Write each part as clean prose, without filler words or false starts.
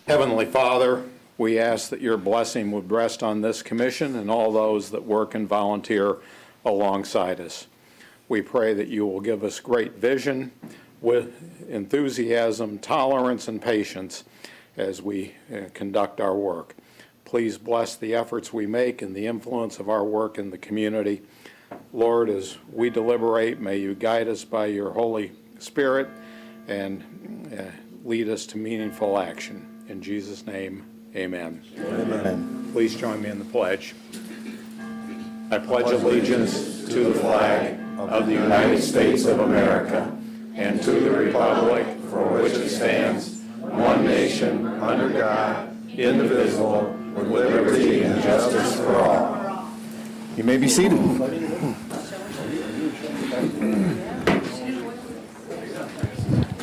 Heavenly Father, we ask that your blessing would rest on this commission and all those that work and volunteer alongside us. We pray that you will give us great vision with enthusiasm, tolerance, and patience as we conduct our work. Please bless the efforts we make and the influence of our work in the community. Lord, as we deliberate, may you guide us by your Holy Spirit and lead us to meaningful action. In Jesus' name, amen. Amen. Please join me in the pledge. I pledge allegiance to the flag of the United States of America and to the republic for which it stands, one nation, under God, indivisible, with liberty and justice for all. You may be seated.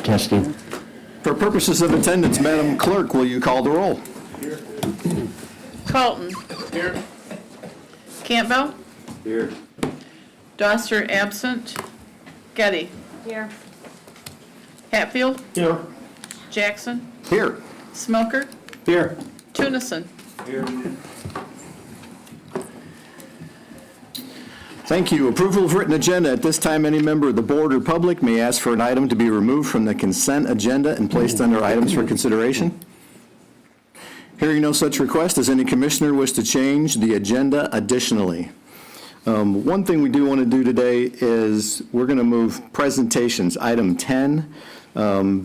Yes, Steve. For purposes of attendance, Madam Clerk, will you call the roll? Colton. Here. Campbell. Here. Doster absent. Getty. Here. Hatfield. Here. Jackson. Here. Smoker. Here. Tunison. Here. Thank you. Approval of written agenda. At this time, any member of the board or public may ask for an item to be removed from the consent agenda and placed under items for consideration. Hearing no such request, does any commissioner wish to change the agenda additionally? One thing we do want to do today is we're going to move presentations, item 10,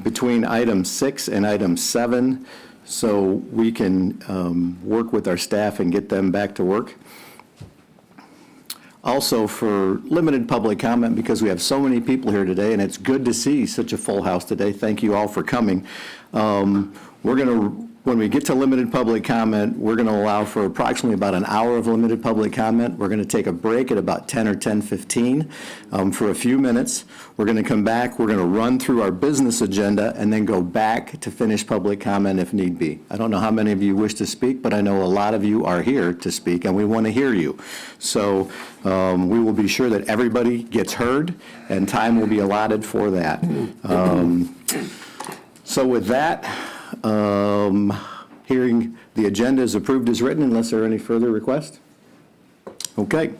between item 6 and item 7, so we can work with our staff and get them back to work. Also, for limited public comment, because we have so many people here today, and it's good to see such a full house today. Thank you all for coming. When we get to limited public comment, we're going to allow for approximately about an hour of limited public comment. We're going to take a break at about 10 or 10:15 for a few minutes. We're going to come back. We're going to run through our business agenda and then go back to finish public comment if need be. I don't know how many of you wish to speak, but I know a lot of you are here to speak, and we want to hear you. So we will be sure that everybody gets heard, and time will be allotted for that. So with that, hearing the agenda is approved as written, unless there are any further requests. Okay.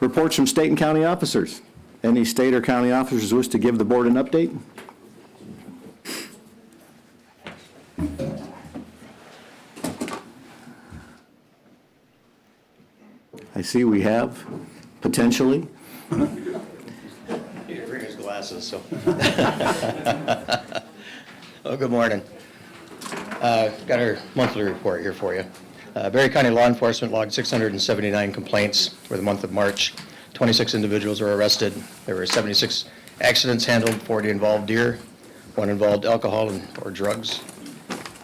Reports from state and county officers. Any state or county officers wish to give the board an update? I see we have, potentially. He didn't bring his glasses, so. Oh, good morning. Got our monthly report here for you. Berry County Law Enforcement logged 679 complaints for the month of March. 26 individuals were arrested. There were 76 accidents handled, 40 involved deer, 1 involved alcohol or drugs.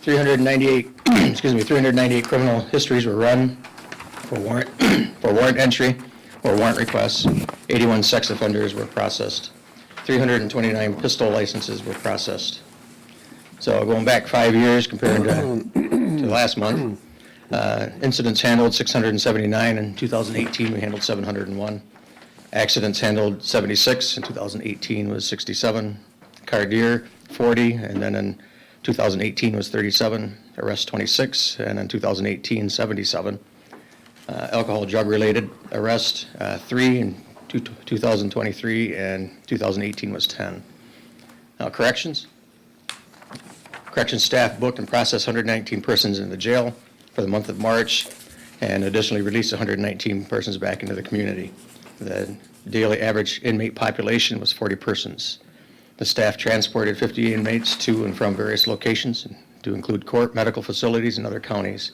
398 criminal histories were run for warrant entry or warrant requests. 81 sex offenders were processed. 329 pistol licenses were processed. So going back 5 years compared to last month, incidents handled 679. In 2018, we handled 701. Accidents handled 76. In 2018 was 67. Car deer, 40. And then in 2018 was 37. Arrests, 26. And in 2018, 77. Alcohol drug-related arrest, 3 in 2023, and 2018 was 10. Now, corrections. Corrections staff booked and processed 119 persons in the jail for the month of March, and additionally released 119 persons back into the community. The daily average inmate population was 40 persons. The staff transported 50 inmates to and from various locations, to include court, medical facilities, and other counties.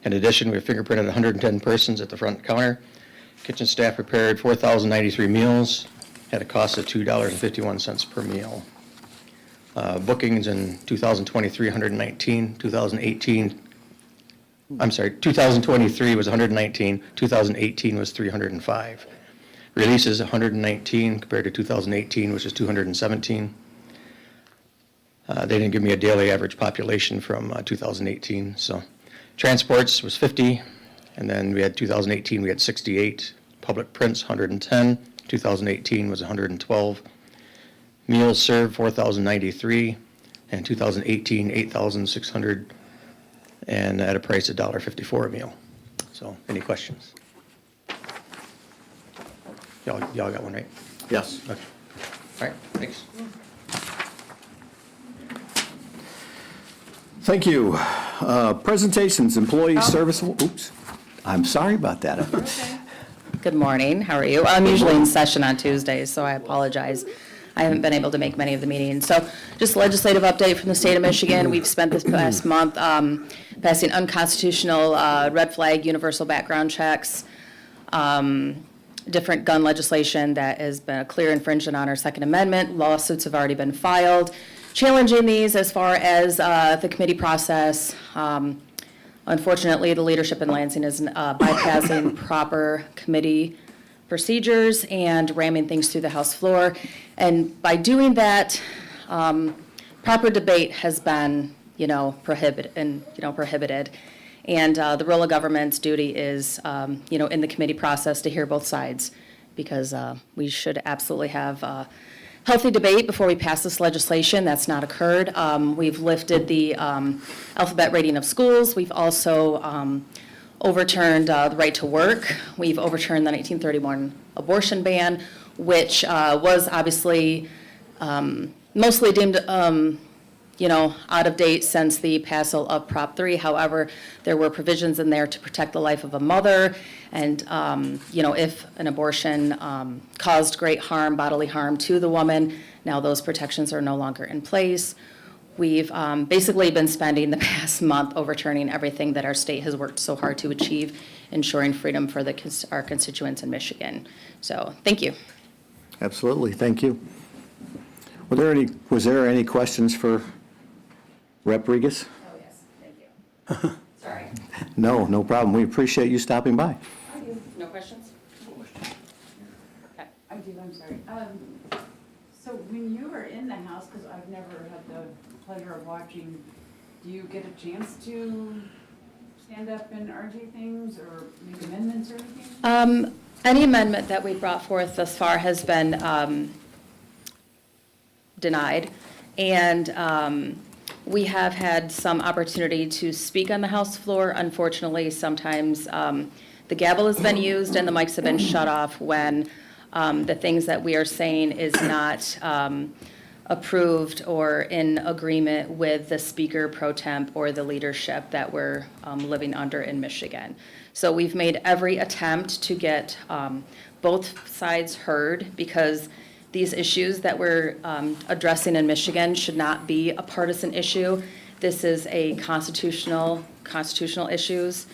In addition, we have fingerprinted 110 persons at the front counter. Kitchen staff prepared 4,093 meals at a cost of $2.51 per meal. Bookings in 2023, 119. 2023 was 119. 2018 was 305. Releases 119 compared to 2018, which is 217. They didn't give me a daily average population from 2018. So transports was 50, and then we had 2018, we had 68. Public prints, 110. 2018 was 112. Meals served, 4,093, and 2018, 8,600 and at a price of $1.54 a meal. So, any questions? Y'all got one, right? Yes. Okay. All right, thanks. Thank you. Presentations, employee service, oops, I'm sorry about that. Good morning, how are you? I'm usually in session on Tuesdays, so I apologize. I haven't been able to make many of the meetings. So just legislative update from the state of Michigan. We've spent this past month passing unconstitutional red flag universal background checks, different gun legislation that has been a clear infringement on our Second Amendment. Lawsuits have already been filed challenging these as far as the committee process. Unfortunately, the leadership in Lansing is bypassing proper committee procedures and ramming things through the House floor. And by doing that, proper debate has been, prohibited. And the role of government's duty is, in the committee process to hear both sides, because we should absolutely have healthy debate before we pass this legislation. That's not occurred. We've lifted the alphabet rating of schools. We've also overturned the right to work. We've overturned the 1931 abortion ban, which was obviously mostly deemed out of date since the passage of Prop 3. However, there were provisions in there to protect the life of a mother, and if an abortion caused great harm, bodily harm to the woman, now those protections are no longer in place. We've basically been spending the past month overturning everything that our state has worked so hard to achieve, ensuring freedom for our constituents in Michigan. So, thank you. Absolutely, thank you. Was there any questions for Rep. Regas? Oh, yes, thank you. Sorry. No problem. We appreciate you stopping by. No questions? Okay. I do, I'm sorry. So when you were in the House, because I've never had the pleasure of watching, do you get a chance to stand up and argue things or make amendments or anything? Any amendment that we brought forth thus far has been denied, and we have had some opportunity to speak on the House floor. Unfortunately, sometimes the gavel has been used and the mics have been shut off when the things that we are saying is not approved or in agreement with the speaker pro temp or the leadership that we're living under in Michigan. So we've made every attempt to get both sides heard, because these issues that we're addressing in Michigan should not be a partisan issue. This is a constitutional issues.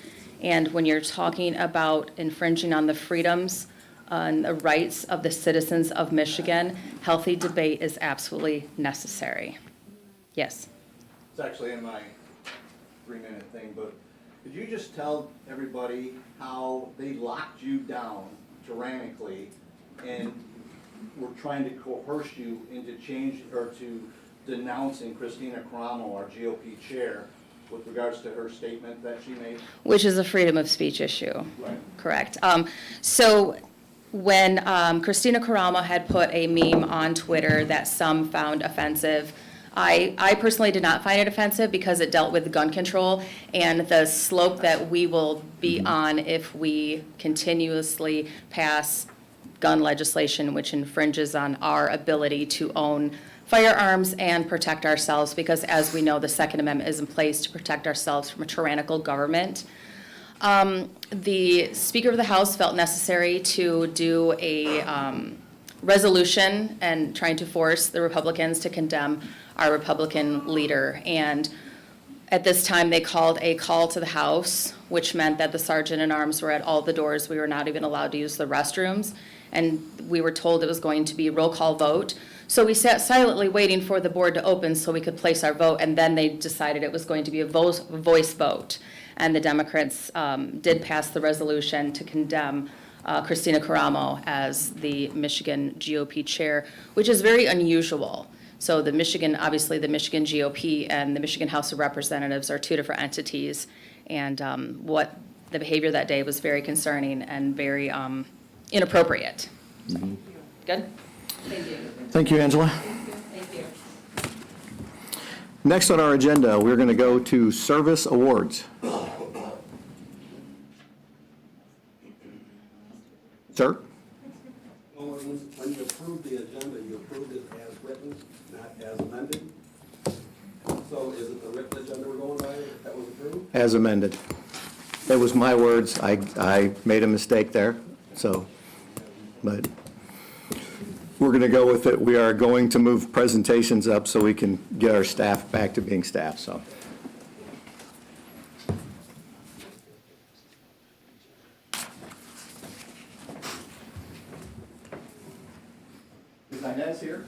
And when you're talking about infringing on the freedoms and the rights of the citizens of Michigan, healthy debate is absolutely necessary. Yes. It's actually in my 3-minute thing, but could you just tell everybody how they locked you down tyrannically and were trying to coerce you into change or to denouncing Christina Caramo, our GOP chair, with regards to her statement that she made? Which is a freedom of speech issue. Right. Correct. So when Christina Caramo had put a meme on Twitter that some found offensive, I personally did not find it offensive because it dealt with gun control and the slope that we will be on if we continuously pass gun legislation which infringes on our ability to own firearms and protect ourselves, because as we know, the Second Amendment is in place to protect ourselves from a tyrannical government. The Speaker of the House felt necessary to do a resolution and trying to force the Republicans to condemn our Republican leader. And at this time, they called a call to the House, which meant that the sergeant-at-arms were at all the doors. We were not even allowed to use the restrooms. And we were told it was going to be a roll call vote. So we sat silently waiting for the board to open so we could place our vote, and then they decided it was going to be a voice vote. And the Democrats did pass the resolution to condemn Christina Caramo as the Michigan GOP chair, which is very unusual. So obviously the Michigan GOP and the Michigan House of Representatives are two different entities. And what the behavior that day was very concerning and very inappropriate. So, Good? Thank you. Thank you, Angela. Thank you. Next on our agenda, we're going to go to service awards. Sir? Well, when you approved the agenda, you approved it as written, not as amended. So is it the written agenda we're going by that was approved? As amended. That was my words. I made a mistake there, so, but we're going to go with it. We are going to move presentations up so we can get our staff back to being staff, so. Is Inez here?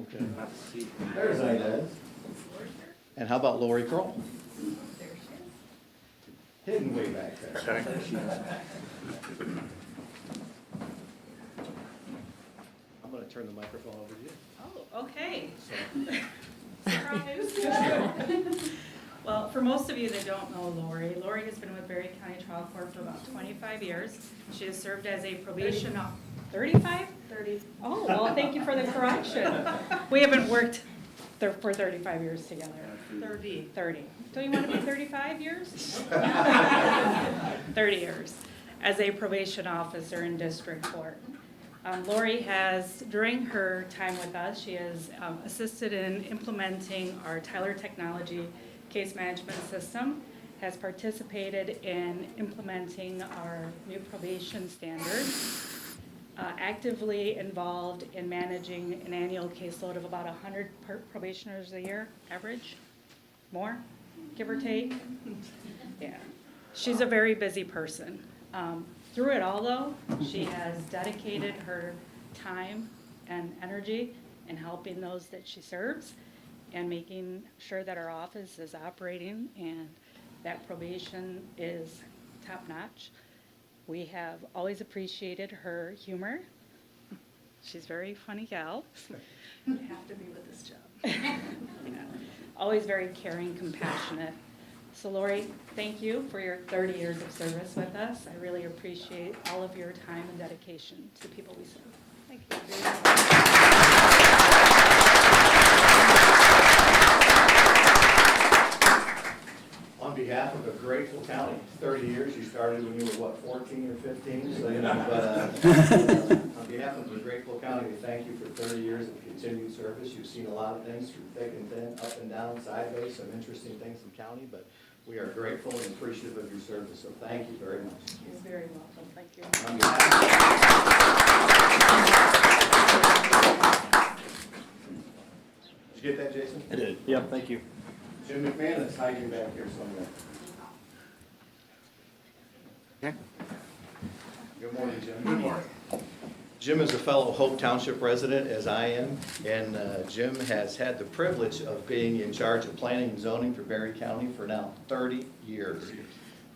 Okay. There's Inez. And how about Lori Kroll? Hidden way back there. I'm going to turn the microphone over to you. Oh, okay. Surprise. Well, for most of you that don't know Lori, Lori has been with Berry County Trial Court for about 25 years. She has served as a probation officer. 35? 30. Oh, well, thank you for the correction. We haven't worked for 35 years together. 30. So you want to be 35 years? 30 years as a probation officer in district court. Lori has, during her time with us, she has assisted in implementing our Tyler Technology case management system, has participated in implementing our new probation standards, actively involved in managing an annual caseload of about 100 probationers a year, average, more, give or take. Yeah, she's a very busy person. Through it all, though, she has dedicated her time and energy in helping those that she serves and making sure that our office is operating and that probation is top-notch. We have always appreciated her humor. She's a very funny gal. You have to be with this job. You know, always very caring, compassionate. So Lori, thank you for your 30 years of service with us. I really appreciate all of your time and dedication to the people we serve. Thank you. On behalf of a grateful county, 30 years, you started when you were, what, 14 or 15? So, you know, but on behalf of a grateful county, we thank you for 30 years of continued service. You've seen a lot of things through thick and thin, up and down, sideways, some interesting things in county, but we are grateful and appreciative of your service, so thank you very much. You're very welcome. Thank you. On behalf Did you get that, Jason? I did. Yep, thank you. Jim McManus hiding back here somewhere. Okay. Good morning, Jim. Good morning. Jim is a fellow Hope Township resident, as I am, and Jim has had the privilege of being in charge of planning and zoning for Berry County for now 30 years.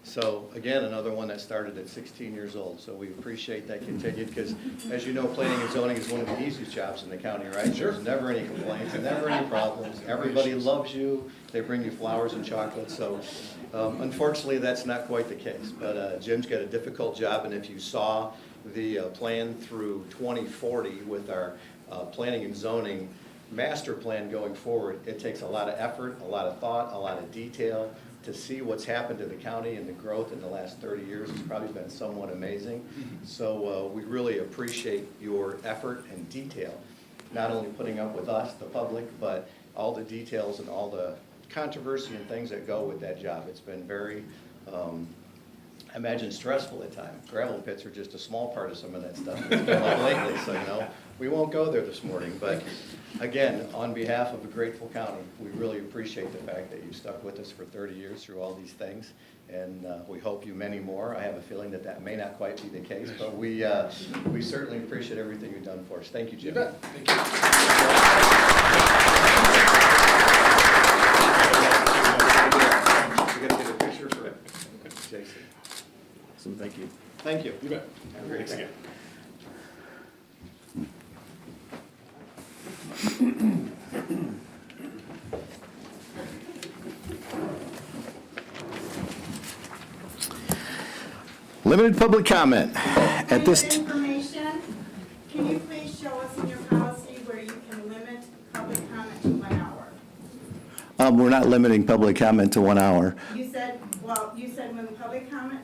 So again, another one that started at 16 years old, so we appreciate that continued, because as you know, planning and zoning is one of the easiest jobs in the county, right? Sure. There's never any complaints, never any problems, everybody loves you, they bring you flowers and chocolates, so unfortunately, that's not quite the case, but Jim's got a difficult job, and if you saw the plan through 2040 with our planning and zoning master plan going forward, it takes a lot of effort, a lot of thought, a lot of detail. To see what's happened to the county and the growth in the last 30 years has probably been somewhat amazing. So we really appreciate your effort and detail, not only putting up with us, the public, but all the details and all the controversy and things that go with that job. It's been very, I imagine, stressful at times. Gravel pits are just a small part of some of that stuff that's come up lately, so you know, we won't go there this morning. But again, on behalf of the grateful county, we really appreciate the fact that you stuck with us for 30 years through all these things, and we hope you many more. I have a feeling that that may not quite be the case, but we certainly appreciate everything you've done for us. Thank you, Jim. You bet. Thank you. We're going to get a picture for Jason. Awesome, thank you. Thank you. You bet. Have a great day. Limited public comment. At this Information, can you please show us in your policy where you We're not limiting public comment to 1 hour. You said when the public comment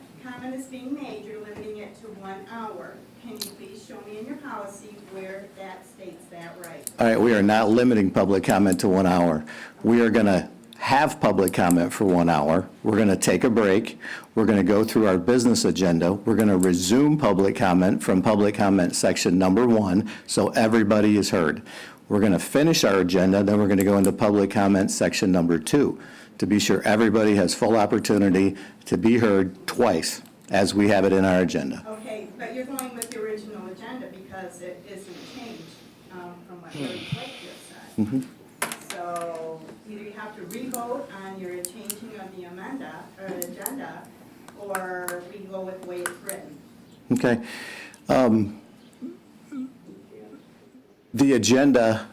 is being made, you're limiting it to 1 hour. Can you please show me in your policy where that states that right? All right, we are not limiting public comment to 1 hour. We are going to have public comment for 1 hour. We're going to take a break. We're going to go through our business agenda. We're going to resume public comment from public comment section number 1, so everybody is heard. We're going to finish our agenda, then we're going to go into public comment section number 2, to be sure everybody has full opportunity to be heard twice, as we have it in our agenda. Okay, but you're going with the original agenda because it isn't changed from what Larry Blake just said. So either you have to re-vote on your changing of the agenda, or we go with the way it's written. Okay. The agenda,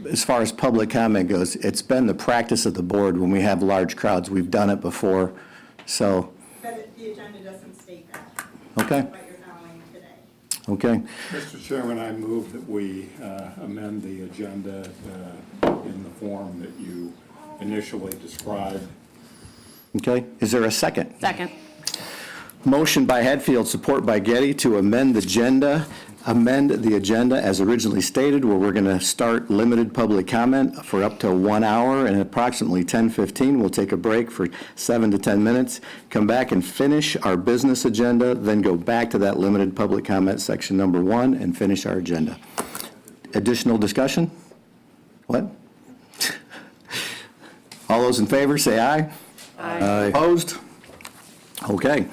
as far as public comment goes, it's been the practice of the board when we have large crowds. We've done it before, so, But the agenda doesn't state that. okay, What you're following today. okay. Mr. Chairman, I move that we amend the agenda in the form that you initially described. Okay, is there a second? Second. Motion by Hatfield, support by Getty to amend the agenda as originally stated, where we're going to start limited public comment for up to 1 hour, and at approximately 10:15, we'll take a break for 7 to 10 minutes, come back and finish our business agenda, then go back to that limited public comment section number 1 and finish our agenda. Additional discussion? What? All those in favor, say aye. Aye. Opposed? Okay.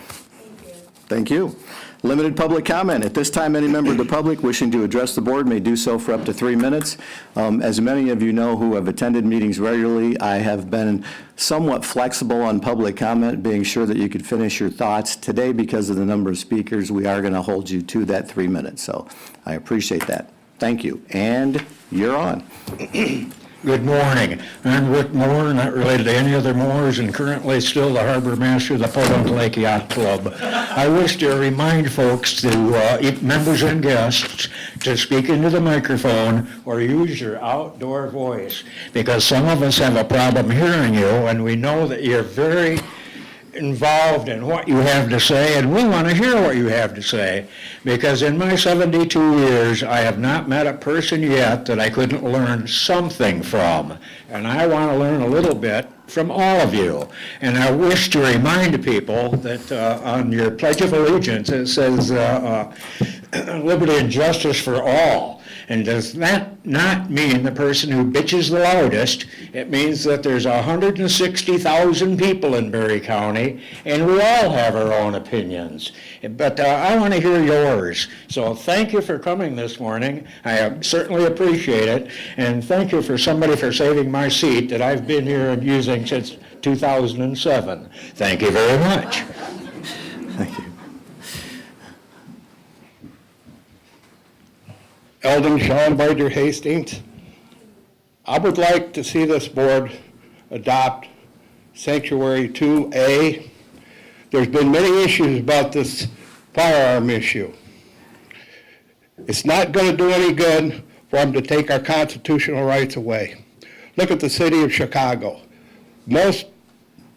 Thank you. Limited public comment. At this time, any member of the public wishing to address the board may do so for up to 3 minutes. As many of you know who have attended meetings regularly, I have been somewhat flexible on public comment, being sure that you could finish your thoughts. Today, because of the number of speakers, we are going to hold you to that 3 minutes, so I appreciate that. Thank you. And you're on. Good morning. I'm Rick Moore, not related to any other Moores, and currently still the harbor master of the Portland Lake Yacht Club. I wish to remind folks to, members and guests, to speak into the microphone or use your outdoor voice, because some of us have a problem hearing you, and we know that you're very involved in what you have to say, and we want to hear what you have to say, because in my 72 years, I have not met a person yet that I couldn't learn something from, and I want to learn a little bit from all of you. And I wish to remind people that on your Pledge of Allegiance, it says liberty and justice for all. And does that not mean the person who bitches the loudest? It means that there's 160,000 people in Berry County, and we all have our own opinions. But I want to hear yours. So thank you for coming this morning. I certainly appreciate it. And thank you for somebody for saving my seat that I've been here and using since 2007. Thank you very much. Thank you. Eldon Sean Bider Hastings. I would like to see this board adopt Sanctuary 2A. There's been many issues about this firearm issue. It's not going to do any good for them to take our constitutional rights away. Look at the city of Chicago. Most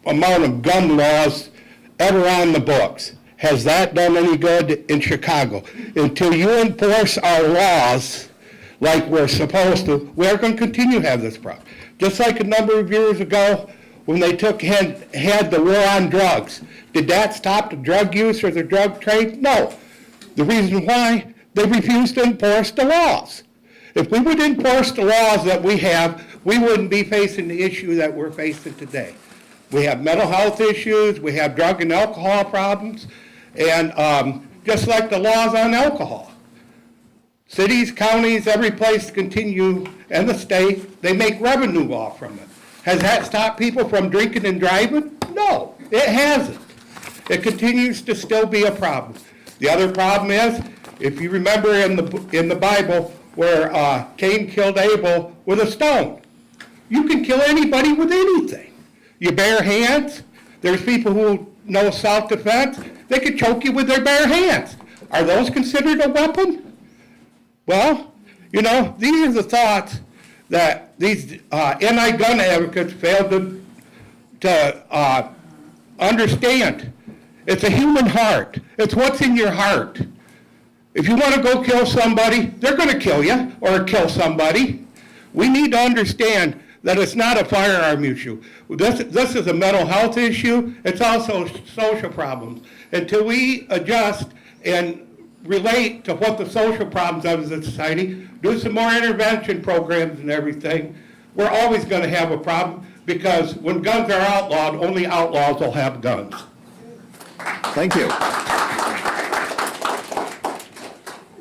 amount of gun laws ever on the books. Has that done any good in Chicago? Until you enforce our laws like we're supposed to, we're going to continue to have this problem. Just like a number of years ago when they had the war on drugs. Did that stop the drug use or the drug trade? No. The reason why, they refused to enforce the laws. If we would enforce the laws that we have, we wouldn't be facing the issue that we're facing today. We have mental health issues, we have drug and alcohol problems, and just like the laws on alcohol. Cities, counties, every place continue, and the state, they make revenue off from it. Has that stopped people from drinking and driving? No, it hasn't. It continues to still be a problem. The other problem is, if you remember in the Bible where Cain killed Abel with a stone. You can kill anybody with anything. Your bare hands, there's people who know self-defense, they could choke you with their bare hands. Are those considered a weapon? Well, you know, these are the thoughts that these anti-gun advocates fail to understand. It's a human heart. It's what's in your heart. If you want to go kill somebody, they're going to kill you or kill somebody. We need to understand that it's not a firearm issue. This is a mental health issue. It's also social problems. Until we adjust and relate to what the social problems of the society, do some more intervention programs and everything, we're always going to have a problem, because when guns are outlawed, only outlaws will have guns. Thank you.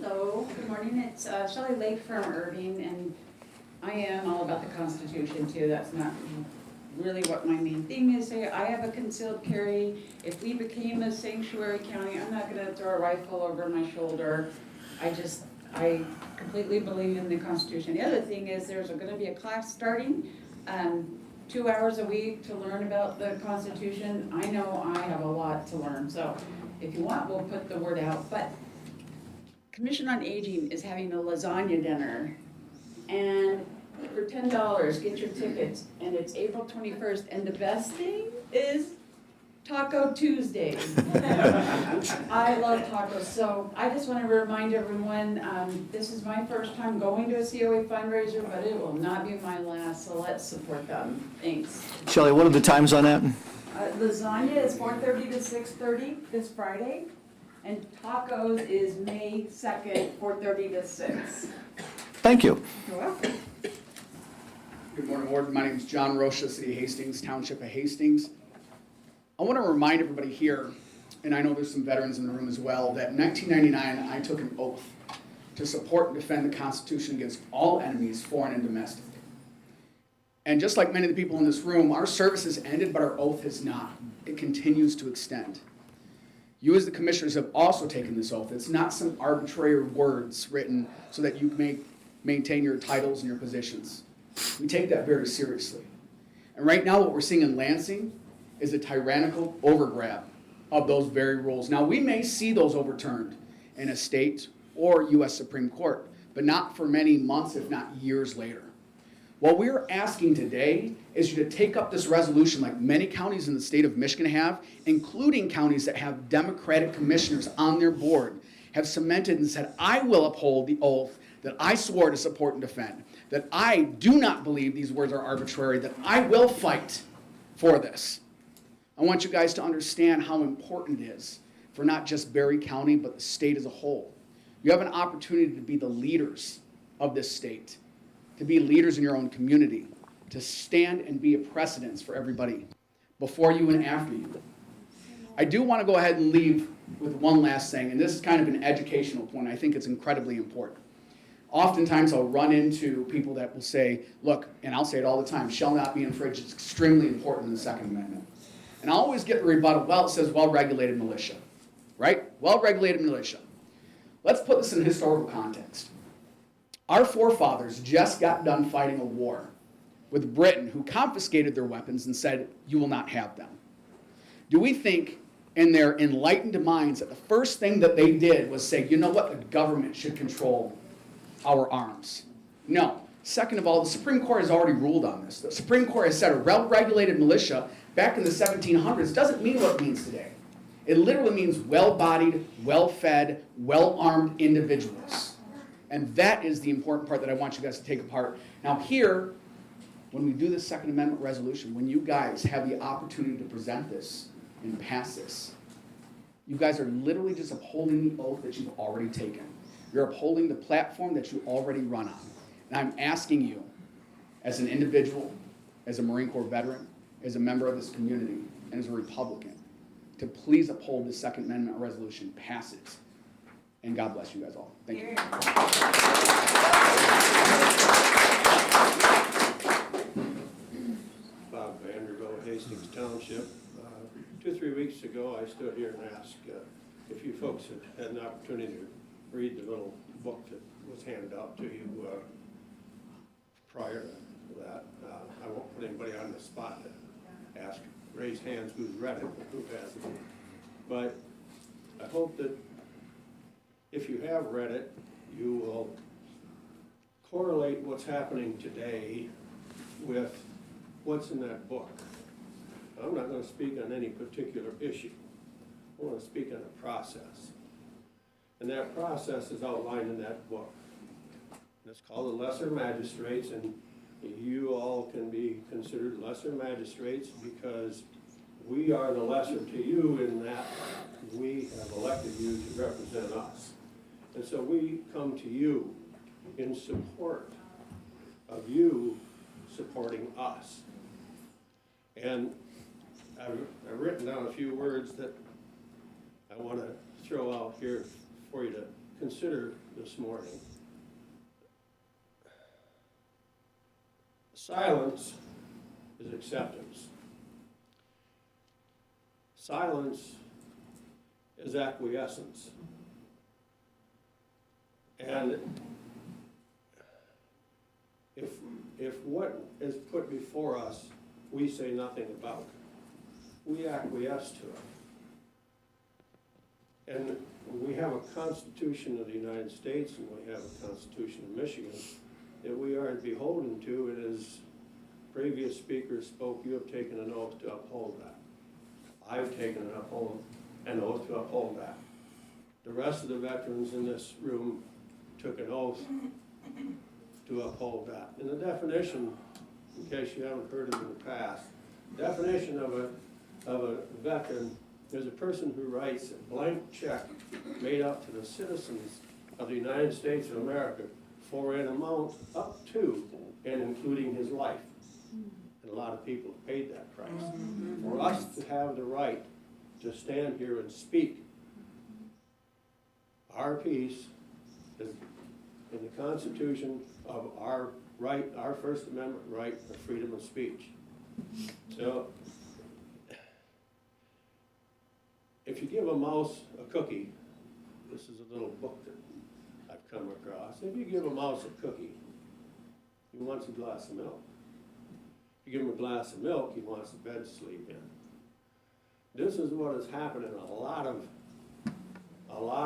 Hello, good morning, it's Shelley Lake from Irving, and I am all about the Constitution too. That's not really what my main thing is. I have a concealed carry. If we became a sanctuary county, I'm not gonna throw a rifle over my shoulder. I completely believe in the Constitution. The other thing is there's gonna be a class starting, 2 hours a week to learn about the Constitution. I know I have a lot to learn, so if you want, we'll put the word out. But Commission on Aging is having a lasagna dinner, and for $10, get your tickets, and it's April 21st, and the best thing is Taco Tuesday. I love tacos, so I just want to remind everyone, this is my first time going to a COA fundraiser, but it will not be my last, so let's support them. Thanks. Shelley, what are the times on that? Lasagna is 4:30 to 6:30 this Friday, and tacos is May 2nd, 4:30 to 6. Thank you. You're welcome. Good morning, Ward. My name is John Rocha, City of Hastings, Township of Hastings. I want to remind everybody here, and I know there's some veterans in the room as well, that in 1999 I took an oath to support and defend the Constitution against all enemies, foreign and domestic. And just like many of the people in this room, our service has ended, but our oath has not. It continues to extend. You as the commissioners have also taken this oath. It's not some arbitrary words written so that you may maintain your titles and your positions. We take that very seriously. And right now what we're seeing in Lansing is a tyrannical overgrab of those very rules. Now we may see those overturned in a state or U.S. Supreme Court, but not for many months, if not years later. What we're asking today is you to take up this resolution like many counties in the state of Michigan have, including counties that have Democratic commissioners on their board, have cemented and said, I will uphold the oath that I swore to support and defend, that I do not believe these words are arbitrary, that I will fight for this. I want you guys to understand how important it is for not just Berry County, but the state as a whole. You have an opportunity to be the leaders of this state, to be leaders in your own community, to stand and be a precedence for everybody before you and after you. I do want to go ahead and leave with one last thing, and this is kind of an educational point. I think it's incredibly important. Oftentimes I'll run into people that will say, look, and I'll say it all the time, shall not be infringed. It's extremely important in the Second Amendment. And I always get the rebuttal, well, it says well-regulated militia, right? Well-regulated militia. Let's put this in historical context. Our forefathers just got done fighting a war with Britain, who confiscated their weapons and said, you will not have them. Do we think in their enlightened minds that the first thing that they did was say, you know what, the government should control our arms? No. Second of all, the Supreme Court has already ruled on this. The Supreme Court has said a well-regulated militia back in the 1700s doesn't mean what it means today. It literally means well-bodied, well-fed, well-armed individuals. And that is the important part that I want you guys to take apart. Now here, when we do this Second Amendment resolution, when you guys have the opportunity to present this and pass this, you guys are literally just upholding the oath that you've already taken. You're upholding the platform that you already run on. And I'm asking you, as an individual, as a Marine Corps veteran, as a member of this community, and as a Republican, to please uphold the Second Amendment resolution, pass it. And God bless you guys all. Thank you. Bob Vanderbilt, Hastings Township. 2 or 3 weeks ago, I stood here and asked if you folks had an opportunity to read the little book that was handed out to you prior to that. I won't put anybody on the spot to ask, raise hands who's read it, who hasn't. But I hope that if you have read it, you will correlate what's happening today with what's in that book. I'm not gonna speak on any particular issue. I wanna speak on a process. And that process is outlined in that book. And it's called the Lesser Magistrates, and you all can be considered lesser magistrates because we are the lesser to you in that we have elected you to represent us. And so we come to you in support of you supporting us. And I've written down a few words that I want to throw out here for you to consider this morning. Silence is acceptance. Silence is acquiescence. And if what is put before us, we say nothing about, we acquiesce to it. And we have a Constitution of the United States and we have a Constitution of Michigan that we aren't beholden to, and as previous speakers spoke, you have taken an oath to uphold that. I've taken an oath to uphold that. The rest of the veterans in this room took an oath to uphold that. And the definition, in case you haven't heard it in the past, definition of a veteran is a person who writes a blank check made out to the citizens of the United States of America for an amount up to and including his life. And a lot of people have paid that price. For us to have the right to stand here and speak our piece is in the Constitution of our right, our First Amendment right of freedom of speech. So, if you give a mouse a cookie, this is a little book that I've come across. If you give a mouse a cookie, he wants a glass of milk. If you give him a glass of milk, he wants a bed to sleep in. This is what is happening in a lot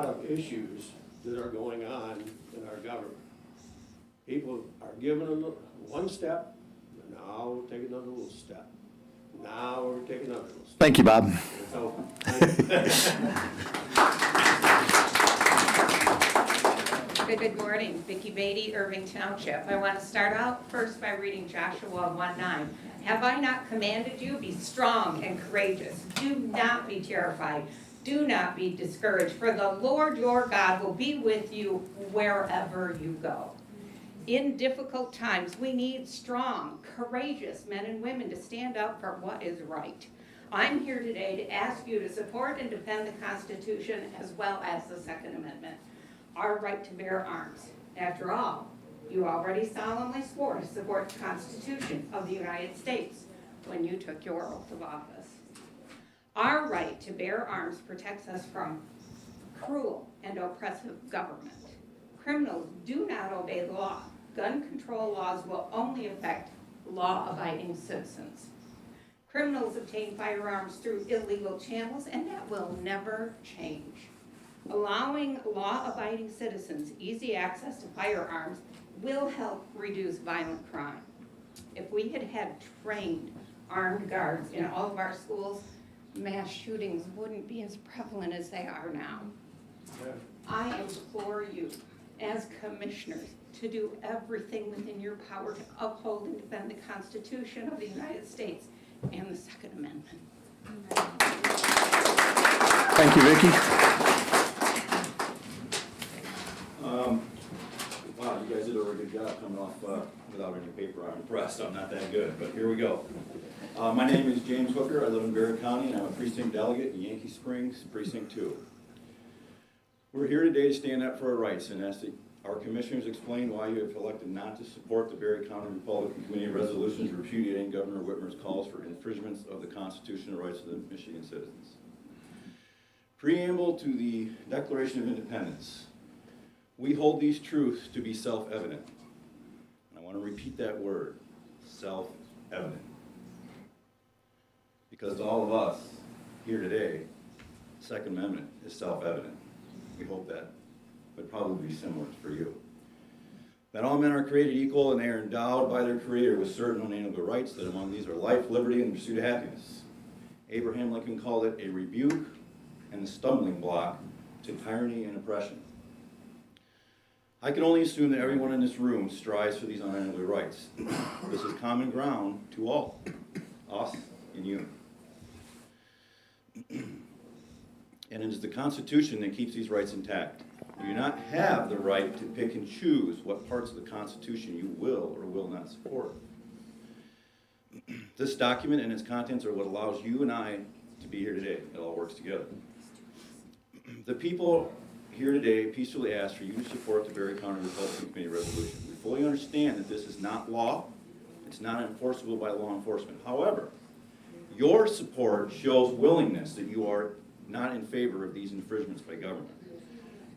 of issues that are going on in our government. People are given one step, and now we'll take another little step. Now we're taking another little step. Thank you, Bob. So, Good morning, Vicki Beatty, Irving Township. I want to start out first by reading Joshua 1:9. Have I not commanded you? Be strong and courageous. Do not be terrified. Do not be discouraged, for the Lord your God will be with you wherever you go. In difficult times, we need strong, courageous men and women to stand up for what is right. I'm here today to ask you to support and defend the Constitution as well as the Second Amendment, our right to bear arms. After all, you already solemnly swore to support the Constitution of the United States when you took your oath of office. Our right to bear arms protects us from cruel and oppressive government. Criminals do not obey the law. Gun control laws will only affect law-abiding citizens. Criminals obtain firearms through illegal channels, and that will never change. Allowing law-abiding citizens easy access to firearms will help reduce violent crime. If we had had trained armed guards in all of our schools, mass shootings wouldn't be as prevalent as they are now. I implore you, as commissioners, to do everything within your power to uphold and defend the Constitution of the United States and the Second Amendment. Thank you, Vicki. Wow, you guys did a really good job coming off without any paper. I'm impressed. I'm not that good, but here we go. My name is James Hooker. I live in Barrett County, and I'm a precinct delegate in Yankee Springs, Precinct 2. We're here today to stand up for our rights and ask our commissioners explain why you have elected not to support the Barrett County Republican Committee resolutions repudiating Governor Whitmer's calls for infringements of the constitutional rights of the Michigan citizens. Preamble to the Declaration of Independence. We hold these truths to be self-evident. And I want to repeat that word, self-evident. Because to all of us here today, the Second Amendment is self-evident. We hope that would probably be similar for you. that all men are created equal and they are endowed by their Creator with certain unalienable rights, that among these are life, liberty, and the pursuit of happiness. Abraham Lincoln called it a rebuke and a stumbling block to tyranny and oppression. I can only assume that everyone in this room strives for these unalienable rights. This is common ground to all, us and you. And it is the Constitution that keeps these rights intact. You do not have the right to pick and choose what parts of the Constitution you will or will not support. This document and its contents are what allows you and I to be here today. It all works together. The people here today peacefully ask for you to support the Berry County Republican Committee resolution. We fully understand that this is not law. It's not enforceable by law enforcement. However, your support shows willingness that you are not in favor of these infringements by government.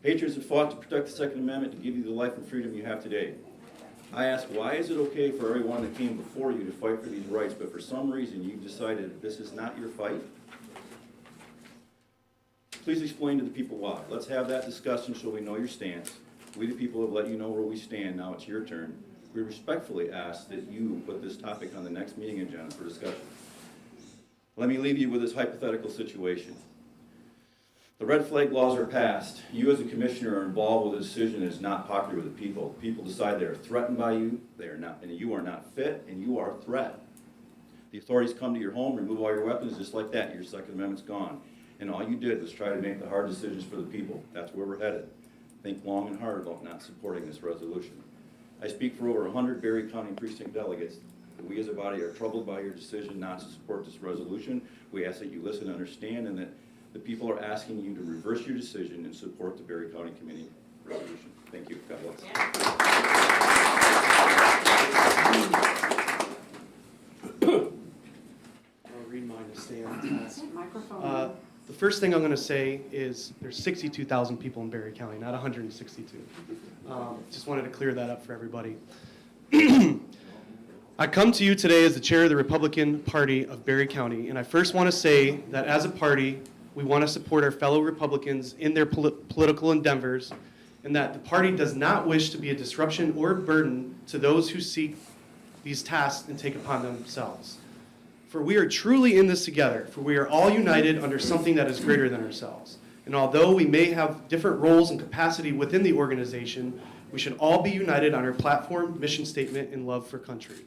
Patriots have fought to protect the Second Amendment to give you the life and freedom you have today. I ask, why is it okay for everyone that came before you to fight for these rights, but for some reason you've decided that this is not your fight? Please explain to the people why. Let's have that discussion so we know your stance. We the people have let you know where we stand. Now it's your turn. We respectfully ask that you put this topic on the next meeting agenda for discussion. Let me leave you with this hypothetical situation. The red flag laws are passed. You as a commissioner are involved with a decision that is not popular with the people. People decide they are threatened by you, they are not, and you are not fit, and you are a threat. The authorities come to your home, remove all your weapons, just like that, your Second Amendment's gone. And all you did was try to make the hard decisions for the people. That's where we're headed. Think long and hard about not supporting this resolution. I speak for over 100 Berry County precinct delegates. We as a body are troubled by your decision not to support this resolution. We ask that you listen and understand, and that the people are asking you to reverse your decision and support the Berry County Committee resolution. Thank you. God bless. I'll read mine to stay on task. Microphone. The first thing I'm going to say is there's 62,000 people in Berry County, not 162. Just wanted to clear that up for everybody. I come to you today as the chair of the Republican Party of Berry County, and I first want to say that as a party, we want to support our fellow Republicans in their political endeavors, and that the party does not wish to be a disruption or burden to those who seek these tasks and take upon themselves. For we are truly in this together, for we are all united under something that is greater than ourselves. And although we may have different roles and capacity within the organization, we should all be united on our platform, mission statement, and love for country.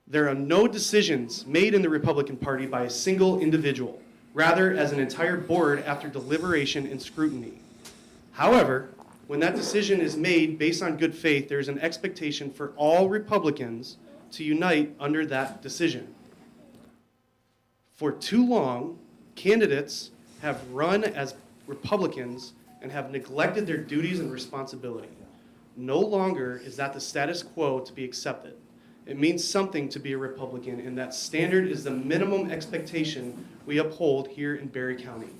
There are no decisions made in the Republican Party by a single individual, rather as an entire board after deliberation and scrutiny. However, when that decision is made based on good faith, there is an expectation for all Republicans to unite under that decision. For too long, candidates have run as Republicans and have neglected their duties and responsibility. No longer is that the status quo to be accepted. It means something to be a Republican, and that standard is the minimum expectation we uphold here in Berry County.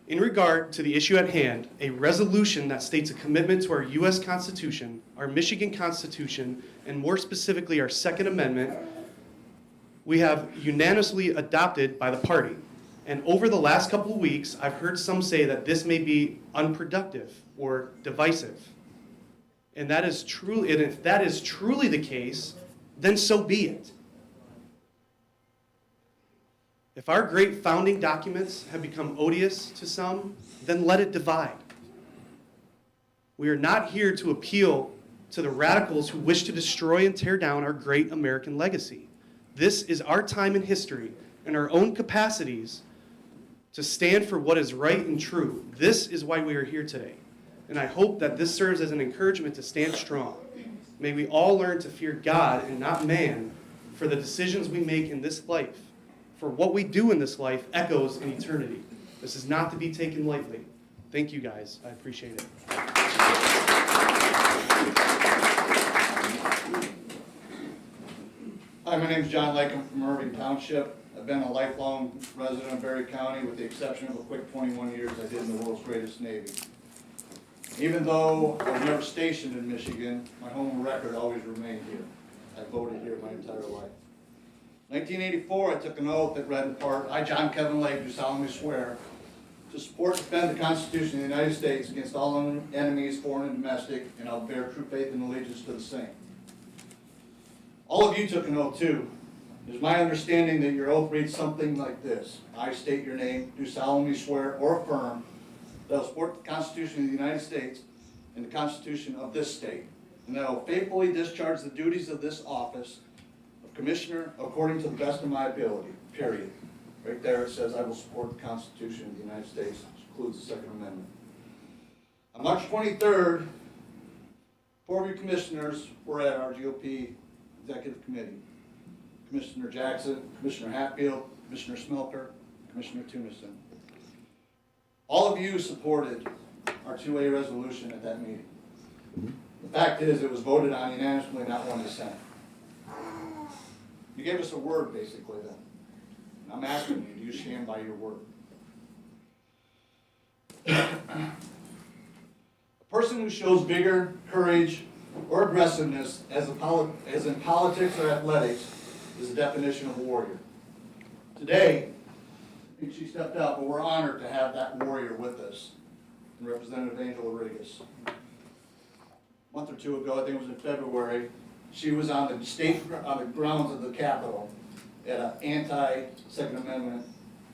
In regard to the issue at hand, a resolution that states a commitment to our U.S. Constitution, our Michigan Constitution, and more specifically our Second Amendment, we have unanimously adopted by the party. And over the last couple of weeks, I've heard some say that this may be unproductive or divisive. And that is truly, and if that is truly the case, then so be it. If our great founding documents have become odious to some, then let it divide. We are not here to appeal to the radicals who wish to destroy and tear down our great American legacy. This is our time in history and our own capacities to stand for what is right and true. This is why we are here today. And I hope that this serves as an encouragement to stand strong. May we all learn to fear God and not man for the decisions we make in this life. For what we do in this life echoes in eternity. This is not to be taken lightly. Thank you guys. I appreciate it. Hi, my name is John Lakem from Irving Township. I've been a lifelong resident of Berry County with the exception of a quick 21 years I did in the world's greatest Navy. Even though I was never stationed in Michigan, my home record always remained here. I voted here my entire life. 1984, I took an oath that read in part, I, John Kevin Lake, do solemnly swear to support and defend the Constitution of the United States against all enemies, foreign and domestic, and I'll bear true faith and allegiance to the same. All of you took an oath too. It is my understanding that your oath reads something like this. I state your name, do solemnly swear or affirm that I will support the Constitution of the United States and the Constitution of this state, and that I will faithfully discharge the duties of this office of Commissioner according to the best of my ability, period. Right there it says I will support the Constitution of the United States, which includes the Second Amendment. On March 23rd, 4 of you commissioners were at our GOP Executive Committee. Commissioner Jackson, Commissioner Hatfield, Commissioner Smelker, Commissioner Tunison. All of you supported our 2A resolution at that meeting. The fact is, it was voted on unanimously, not one dissent. You gave us a word, basically, then. I'm asking you, do you stand by your word? A person who shows vigor, courage, or aggressiveness as in politics or athletics is the definition of a warrior. Today, I think she stepped out, but we're honored to have that warrior with us, and Representative Angela Rigas. A month or two ago, I think it was in February, she was on the grounds of the Capitol at an anti-Second Amendment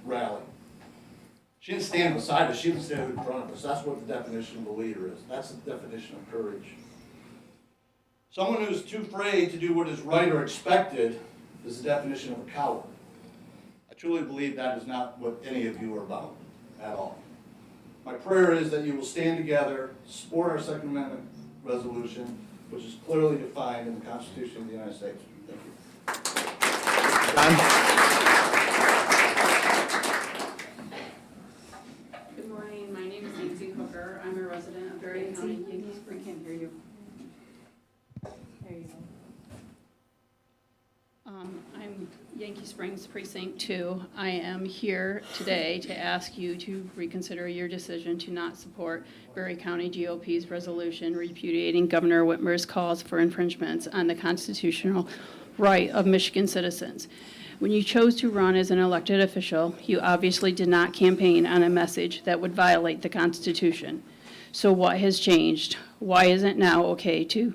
rally. She didn't stand beside us, she didn't stand in front of us. That's what the definition of a leader is. That's the definition of courage. Someone who's too afraid to do what is right or expected is the definition of a coward. I truly believe that is not what any of you are about at all. My prayer is that you will stand together, support our Second Amendment resolution, which is clearly defined in the Constitution of the United States. Thank you. Good morning, my name is Nancy Hooker. I'm a resident of Berry County. Yankee Springs, can't hear you. There you go. I'm Yankee Springs Precinct 2. I am here today to ask you to reconsider your decision to not support Berry County GOP's resolution repudiating Governor Whitmer's calls for infringements on the constitutional right of Michigan citizens. When you chose to run as an elected official, you obviously did not campaign on a message that would violate the Constitution. So what has changed? Why is it now okay to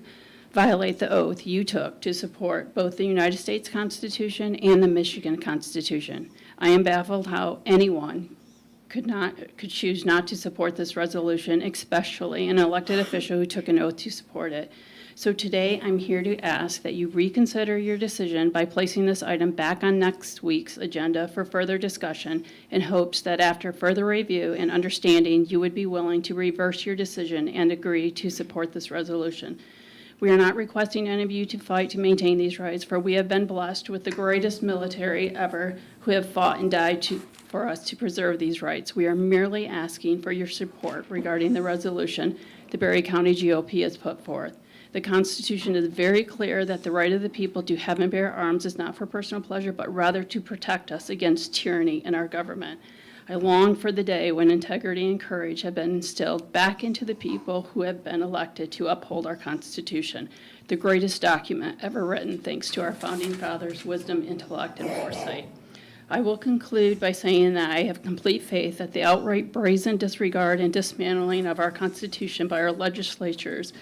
violate the oath you took to support both the United States Constitution and the Michigan Constitution? I am baffled how anyone could choose not to support this resolution, especially an elected official who took an oath to support it. So today, I'm here to ask that you reconsider your decision by placing this item back on next week's agenda for further discussion in hopes that after further review and understanding, you would be willing to reverse your decision and agree to support this resolution. We are not requesting any of you to fight to maintain these rights, for we have been blessed with the greatest military ever who have fought and died for us to preserve these rights. We are merely asking for your support regarding the resolution the Berry County GOP has put forth. The Constitution is very clear that the right of the people to have and bear arms is not for personal pleasure, but rather to protect us against tyranny in our government. I long for the day when integrity and courage have been instilled back into the people who have been elected to uphold our Constitution, the greatest document ever written thanks to our founding fathers' wisdom, intellect, and foresight. I will conclude by saying that I have complete faith that the outright brazen disregard and dismantling of our Constitution by our legislatures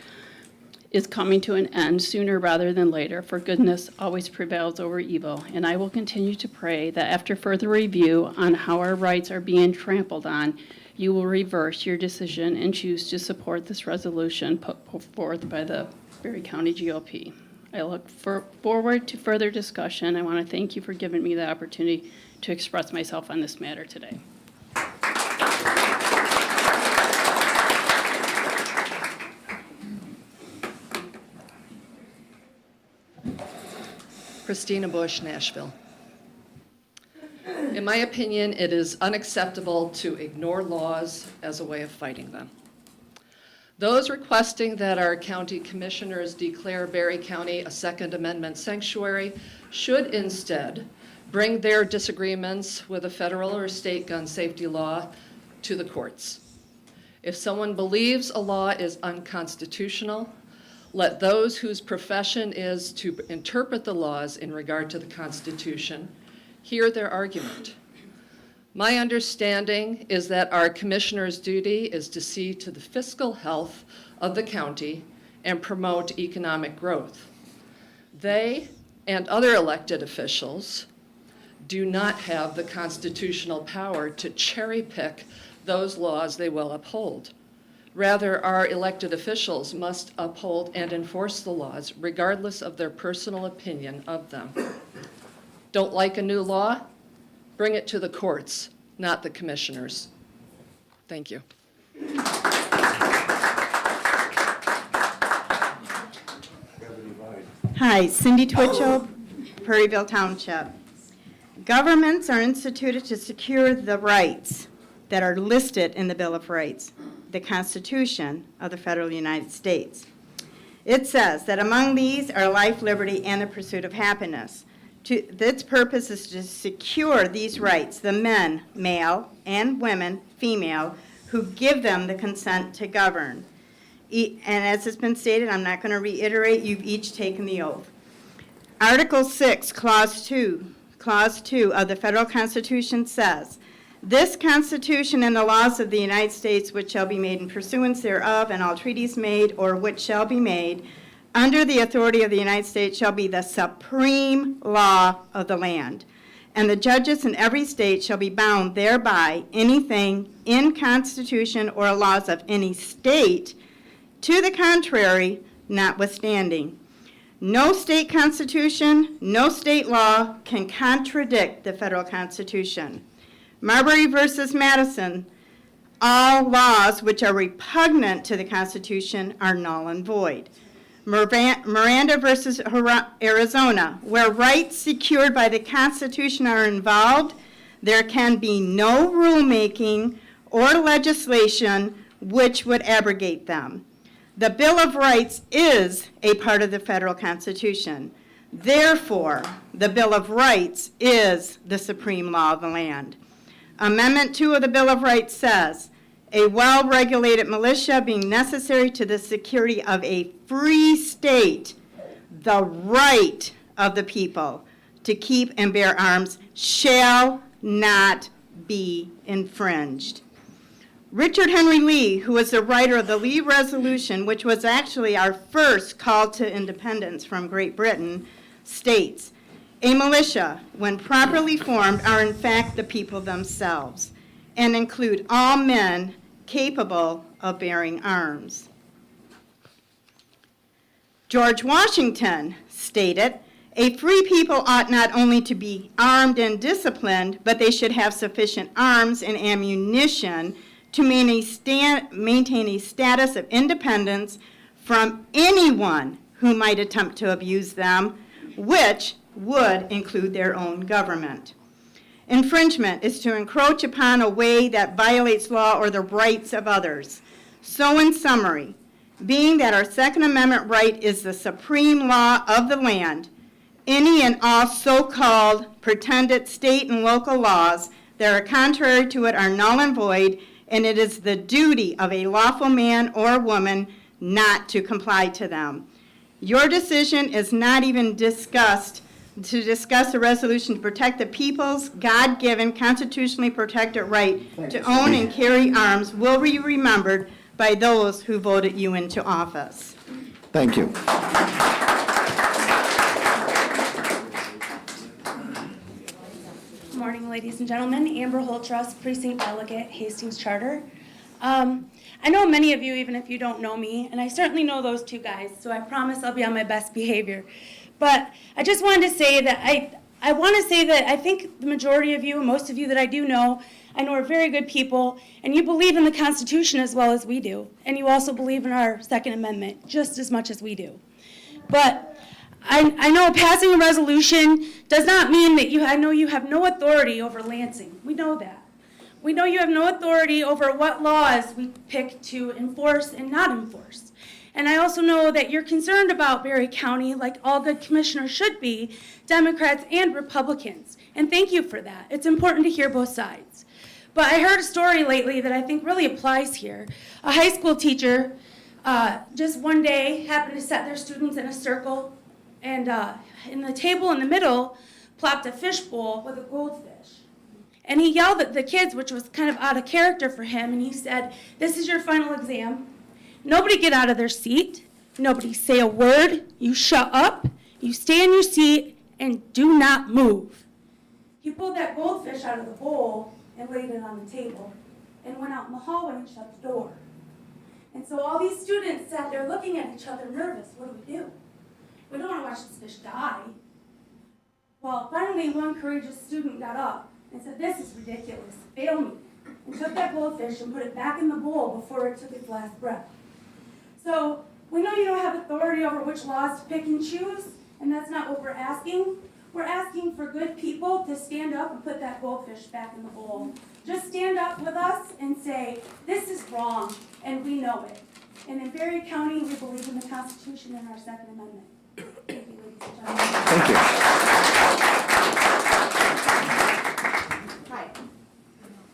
is coming to an end sooner rather than later, for goodness always prevails over evil. And I will continue to pray that after further review on how our rights are being trampled on, you will reverse your decision and choose to support this resolution put forth by the Berry County GOP. I look forward to further discussion. I want to thank you for giving me the opportunity to express myself on this matter today. Christina Bush, Nashville. In my opinion, it is unacceptable to ignore laws as a way of fighting them. Those requesting that our county commissioners declare Berry County a Second Amendment sanctuary should instead bring their disagreements with a federal or state gun safety law to the courts. If someone believes a law is unconstitutional, let those whose profession is to interpret the laws in regard to the Constitution hear their argument. My understanding is that our commissioner's duty is to see to the fiscal health of the county and promote economic growth. They and other elected officials do not have the constitutional power to cherry-pick those laws they will uphold. Rather, our elected officials must uphold and enforce the laws regardless of their personal opinion of them. Don't like a new law? Bring it to the courts, not the commissioners. Thank you. Hi, Cindy Twitchell, Prairieville Township. Governments are instituted to secure the rights that are listed in the Bill of Rights, the Constitution of the Federal United States. It says that among these are life, liberty, and the pursuit of happiness. Its purpose is to secure these rights, the men, male, and women, female, who give them the consent to govern. And as has been stated, I'm not going to reiterate, you've each taken the oath. Article 6, Clause 2 of the Federal Constitution says, "This Constitution and the laws of the United States which shall be made in pursuance thereof, and all treaties made or which shall be made under the authority of the United States shall be the supreme law of the land. And the judges in every state shall be bound thereby anything in Constitution or laws of any state to the contrary notwithstanding. No state constitution, no state law can contradict the federal Constitution." Marbury versus Madison, all laws which are repugnant to the Constitution are null and void. Miranda versus Arizona, where rights secured by the Constitution are involved, there can be no rulemaking or legislation which would abrogate them. The Bill of Rights is a part of the federal Constitution. Therefore, the Bill of Rights is the supreme law of the land. Amendment 2 of the Bill of Rights says, "A well-regulated militia being necessary to the security of a free state, the right of the people to keep and bear arms shall not be infringed." Richard Henry Lee, who was the writer of the Lee Resolution, which was actually our first call to independence from Great Britain, states, "A militia, when properly formed, are in fact the people themselves, and include all men capable of bearing arms." George Washington stated, "A free people ought not only to be armed and disciplined, but they should have sufficient arms and ammunition to maintain a status of independence from anyone who might attempt to abuse them, which would include their own government." Infringement is to encroach upon a way that violates law or the rights of others. So in summary, being that our Second Amendment right is the supreme law of the land, any and all so-called pretended state and local laws that are contrary to it are null and void, and it is the duty of a lawful man or woman not to comply to them. Your decision is not even discuss a resolution to protect the people's God-given, constitutionally protected right to own and carry arms will be remembered by those who voted you into office. Thank you. Good morning, ladies and gentlemen. Amber Holtruss, Precinct Delegate, Hastings Charter. I know many of you, even if you don't know me, and I certainly know those two guys, so I promise I'll be on my best behavior. But I just wanted to say that I think the majority of you, and most of you that I do know, I know are very good people, and you believe in the Constitution as well as we do, and you also believe in our Second Amendment just as much as we do. But I know passing a resolution does not mean that I know you have no authority over Lansing. We know that. We know you have no authority over what laws we pick to enforce and not enforce. And I also know that you're concerned about Berry County, like all good commissioners should be, Democrats and Republicans. And thank you for that. It's important to hear both sides. But I heard a story lately that I think really applies here. A high school teacher just one day happened to set their students in a circle, and in the table in the middle plopped a fishbowl with a goldfish. And he yelled at the kids, which was kind of out of character for him, and he said, "This is your final exam. Nobody get out of their seat. Nobody say a word. You shut up. You stay in your seat and do not move." He pulled that goldfish out of the bowl and laid it on the table and went out in the hallway and shut the door. And so all these students sat there looking at each other nervous. What do we do? We don't want to watch this fish die. Well, finally one courageous student got up and said, "This is ridiculous. Fail me." And took that goldfish and put it back in the bowl before it took its last breath. So we know you don't have authority over which laws to pick and choose, and that's not what we're asking. We're asking for good people to stand up and put that goldfish back in the bowl. Just stand up with us and say, "This is wrong," and we know it. And in Berry County, we believe in the Constitution and our Second Amendment. Thank you, ladies and gentlemen. Thank you. Hi.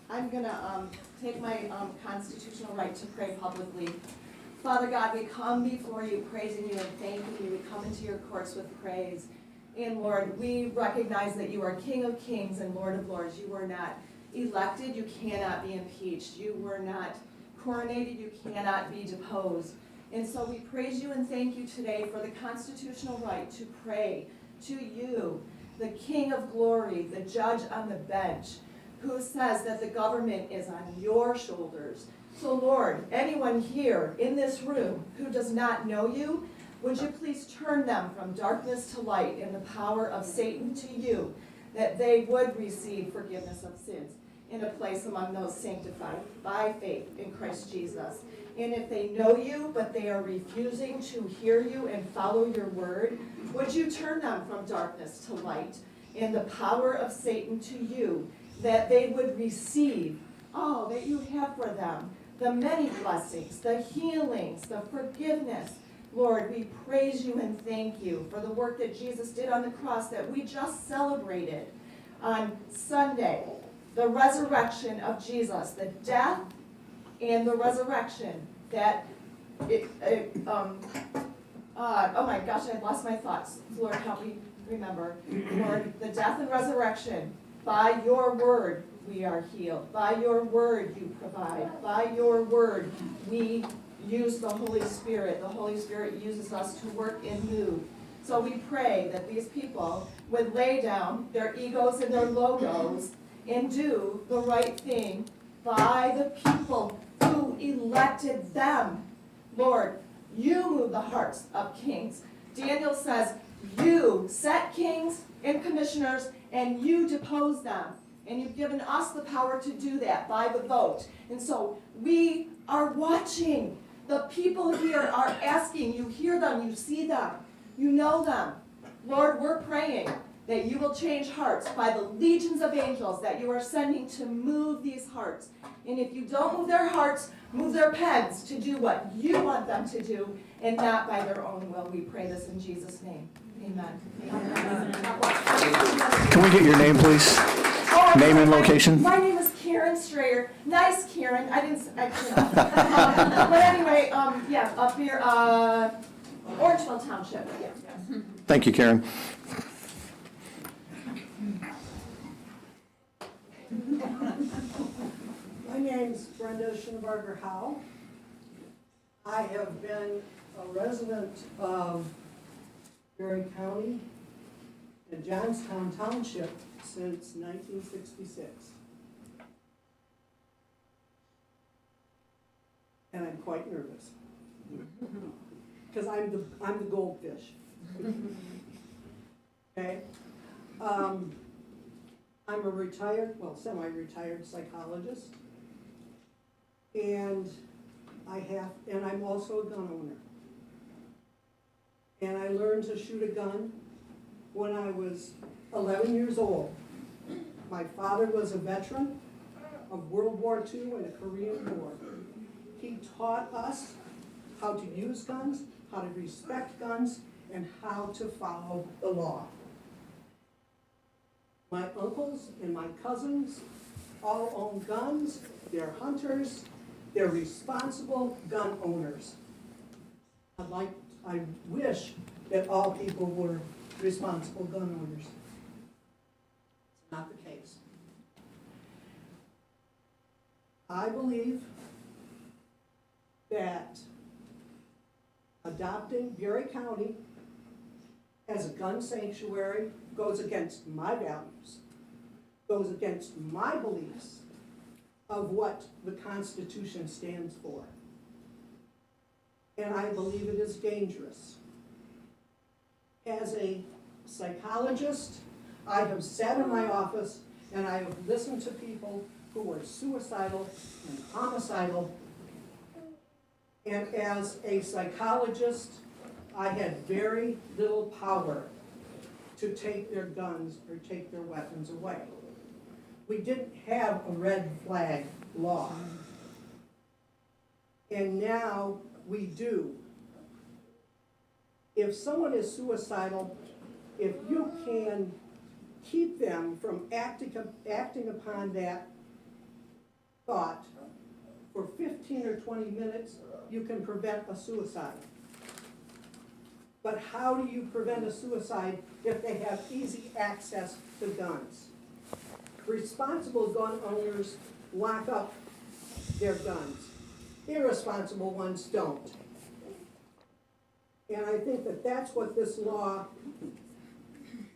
I'm gonna take my constitutional right to pray publicly. Father God, we come before you, praising you and thanking you. We come into your courts with praise. And Lord, we recognize that you are King of Kings and Lord of Lords. You were not elected, you cannot be impeached. You were not coronated, you cannot be deposed. And so we praise you and thank you today for the constitutional right to pray to you, the King of glory, the judge on the bench, who says that the government is on your shoulders. So Lord, anyone here in this room who does not know you, would you please turn them from darkness to light in the power of Satan to you, that they would receive forgiveness of sins in a place among those sanctified by faith in Christ Jesus. And if they know you, but they are refusing to hear you and follow your word, would you turn them from darkness to light in the power of Satan to you, that they would receive all that you have for them, the many blessings, the healings, the forgiveness. Lord, we praise you and thank you for the work that Jesus did on the cross that we just celebrated on Sunday, the resurrection of Jesus, the death and the resurrection that oh my gosh, I lost my thoughts. Lord, help me remember. Lord, the death and resurrection, by your word we are healed. By your word you provide. By your word we use the Holy Spirit. The Holy Spirit uses us to work in you. So we pray that these people would lay down their egos and their logos and do the right thing by the people who elected them. Lord, you move the hearts of kings. Daniel says, you set kings and commissioners and you depose them. And you've given us the power to do that by the vote. And so we are watching. The people here are asking. You hear them, you see them, you know them. Lord, we're praying that you will change hearts by the legions of angels that you are sending to move these hearts. And if you don't move their hearts, move their pens to do what you want them to do and not by their own will. We pray this in Jesus' name. Amen. Can we get your name, please? Name and location? My name is Karen Strayer. Nice, Karen. I can't. But anyway, yeah, up here, Orangeville Township. Yeah. Thank you, Karen. My name's Brenda Schinnebarger Howe. I have been a resident of Berry County and Johnstown Township since 1966. And I'm quite nervous. Because I'm the goldfish. Okay? I'm a retired, well, semi-retired psychologist. And I'm also a gun owner. And I learned to shoot a gun when I was 11 years old. My father was a veteran of World War II and the Korean War. He taught us how to use guns, how to respect guns, and how to follow the law. My uncles and my cousins all own guns. They're hunters. They're responsible gun owners. I wish that all people were responsible gun owners. It's not the case. I believe that adopting Berry County as a gun sanctuary goes against my values, goes against my beliefs of what the Constitution stands for. And I believe it is dangerous. As a psychologist, I have sat in my office and I have listened to people who were suicidal and homicidal. And as a psychologist, I had very little power to take their guns or take their weapons away. We didn't have a red flag law. And now we do. If someone is suicidal, if you can keep them from acting upon that thought for 15 or 20 minutes, you can prevent a suicide. But how do you prevent a suicide if they have easy access to guns? Responsible gun owners lock up their guns. Irresponsible ones don't. And I think that that's what this law,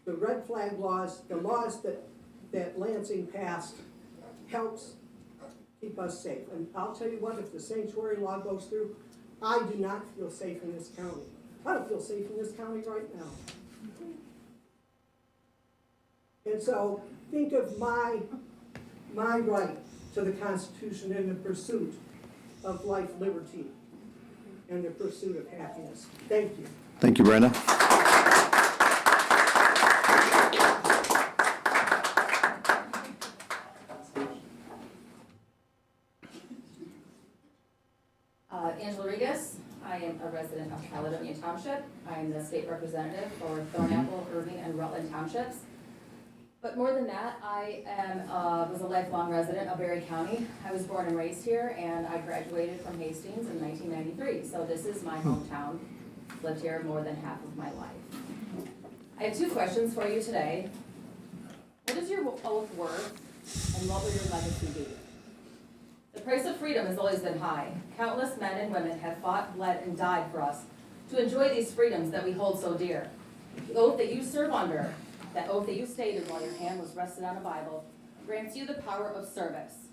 the red flag laws, the laws that Lansing passed, helps keep us safe. And I'll tell you what, if the sanctuary law goes through, I do not feel safe in this county. I don't feel safe in this county right now. And so think of my right to the Constitution and the pursuit of life, liberty, and the pursuit of happiness. Thank you. Thank you, Brenda. Angela Regas, I am a resident of Caledonia Township. I am the state representative for Thornapple, Irving, and Rutland Townships. But more than that, I was a lifelong resident of Berry County. I was born and raised here, and I graduated from Hastings in 1993. So this is my hometown. Lived here more than half of my life. I have two questions for you today. What is your oath worth, and what will your legacy be? The price of freedom has always been high. Countless men and women have fought, bled, and died for us to enjoy these freedoms that we hold so dear. The oath that you serve under, that oath that you stated while your hand was rested on a Bible, grants you the power of service.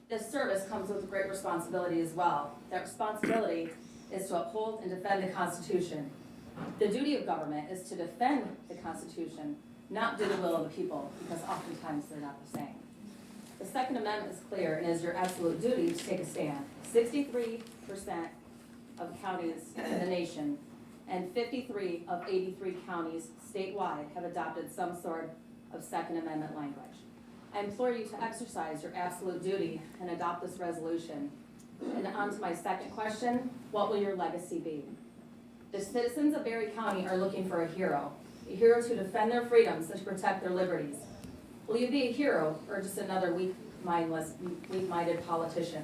This service comes with great responsibility as well. That responsibility is to uphold and defend the Constitution. The duty of government is to defend the Constitution, not do the will of the people, because oftentimes they're not the same. The Second Amendment is clear and is your absolute duty to take a stand. 63% of counties in the nation and 53 of 83 counties statewide have adopted some sort of Second Amendment language. I implore you to exercise your absolute duty and adopt this resolution. And on to my second question, what will your legacy be? The citizens of Berry County are looking for a hero to defend their freedoms and to protect their liberties. Will you be a hero or just another weak-minded politician?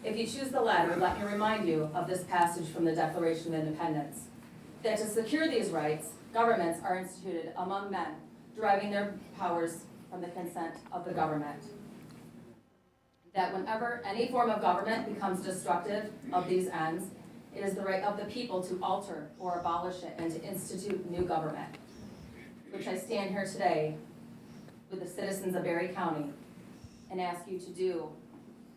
If you choose the latter, let me remind you of this passage from the Declaration of Independence, that to secure these rights, governments are instituted among men, deriving their powers from the consent of the government. That whenever any form of government becomes destructive of these ends, it is the right of the people to alter or abolish it and to institute new government, which I stand here today with the citizens of Berry County and ask you to do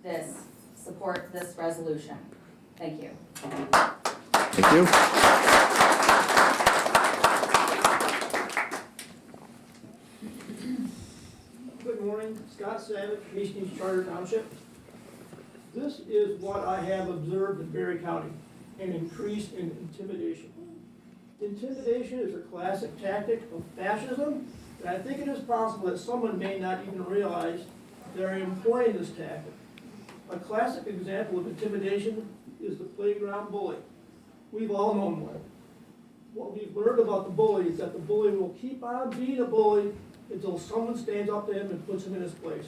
this, support this resolution. Thank you. Thank you. Good morning, Scott Savage, Hastings Charter Township. This is what I have observed in Berry County, an increase in intimidation. Intimidation is a classic tactic of fascism, and I think it is possible that someone may not even realize they're employing this tactic. A classic example of intimidation is the playground bully. We've all known one. What we've learned about the bully is that the bully will keep on being a bully until someone stands up to him and puts him in his place.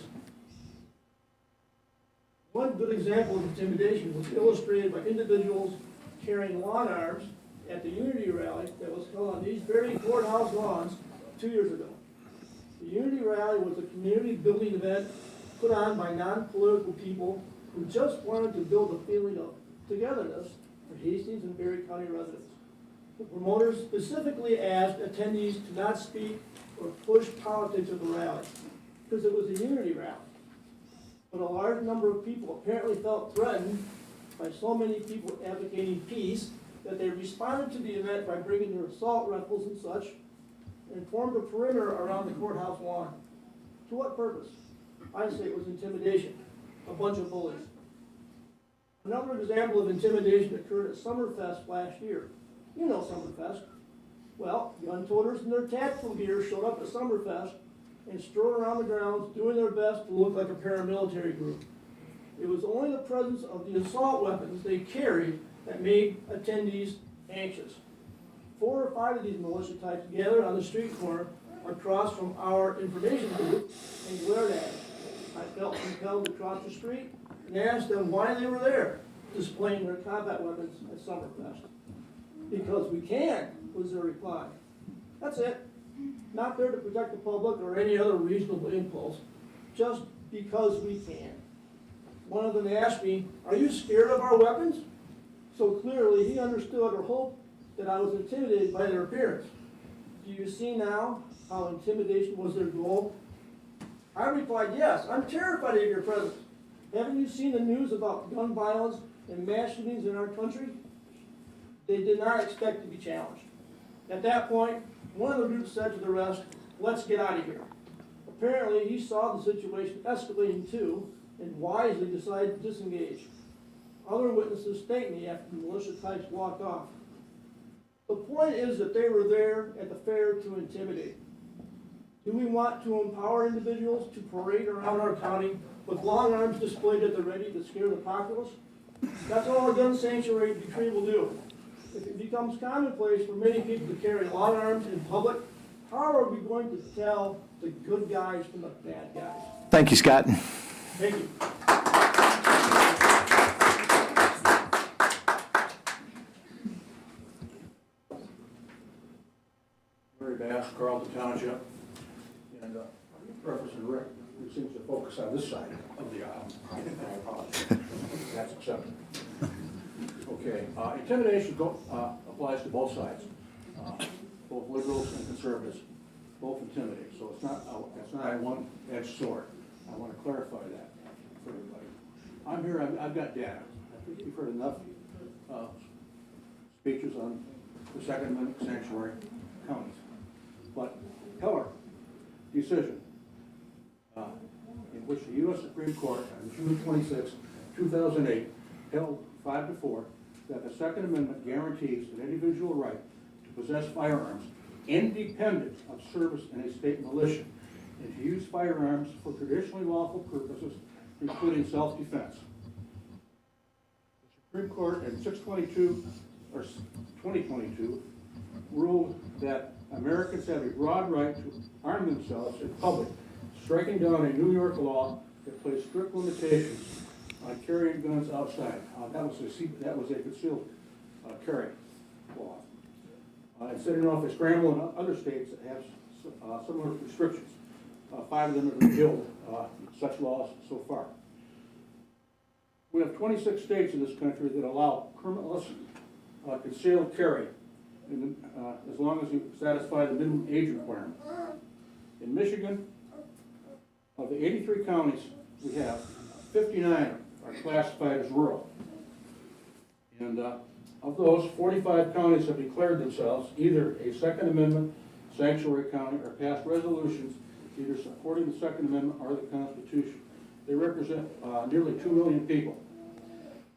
One good example of intimidation was illustrated by individuals carrying lawn arms at the Unity rally that was held on these very courthouse lawns 2 years ago. The Unity rally was a community building event put on by non-political people who just wanted to build a feeling of togetherness for Hastings and Berry County residents. The promoters specifically asked attendees to not speak or push politics at the rally, because it was a unity rally. But a large number of people apparently felt threatened by so many people advocating peace that they responded to the event by bringing their assault rifles and such and formed a perimeter around the courthouse lawn. To what purpose? I say it was intimidation, a bunch of bullies. Another example of intimidation occurred at Summerfest last year. You know Summerfest. Well, gun toters in their tactical gear showed up at Summerfest and strode around the grounds doing their best to look like a paramilitary group. It was only the presence of the assault weapons they carried that made attendees anxious. 4 or 5 of these militia types gathered on the street corner across from our information booth and glared at us. I felt compelled to cross the street and asked them why they were there, displaying their combat weapons at Summerfest. Because we can, was their reply. That's it. Not there to protect the public or any other reasonable impulse, just because we can. One of them asked me, "Are you scared of our weapons?" So clearly he understood or hoped that I was intimidated by their appearance. Do you see now how intimidation was their goal? I replied, yes, I'm terrified of your presence. Haven't you seen the news about gun violence and mass shootings in our country? They did not expect to be challenged. At that point, one of the groups said to the rest, "Let's get out of here." Apparently, he saw the situation escalating too, and wisely decided to disengage. Other witnesses thanked me after the militia types walked off. The point is that they were there at the fair to intimidate. Do we want to empower individuals to parade around our county with long arms displayed at the ready to scare the populace? That's all a gun sanctuary decree will do. If it becomes commonplace for many people to carry long arms in public, how are we going to tell the good guys from the bad guys? Thank you, Scott. Thank you. Larry Bass, Carlton Township, and Representative Rick, who seems to focus on this side of the aisle. I apologize. That's accepted. Okay, intimidation applies to both sides, both liberals and conservatives, both intimidate. So it's not a one-edged sword. I want to clarify that for everybody. I'm here. I've got data. I think you've heard enough speeches on the Second Amendment sanctuary counties. But Heller decision, in which the U.S. Supreme Court on June 26, 2008, held 5-4 that the Second Amendment guarantees an individual right to possess firearms independent of service in a state militia and to use firearms for traditionally lawful purposes, including self-defense. The Supreme Court in 2022 ruled that Americans have a broad right to arm themselves in public, striking down a New York law that placed strict limitations on carrying guns outside. That was a concealed carry law. And setting off a scramble in other states that have similar restrictions. 5 of them have repealed such laws so far. We have 26 states in this country that allow permitless concealed carry, as long as you satisfy the minimum age requirement. In Michigan, of the 83 counties we have, 59 are classified as rural. And of those, 45 counties have declared themselves either a Second Amendment sanctuary county or passed resolutions either supporting the Second Amendment or the Constitution. They represent nearly 2 million people.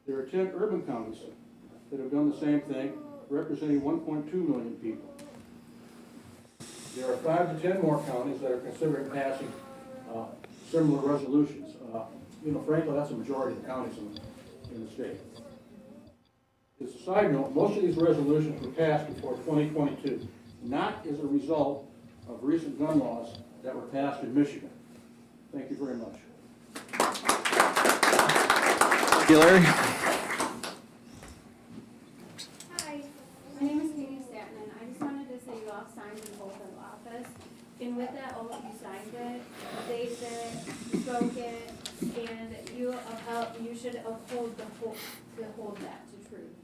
There are 10 urban counties that have done the same thing, representing 1.2 million people. There are 5 to 10 more counties that are considering passing similar resolutions. Frankly, that's a majority of the counties in the state. As a side note, most of these resolutions were passed before 2022, not as a result of recent gun laws that were passed in Michigan. Thank you very much. Thank you, Larry. Hi, my name is Katie Stanton, and I just wanted to say you all signed an oath of office. And with that oath, you signed it, saved it, spoke it, and you you should uphold to hold that to truth.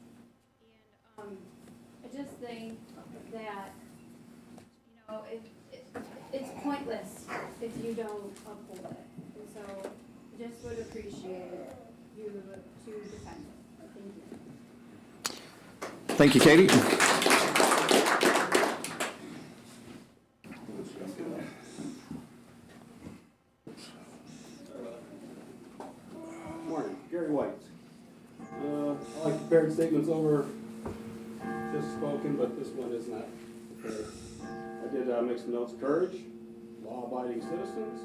And, I just think that, it's pointless if you don't uphold it. And so, I just would appreciate you to defend it. Thank you. Thank you, Katie. Morning, Gary White. I like prepared statements over just spoken, but this one is not prepared. I did make some notes. Courage, law-abiding citizens.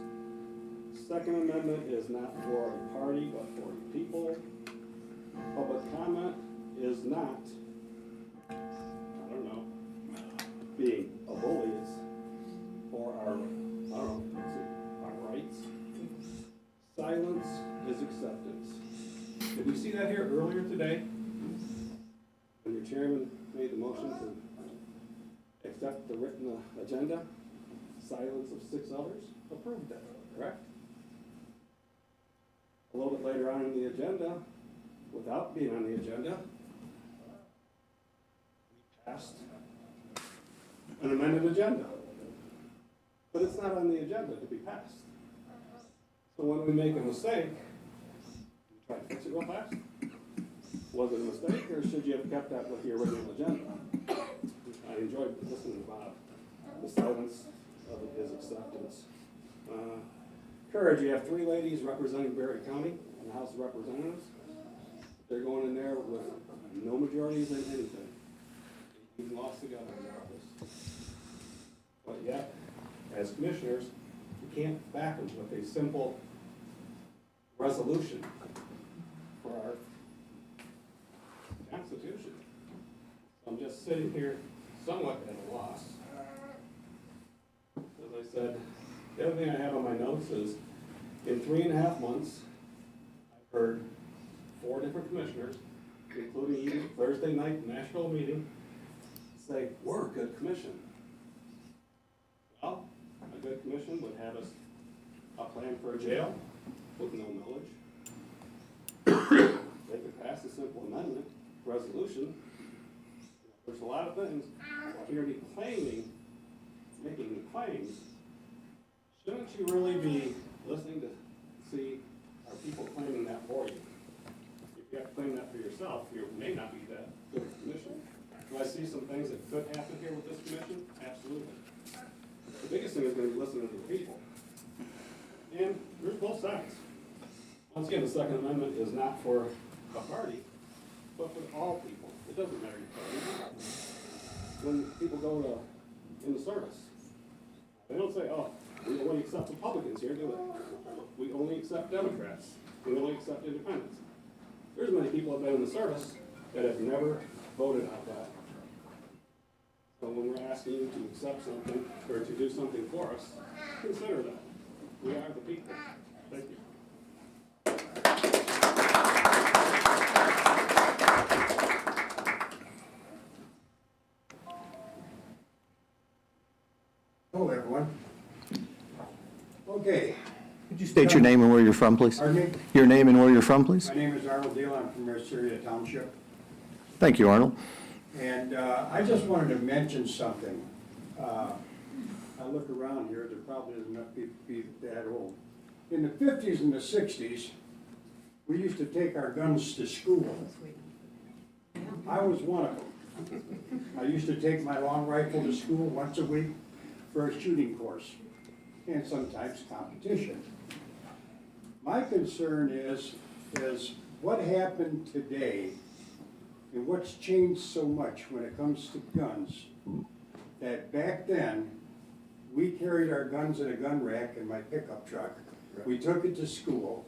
Second Amendment is not for a party, but for the people. Public comment is not, I don't know, being a bully. It's for our, I don't know, our rights. Silence is acceptance. Did we see that here earlier today? When your chairman made the motion to accept the written agenda, silence of 6 others approved that, correct? A little bit later on in the agenda, without being on the agenda, we passed an amended agenda. But it's not on the agenda to be passed. So when we make a mistake, we try to fix it real fast. Was it a mistake, or should you have kept that with the original agenda? I enjoyed listening about the silence of his acceptance. Courage, you have 3 ladies representing Berry County in the House of Representatives. They're going in there with no majorities in anything. We've lost the governor's office. But yet, as commissioners, you can't back them with a simple resolution for our Constitution. I'm just sitting here somewhat at a loss. As I said, the other thing I have on my notes is, in 3.5 months, I've heard 4 different commissioners, including even Thursday night Nashville meeting, say, we're a good commission. Well, a good commission would have us a plan for a jail with no millage. They could pass a simple amendment, resolution. There's a lot of things. You're claiming, making claims. Shouldn't you really be listening to see, are people claiming that for you? If you have to claim that for yourself, you may not be that good a commission. Do I see some things that could happen here with this commission? Absolutely. The biggest thing is going to be listening to the people. And there's both sides. Once again, the Second Amendment is not for a party, but for all people. It doesn't matter your party. When people go in the service, they don't say, oh, we only accept Republicans here, do they? We only accept Democrats. We only accept independents. There's many people that have been in the service that have never voted out that. So when we're asking you to accept something or to do something for us, consider that. We are the people. Thank you. Hello, everyone. Okay. Could you state your name and where you're from, please? Pardon me? Your name and where you're from, please? My name is Arnold Deal. I'm from Merceria Township. Thank you, Arnold. And I just wanted to mention something. I look around here, there probably isn't enough people to be that old. In the 50s and the 60s, we used to take our guns to school. I was one of them. I used to take my long rifle to school once a week for a shooting course and sometimes competition. My concern is what happened today and what's changed so much when it comes to guns, that back then, we carried our guns in a gun rack in my pickup truck. We took it to school.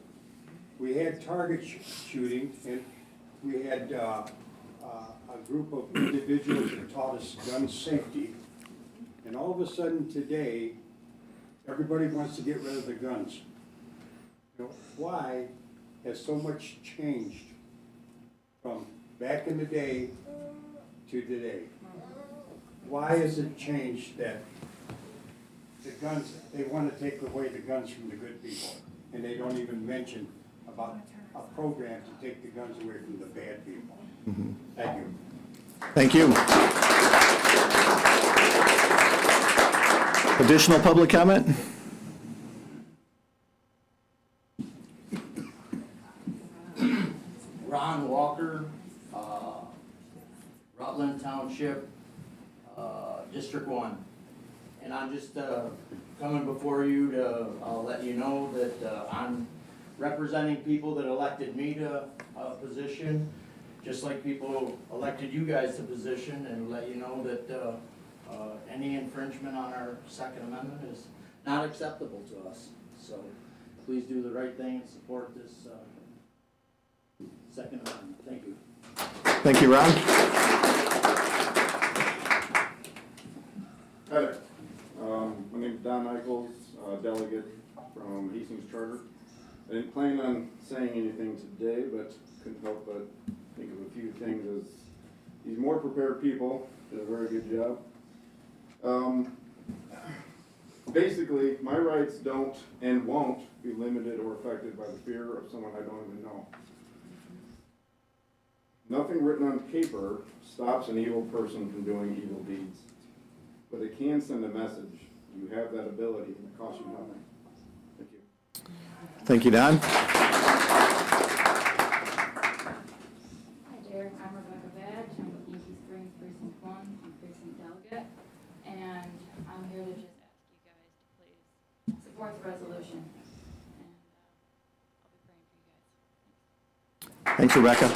We had target shooting, and we had a group of individuals that taught us gun safety. And all of a sudden today, everybody wants to get rid of the guns. You know, why has so much changed from back in the day to today? Why has it changed that the guns, they want to take away the guns from the good people, and they don't even mention about a program to take the guns away from the bad people. Thank you. Thank you. Additional public comment? Ron Walker, Rutland Township, District 1. And I'm just coming before you to let you know that I'm representing people that elected me to a position, just like people elected you guys to position, and let you know that any infringement on our Second Amendment is not acceptable to us. So please do the right thing and support this Second Amendment. Thank you. Thank you, Ron. Hi there. My name is Don Eichels, delegate from Hastings Charter. I didn't plan on saying anything today, but couldn't help but think of a few things. As these more prepared people did a very good job. Basically, my rights don't and won't be limited or affected by the fear of someone I don't even know. Nothing written on paper stops an evil person from doing evil deeds, but it can send a message. You have that ability, and it costs you nothing. Thank you. Thank you, Don. Hi there, I'm Rebecca Badge, I'm with Yankee Springs Precinct 1, I'm Precinct Delegate, and I'm here to just ask you guys to please support the resolution, and I'll be praying for you guys. Thanks, Rebecca.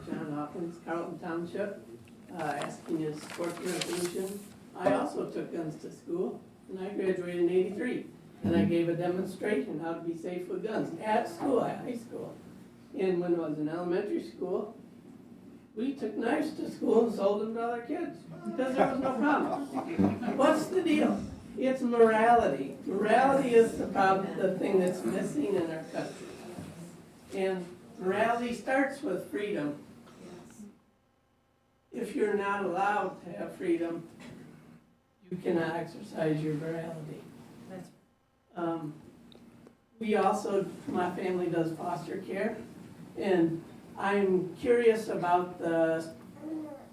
John Hawkins, Carlton Township, asking you to support the resolution. I also took guns to school, and I graduated in '83. And I gave a demonstration how to be safe with guns at school, at high school. And when I was in elementary school, we took knives to school and sold them to other kids because there was no problem. What's the deal? It's morality. Morality is the problem, the thing that's missing in our country. And morality starts with freedom. If you're not allowed to have freedom, you cannot exercise your morality. We also, my family does foster care, and I'm curious about the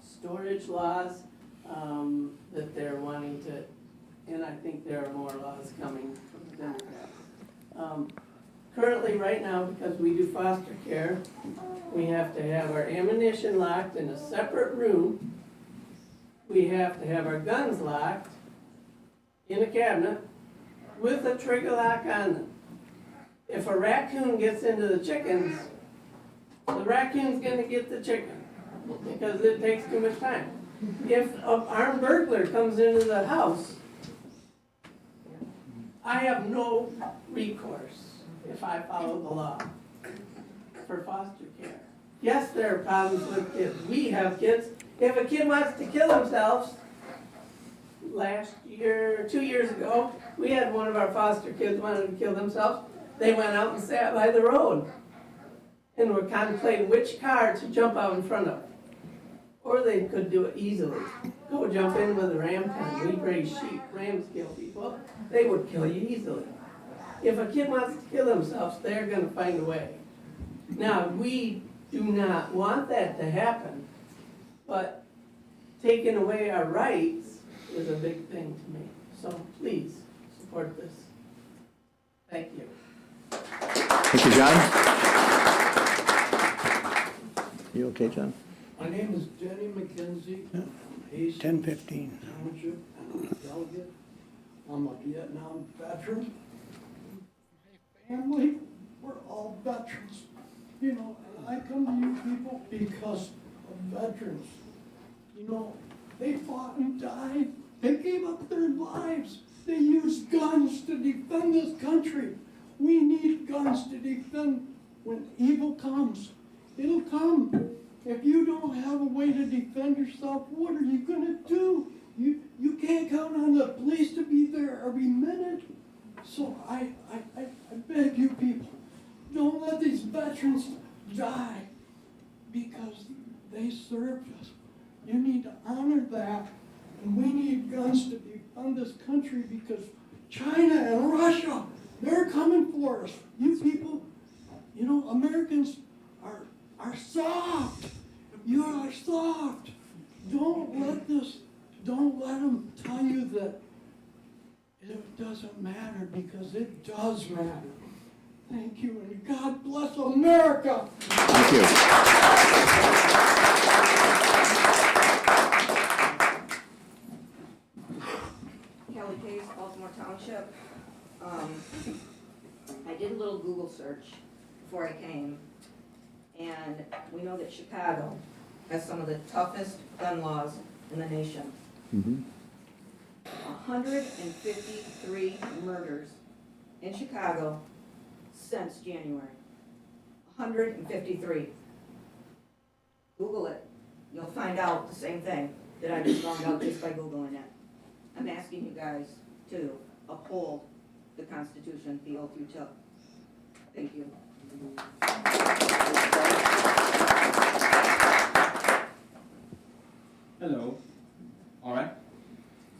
storage laws that they're wanting to, and I think there are more laws coming from the Democrats. Currently, right now, because we do foster care, we have to have our ammunition locked in a separate room. We have to have our guns locked in a cabinet with a trigger lock on them. If a raccoon gets into the chickens, the raccoon's gonna get the chicken because it takes too much time. If an armed burglar comes into the house, I have no recourse if I follow the law for foster care. Yes, there are problems with kids. We have kids. If a kid wants to kill themselves, last year, 2 years ago, we had one of our foster kids wanted to kill themselves. They went out and sat by the road and were contemplating which car to jump out in front of. Or they could do it easily. Go jump in with a ram pen. We raise sheep. Rams kill people. They would kill you easily. If a kid wants to kill themselves, they're going to find a way. Now, we do not want that to happen, but taking away our rights is a big thing to me. So please support this. Thank you. Thank you, John. You okay, John? My name is Jenny McKenzie. Hastings 10:15. Township, I'm a delegate. I'm a Vietnam veteran. My family, we're all veterans. You know, and I come to you people because of veterans. You know, they fought and died. They gave up their lives. They used guns to defend this country. We need guns to defend when evil comes. It'll come. If you don't have a way to defend yourself, what are you gonna do? You can't count on the police to be there every minute. So I beg you people, don't let these veterans die because they served us. You need to honor that, and we need guns to defend this country because China and Russia They're coming for us. You people, you know, Americans are soft. You are soft. Don't let them tell you that it doesn't matter, because it does matter. Thank you, and God bless America. Thank you. Kelly Case, Baltimore Township. I did a little Google search before I came, and we know that Chicago has some of the toughest gun laws in the nation. 153 murders in Chicago since January. 153. Google it. You'll find out the same thing that I just found out just by Googling it. I'm asking you guys to uphold the Constitution, the oath you took. Thank you. Hello. All right.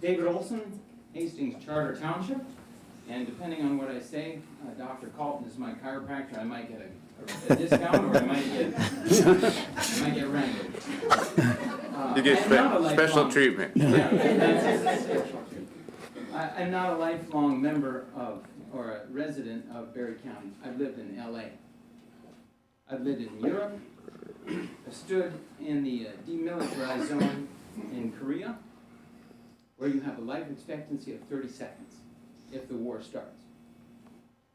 David Olson, Hastings Charter Township. And depending on what I say, Dr. Calton is my chiropractor. I might get a discount, or I might get wrangled. You get special treatment. Yeah, that's special treatment. I'm not a lifelong member of, or a resident of Berry County. I've lived in LA. I've lived in Europe. I stood in the demilitarized zone in Korea, where you have a life expectancy of 30 seconds if the war starts.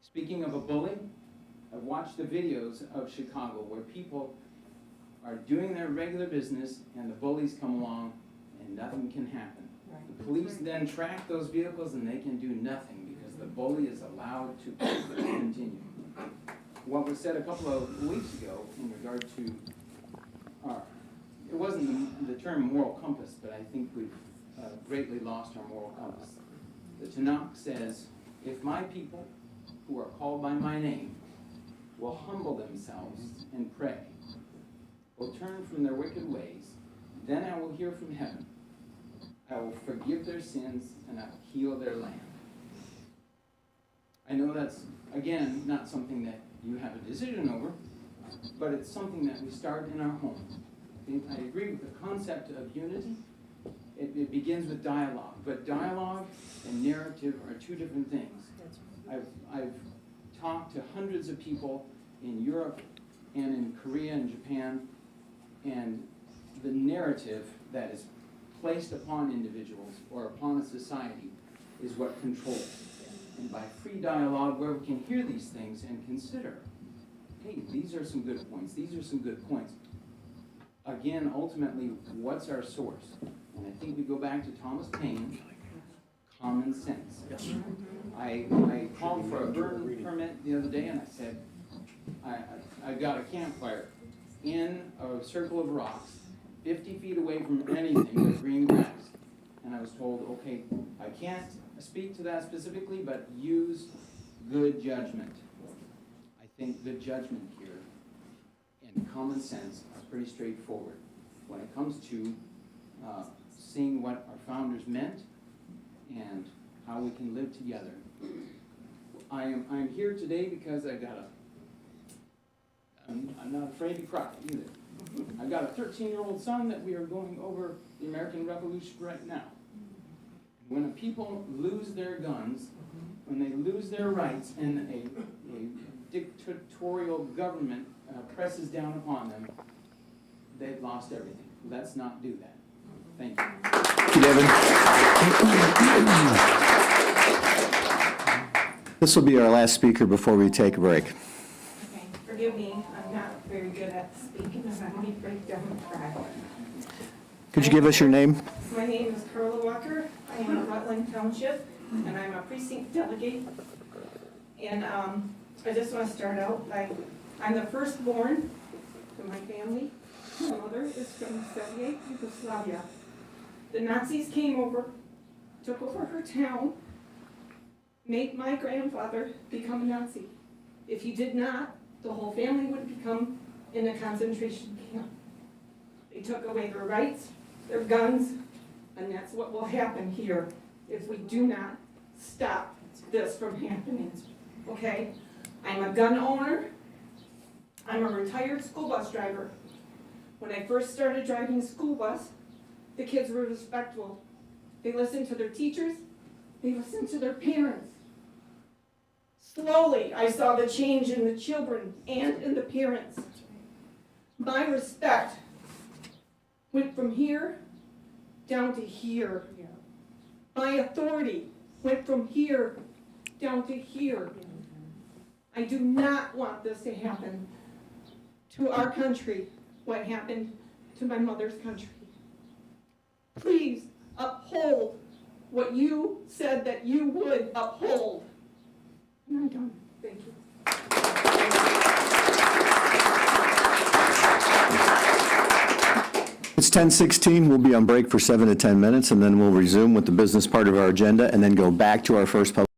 Speaking of a bully, I've watched the videos of Chicago where people are doing their regular business and the bullies come along and nothing can happen. The police then track those vehicles and they can do nothing because the bully is allowed to continue. What was said a couple of weeks ago in regard to it wasn't the term moral compass, but I think we've greatly lost our moral compass. The Tanakh says, if my people who are called by my name will humble themselves and pray, will turn from their wicked ways, then I will hear from heaven. I will forgive their sins and I will heal their land. I know that's, again, not something that you have a decision over, but it's something that we start in our homes. I agree with the concept of unity. It begins with dialogue, but dialogue and narrative are two different things. I've talked to hundreds of people in Europe and in Korea and Japan, and the narrative that is placed upon individuals or upon a society is what controls. And by free dialogue, where we can hear these things and consider, hey, these are some good points, these are some good points. Again, ultimately, what's our source? And I think we go back to Thomas Paine, common sense. I called for a burn permit the other day and I said, I've got a campfire in a circle of rocks, 50 feet away from anything but green grass. And I was told, okay, I can't speak to that specifically, but use good judgment. I think good judgment here and common sense is pretty straightforward when it comes to seeing what our founders meant and how we can live together. I'm here today because I'm not afraid to cry either. I've got a 13-year-old son that we are going over the American Revolution right now. When people lose their guns, when they lose their rights, and a dictatorial government presses down upon them, they've lost everything. Let's not do that. Thank you. Thank you, Devin. This will be our last speaker before we take a break. Okay, forgive me, I'm not very good at speaking, so I might break down and cry. Could you give us your name? My name is Carla Walker. I am in Rutland Township, and I'm a precinct delegate. And I just want to start out by, I'm the firstborn to my family. My mother is from Soviet Yugoslavia. The Nazis came over, took over her town, made my grandfather become a Nazi. If he did not, the whole family would become in a concentration camp. They took away their rights, their guns, and that's what will happen here if we do not stop this from happening. okay? I'm a gun owner. I'm a retired school bus driver. When I first started driving a school bus, the kids were respectful. They listened to their teachers, they listened to their parents. Slowly, I saw the change in the children and in the parents. My respect went from here down to here. My authority went from here down to here. I do not want this to happen to our country, what happened to my mother's country. Please uphold what you said that you would uphold. And I'm done. Thank you. It's 10:16. We'll be on break for 7 to 10 minutes, and then we'll resume with the business part of our agenda, and then go back to our first public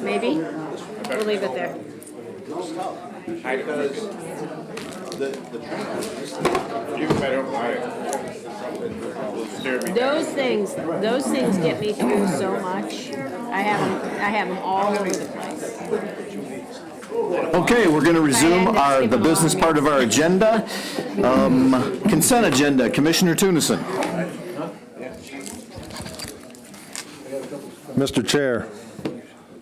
Maybe? We'll leave it there. Because you better want it. Those things get me through so much. I have them all over the place. Okay, we're going to resume the business part of our agenda. Consent agenda, Commissioner Tunison. Mr. Chair,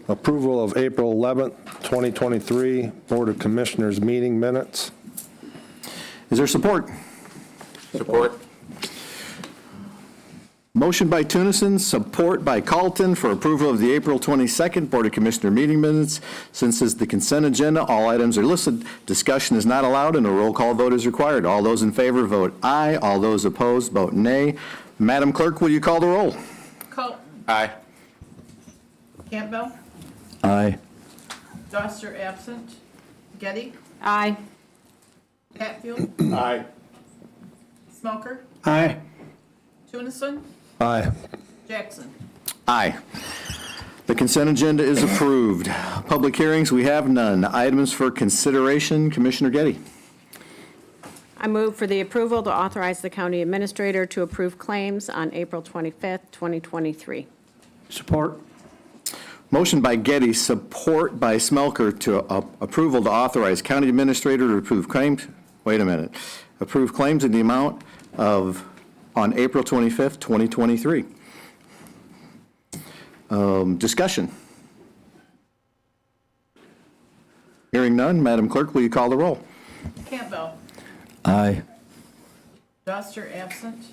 approval of April 11th, 2023 Board of Commissioners meeting minutes. Is there support? Support. Motion by Tunison, support by Carlton for approval of the April 22nd Board of Commissioner meeting minutes. Since it's the consent agenda, all items are listed. Discussion is not allowed and a roll call vote is required. All those in favor vote aye. All those opposed vote nay. Madam Clerk, will you call the roll? Colton. Aye. Campbell. Aye. Doster absent. Getty. Aye. Hatfield. Aye. Smoker. Aye. Tunison. Aye. Jackson. Aye. The consent agenda is approved. Public hearings, we have none. Items for consideration, Commissioner Getty. I move for the approval to authorize the county administrator to approve claims on April 25th, 2023. Support. Motion by Getty, support by Smelker to approval to authorize county administrator to approve claims. Wait a minute. Approve claims in the amount of, on April 25th, 2023. Discussion. Hearing none, Madam Clerk, will you call the roll? Campbell. Aye. Doster absent.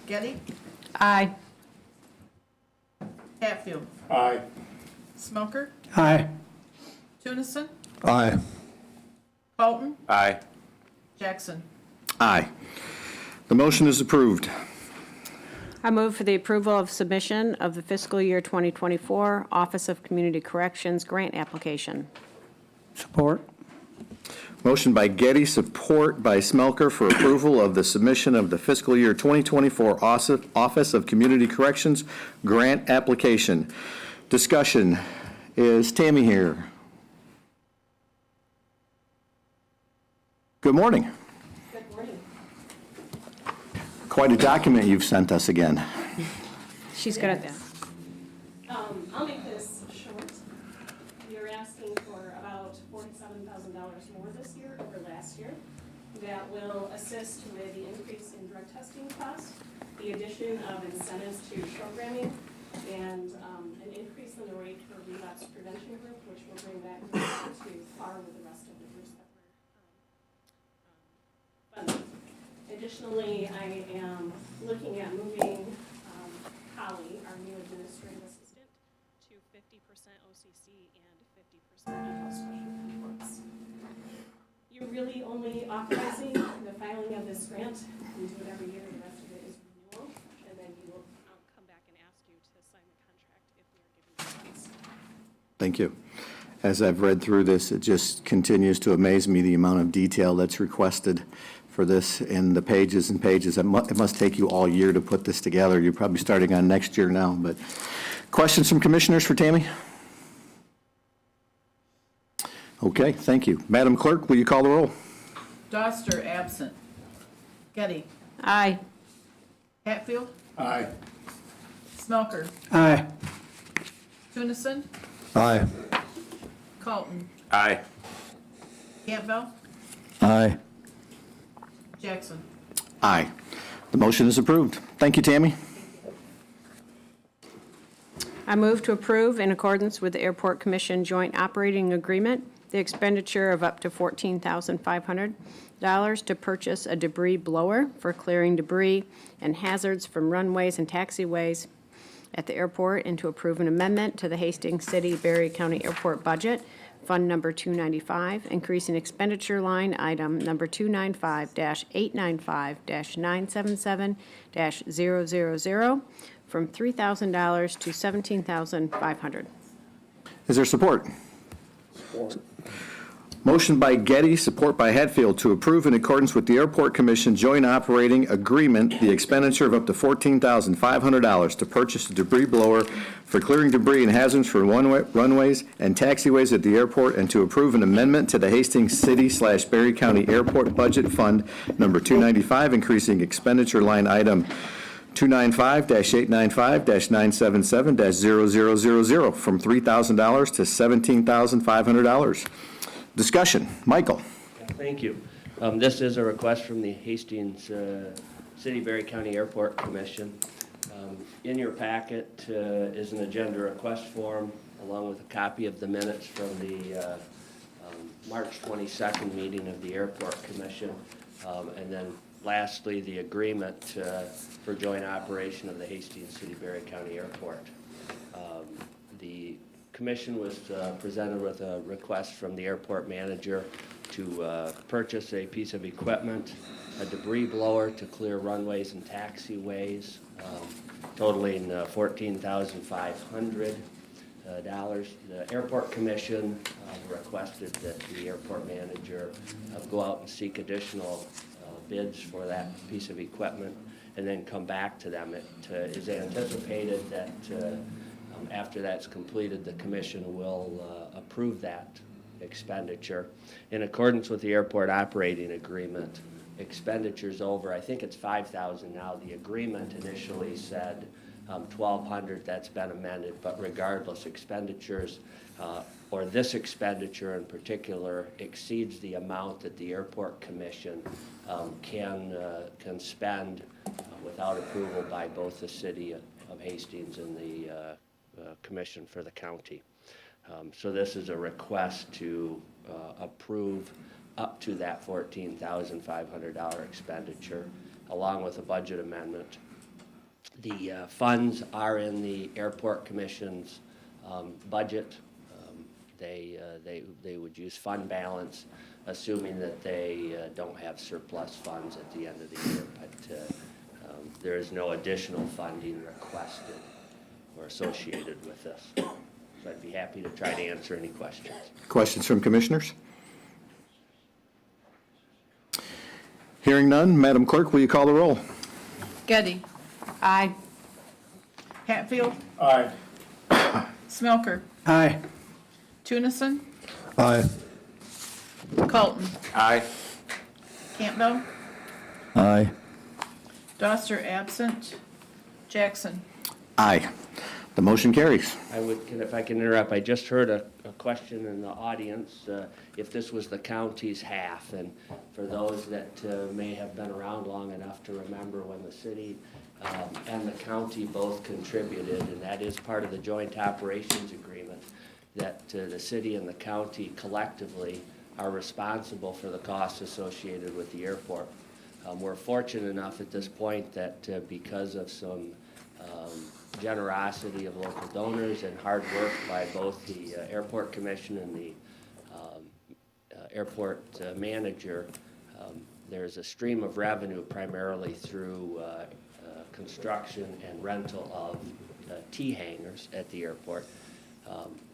Getty. Aye. Hatfield. Aye. Smoker. Aye. Tunison. Aye. Colton. Aye. Jackson. Aye. The motion is approved. I move for the approval of submission of the fiscal year 2024 Office of Community Corrections grant application. Support. Motion by Getty, support by Smelker for approval of the submission of the fiscal year 2024 Office of Community Corrections grant application. Discussion. Is Tammy here? Good morning. Good morning. Quite a document you've sent us again. She's good at that. I'll make this short. You're asking for about $47,000 more this year over last year. That will assist with the increase in drug testing costs, the addition of incentives to programming, and an increase in the rate for relapse prevention group, which will bring that group to par with the rest of the groups that we're funding. Additionally, I am looking at moving Holly, our new administrative assistant, to 50% OCC and 50% in-house special reports. You're really only authorizing the filing of this grant. We do it every year. The rest of it is renewal, and then you will come back and ask you to sign the contract if we are given the funds. Thank you. As I've read through this, it just continues to amaze me the amount of detail that's requested for this in the pages and pages. It must take you all year to put this together. You're probably starting on next year now, but questions from commissioners for Tammy? Okay, thank you. Madam Clerk, will you call the roll? Doster absent. Getty. Aye. Hatfield. Aye. Smelker. Aye. Tunison. Aye. Colton. Aye. Campbell. Aye. Jackson. Aye. The motion is approved. Thank you, Tammy. I move to approve, in accordance with the Airport Commission Joint Operating Agreement, the expenditure of up to $14,500 to purchase a debris blower for clearing debris and hazards from runways and taxiways at the airport, and to approve an amendment to the Hastings City Berry County Airport budget, Fund Number 295, increasing expenditure line item number 295-895-977-000 from $3,000 to $17,500. Is there support? Support. Motion by Getty, support by Hatfield, to approve in accordance with the Airport Commission Joint Operating Agreement, the expenditure of up to $14,500 to purchase a debris blower for clearing debris and hazards for runways and taxiways at the airport, and to approve an amendment to the Hastings City/Berry County Airport Budget Fund Number 295, increasing expenditure line item 295-895-977-0000 from $3,000 to $17,500. Discussion. Michael. Thank you. This is a request from the Hastings City Berry County Airport Commission. In your packet is an agenda request form along with a copy of the minutes from the March 22nd meeting of the Airport Commission. And then lastly, the agreement for joint operation of the Hastings City Berry County Airport. The Commission was presented with a request from the airport manager to purchase a piece of equipment, a debris blower to clear runways and taxiways, totaling $14,500. The Airport Commission requested that the airport manager go out and seek additional bids for that piece of equipment and then come back to them. It is anticipated that after that's completed, the commission will approve that expenditure. In accordance with the airport operating agreement, expenditures over, I think it's $5,000 now. The agreement initially said $1,200, that's been amended, but regardless, expenditures, or this expenditure in particular, exceeds the amount that the Airport Commission can spend without approval by both the city of Hastings and the Commission for the county. So this is a request to approve up to that $14,500 expenditure, along with a budget amendment. The funds are in the Airport Commission's budget. They would use fund balance, assuming that they don't have surplus funds at the end of the year, but there is no additional funding requested or associated with this. So I'd be happy to try to answer any questions. Questions from commissioners? Hearing none, Madam Clerk, will you call the roll? Getty. Aye. Hatfield. Aye. Smelker. Aye. Tunison. Aye. Colton. Aye. Campbell. Aye. Doster absent. Jackson. Aye. The motion carries. If I can interrupt, I just heard a question in the audience, if this was the county's half, and for those that may have been around long enough to remember when the city and the county both contributed, and that is part of the joint operations agreement, that the city and the county collectively are responsible for the costs associated with the airport. We're fortunate enough at this point that because of some generosity of local donors and hard work by both the Airport Commission and the airport manager, there's a stream of revenue primarily through construction and rental of T-hangars at the airport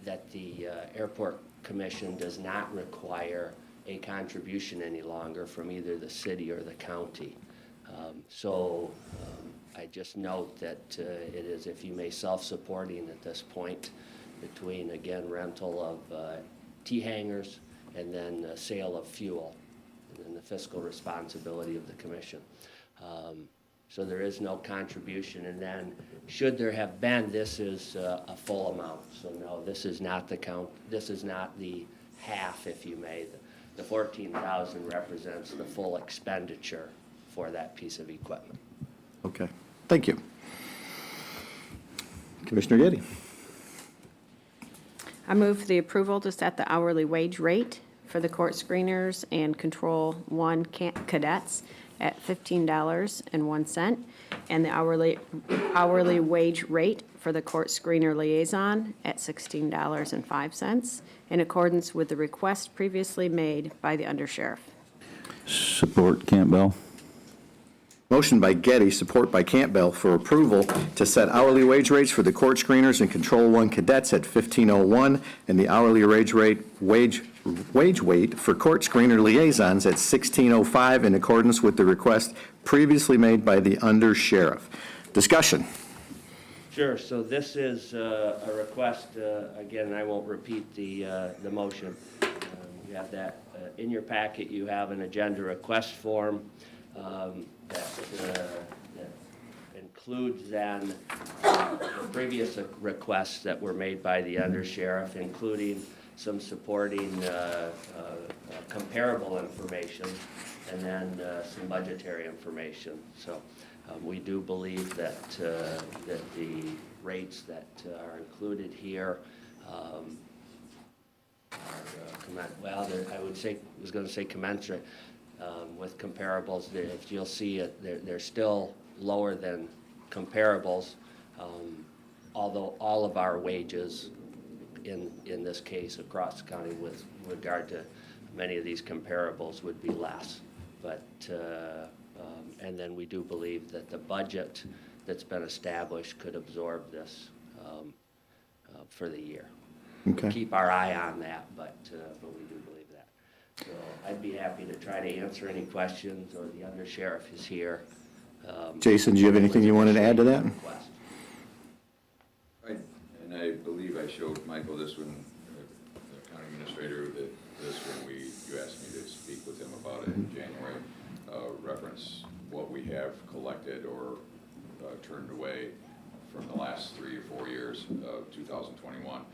that the Airport Commission does not require a contribution any longer from either the city or the county. I just note that it is, if you may, self-supporting at this point between, again, rental of T-hangars and then sale of fuel, and then the fiscal responsibility of the commission. So there is no contribution, and then should there have been, this is a full amount. So no, this is not the this is not the half, if you may. The $14,000 represents the full expenditure for that piece of equipment. Okay, thank you. Commissioner Getty. I move for the approval to set the hourly wage rate for the court screeners and Control 1 cadets at $15.01, and the hourly wage rate for the court screener liaison at $16.05, in accordance with the request previously made by the undersheriff. Support Campbell. Motion by Getty, support by Campbell, for approval to set hourly wage rates for the court screeners and Control 1 cadets at $15.01, and the hourly wage wage weight for court screener liaisons at $16.05 in accordance with the request previously made by the under-sheriff. Discussion. Sure, so this is a request, again, I won't repeat the motion. You have that in your packet, you have an agenda request form that includes then the previous requests that were made by the undersheriff, including some supporting comparable information and then some budgetary information. So we do believe that the rates that are included here are, I would say, was going to say commensurate with comparables. If you'll see it, they're still lower than comparables, although all of our wages in this case across the county with regard to many of these comparables would be less. But and then we do believe that the budget that's been established could absorb this for the year. Okay. Keep our eye on that, but we do believe that. So I'd be happy to try to answer any questions, or the undersheriff is here. Jason, do you have anything you wanted to add to that? And I believe I showed Michael this when, the county administrator, that this when you asked me to speak with him about it in January, reference what we have collected or turned away from the last 3 or 4 years of 2021.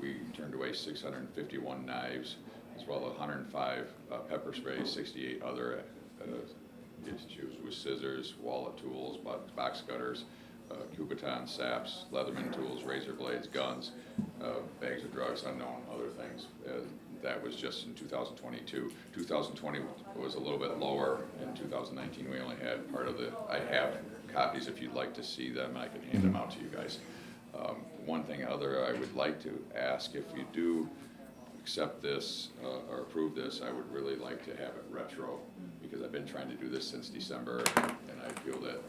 We turned away 651 knives, as well as 105 pepper sprays, 68 other issues with scissors, wallet tools, box cutters, Kubotan, saps, Leatherman tools, razor blades, guns, bags of drugs, unknown other things. That was just in 2022. 2020 was a little bit lower. In 2019, we only had part of the, I have copies if you'd like to see them. I can hand them out to you guys. One thing other I would like to ask, if you do accept this or approve this, I would really like to have it retro, because I've been trying to do this since December, and I feel that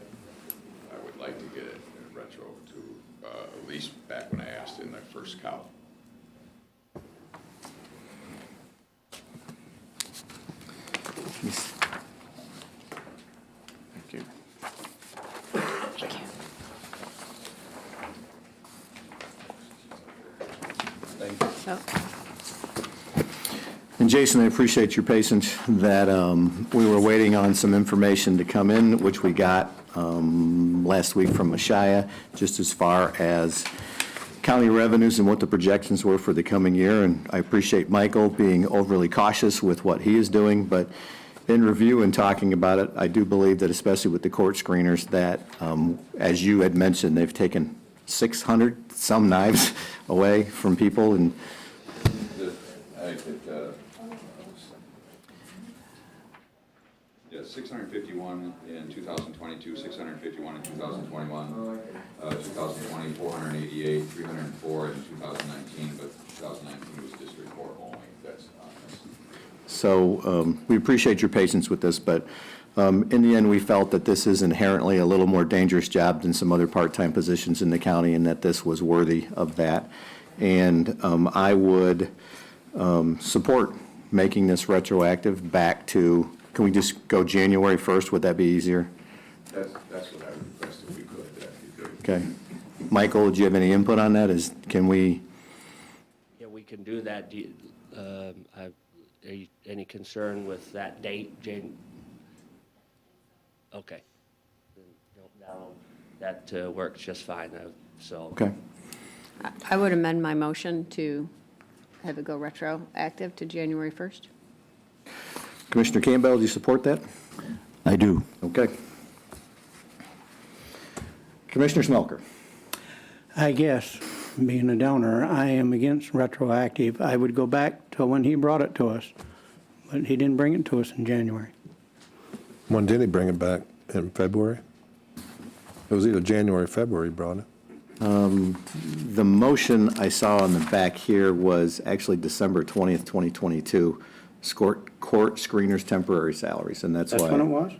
I would like to get it retro to at least back when I asked in the first cow. Thank you. So, And Jason, I appreciate your patience that we were waiting on some information to come in, which we got last week from Mashaya, just as far as county revenues and what the projections were for the coming year. And I appreciate Michael being overly cautious with what he is doing, but in review and talking about it, I do believe that especially with the court screeners that, as you had mentioned, they've taken 600 some knives away from people, and I could, yeah, 651 in 2022, 651 in 2021, 2020, 488, 304 in 2019, but 2019 was District 4 only. That's honest. so we appreciate your patience with this, but in the end, we felt that this is inherently a little more dangerous job than some other part-time positions in the county, and that this was worthy of that. And I would support making this retroactive back to, can we just go January 1st? Would that be easier? That's what I would request if we could. That'd be good. Okay. Michael, do you have any input on that? Can we? Yeah, we can do that. Any concern with that date, Jane? Okay. That works just fine, so. Okay. I would amend my motion to have it go retroactive to January 1st. Commissioner Campbell, do you support that? I do. Okay. Commissioner Smelker. I guess, being a downer, I am against retroactive. I would go back to when he brought it to us, but he didn't bring it to us in January. When did he bring it back? In February? It was either January or February he brought it. The motion I saw on the back here was actually December 20th, 2022, court screeners temporary salaries, and that's why. That's when it was?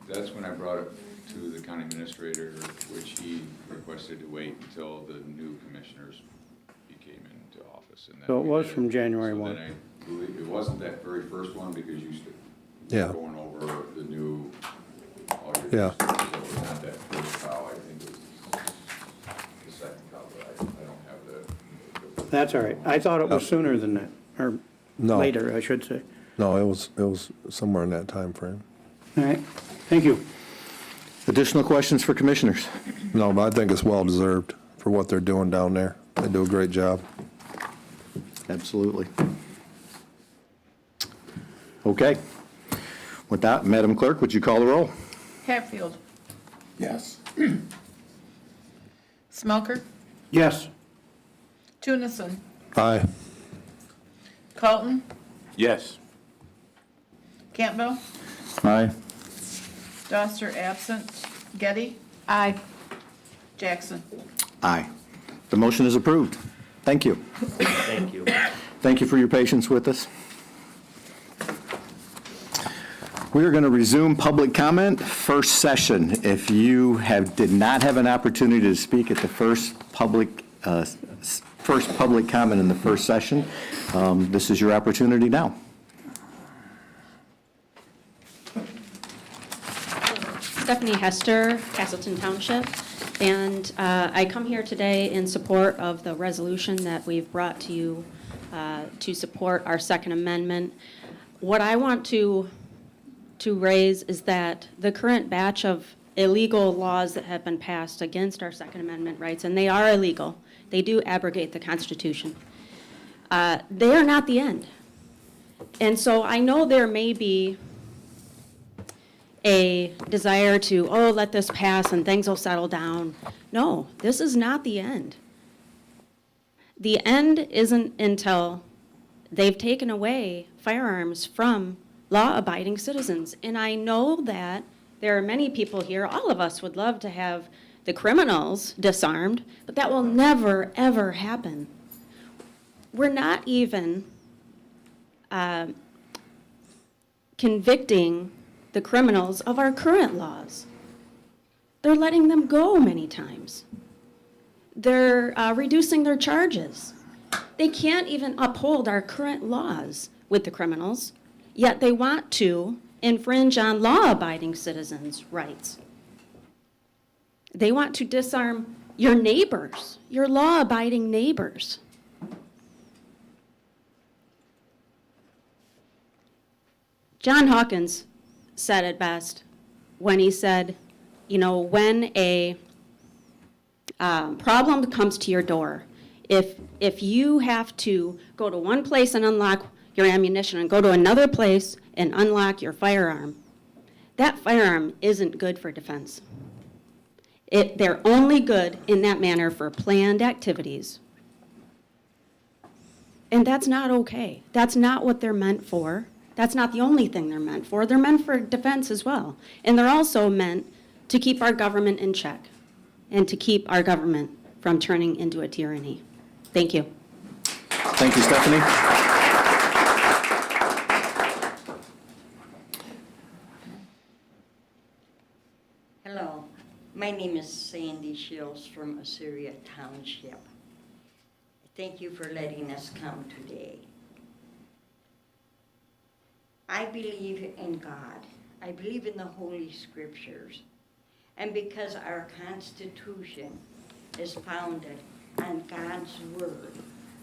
That's when I brought it to the county administrator, which he requested to wait until the new commissioners became in into office. And then So it we was did from January So 1. then I believe, it wasn't that very first one because you Yeah. were going over the new, all your Yeah. districts, so it was not that first cow, I think it was the second cow, but I don't have the. That's all right. I thought it was sooner than that, or No. later, I should say. No, it was somewhere in that time frame. All right, thank you. Additional questions for commissioners? No, but I think it's well-deserved for what they're doing down there. They do a great job. Absolutely. Okay. With that, Madam Clerk, would you call the roll? Hatfield, Yes. Smelker, Yes. Tunison, Aye. Colton, Yes. Campbell, Aye. Doster absent, Getty, Aye. Jackson. Aye. The motion is approved. Thank you. Thank you. Thank you for your patience with us. We are going to resume public comment, first session. If you did not have an opportunity to speak at the first public comment in the first session, this is your opportunity now. Stephanie Hester, Castleton Township, and I come here today in support of the resolution that we've brought to you to support our Second Amendment. What I want to raise is that the current batch of illegal laws that have been passed against our Second Amendment rights, and they are illegal, they do abrogate the Constitution, they are not the end. And so I know there may be a desire to, let this pass and things will settle down. No, this is not the end. The end isn't until they've taken away firearms from law-abiding citizens. And I know that there are many people here, all of us would love to have the criminals disarmed, but that will never, ever happen. We're not even convicting the criminals of our current laws. They're letting them go many times. They're reducing their charges. They can't even uphold our current laws with the criminals, yet they want to infringe on law-abiding citizens' rights. They want to disarm your neighbors, your law-abiding neighbors. John Hawkins said it best when he said, when a problem comes to your door, if you have to go to one place and unlock your ammunition and go to another place and unlock your firearm, that firearm isn't good for defense. They're only good in that manner for planned activities. And that's not okay. That's not what they're meant for. That's not the only thing they're meant for. They're meant for defense as well. And they're also meant to keep our government in check and to keep our government from turning into a tyranny. Thank you. Thank you, Stephanie. Hello, my name is Sandy Shields from Assyria Township. Thank you for letting us come today. I believe in God. I believe in the Holy Scriptures. And because our Constitution is founded on God's Word,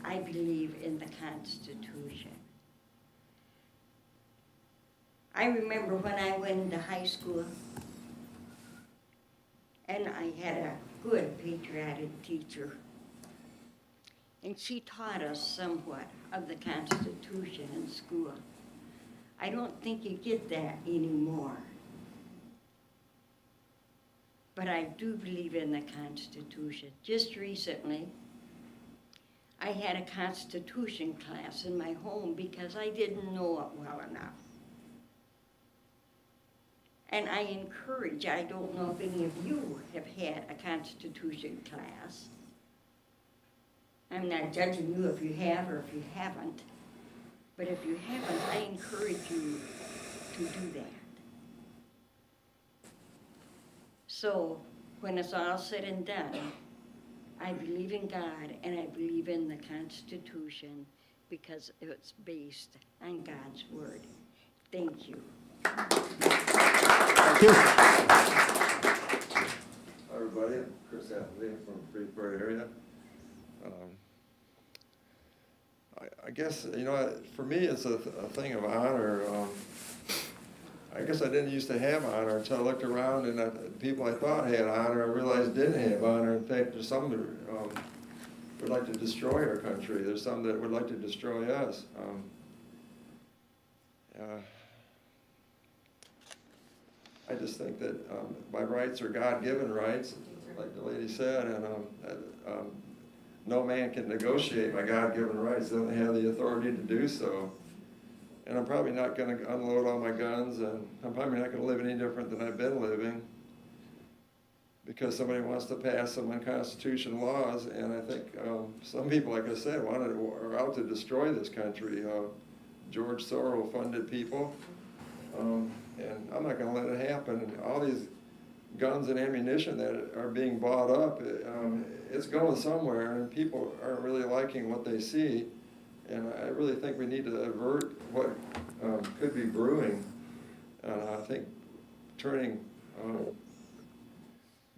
I believe in the Constitution. I remember when I went into high school, and I had a good patriotic teacher, and she taught us somewhat of the Constitution in school. I don't think you get that anymore. But I do believe in the Constitution. Just recently, I had a Constitution class in my home because I didn't know it well enough. And I encourage, I don't know if any of you have had a Constitution class. I'm not judging you if you have or if you haven't. But if you haven't, I encourage you to do that. So when it's all said and done, I believe in God and I believe in the Constitution because it's based on God's word. Thank you. Thank you. Hi, everybody. I'm Chris Atlee from Freeport area. I guess, you know, for me, it's a thing of honor. I guess I didn't used to have honor until I looked around and the people I thought had honor, I realized didn't have honor. In fact, there's some that would like to destroy our country. There's some that would like to destroy us. I just think that my rights are God-given rights, like the lady said, and no man can negotiate my God-given rights. They don't have the authority to do so. And I'm probably not going to unload all my guns, and I'm probably not going to live any different than I've been living because somebody wants to pass some unconstitutional laws. And I think some people, like I said, are out to destroy this country. George Soros funded people, and I'm not going to let it happen. And all these guns and ammunition that are being bought up, it's going somewhere, and people aren't really liking what they see. And I really think we need to avert what could be brewing. And I think turning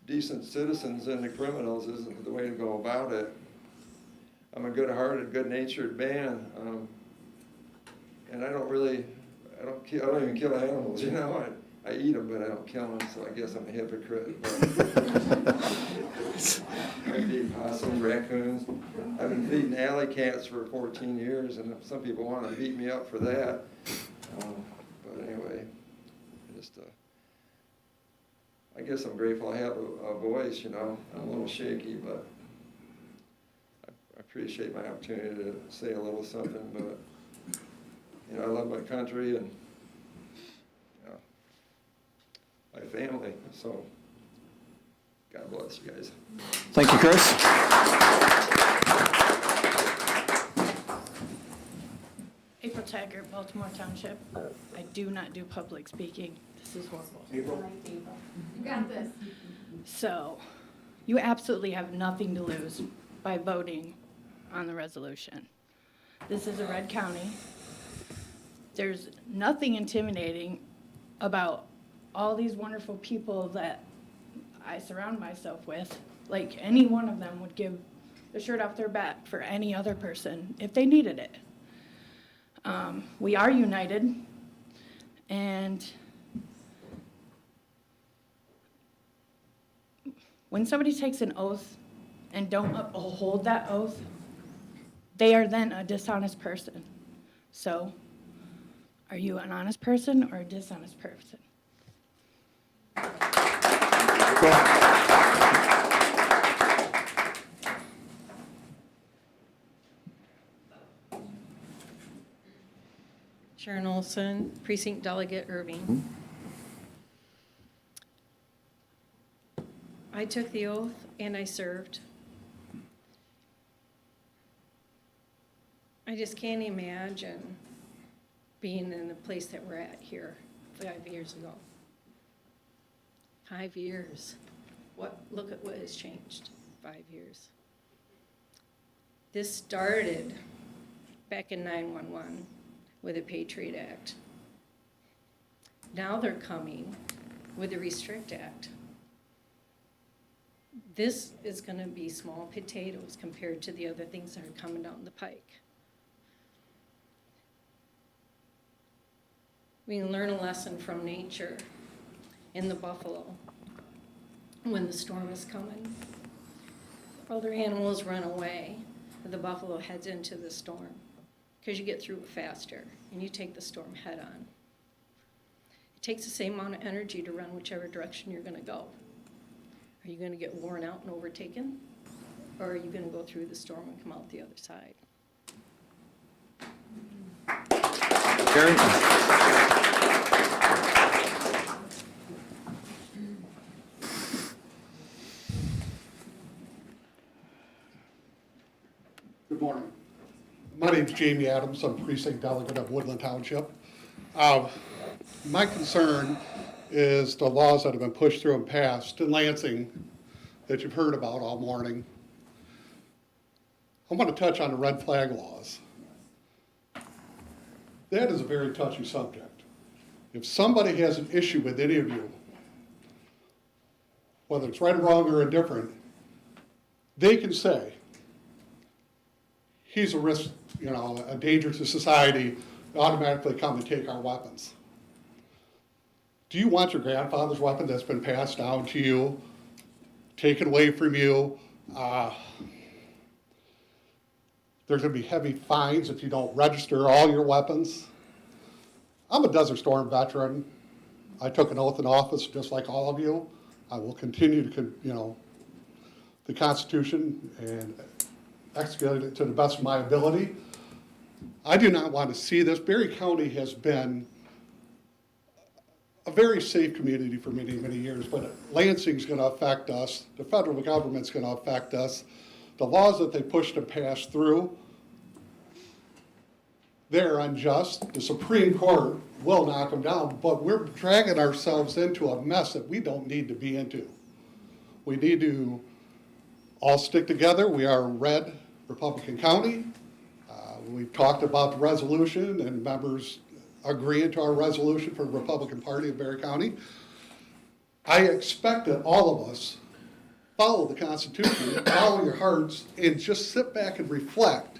decent citizens into criminals isn't the way to go about it. I'm a good-hearted, good-natured man, and I don't even kill animals, you know. I eat them, but I don't kill them, so I guess I'm a hypocrite. I feed possums, raccoons. I've been feeding alley cats for 14 years, and some people want to beat me up for that. But anyway, I guess I'm grateful I have a voice, you know. I'm a little shaky, but I appreciate my opportunity to say a little something. But, you know, I love my country and my family, so God bless you guys. Thank you, Chris. April Taggart, Baltimore Township. I do not do public speaking. This is horrible. April? You got this. So, you absolutely have nothing to lose by voting on the resolution. This is a red county. There's nothing intimidating about all these wonderful people that I surround myself with. Like, any one of them would give the shirt off their back for any other person if they needed it. We are united, and when somebody takes an oath and don't uphold that oath, they are then a dishonest person. So, are you an honest person or a dishonest person? Sharon Olson, Precinct Delegate Irving. I took the oath and I served. I just can't imagine being in the place that we're at here 5 years ago. 5 years. Look at what has changed 5 years. This started back in 9/11 with the Patriot Act. Now they're coming with the Restrict Act. This is going to be small potatoes compared to the other things that are coming down the pike. We can learn a lesson from nature in the buffalo when the storm is coming. Other animals run away, the buffalo heads into the storm because you get through it faster and you take the storm head on. It takes the same amount of energy to run whichever direction you're going to go. Are you going to get worn out and overtaken, or are you going to go through the storm and come out the other side? Gary? Good morning. My name's Jamie Adams. I'm Precinct Delegate of Woodland Township. My concern is the laws that have been pushed through and passed in Lansing that you've heard about all morning. I want to touch on the red flag laws. That is a very touchy subject. If somebody has an issue with any of you, whether it's right or wrong or indifferent, they can say, he's a risk, a danger to society, automatically come and take our weapons. Do you want your grandfather's weapon that's been passed down to you, taken away from you? There's going to be heavy fines if you don't register all your weapons. I'm a Desert Storm veteran. I took an oath in office just like all of you. I will continue to, the Constitution and execute it to the best of my ability. I do not want to see this. Berry County has been a very safe community for many, many years, but Lansing's going to affect us. The federal government's going to affect us. The laws that they pushed and passed through, they're unjust. The Supreme Court will knock them down, but we're dragging ourselves into a mess that we don't need to be into. We need to all stick together. We are a red Republican county. We've talked about the resolution and members agreeing to our resolution for the Republican Party of Berry County. I expect that all of us follow the Constitution, follow your hearts, and just sit back and reflect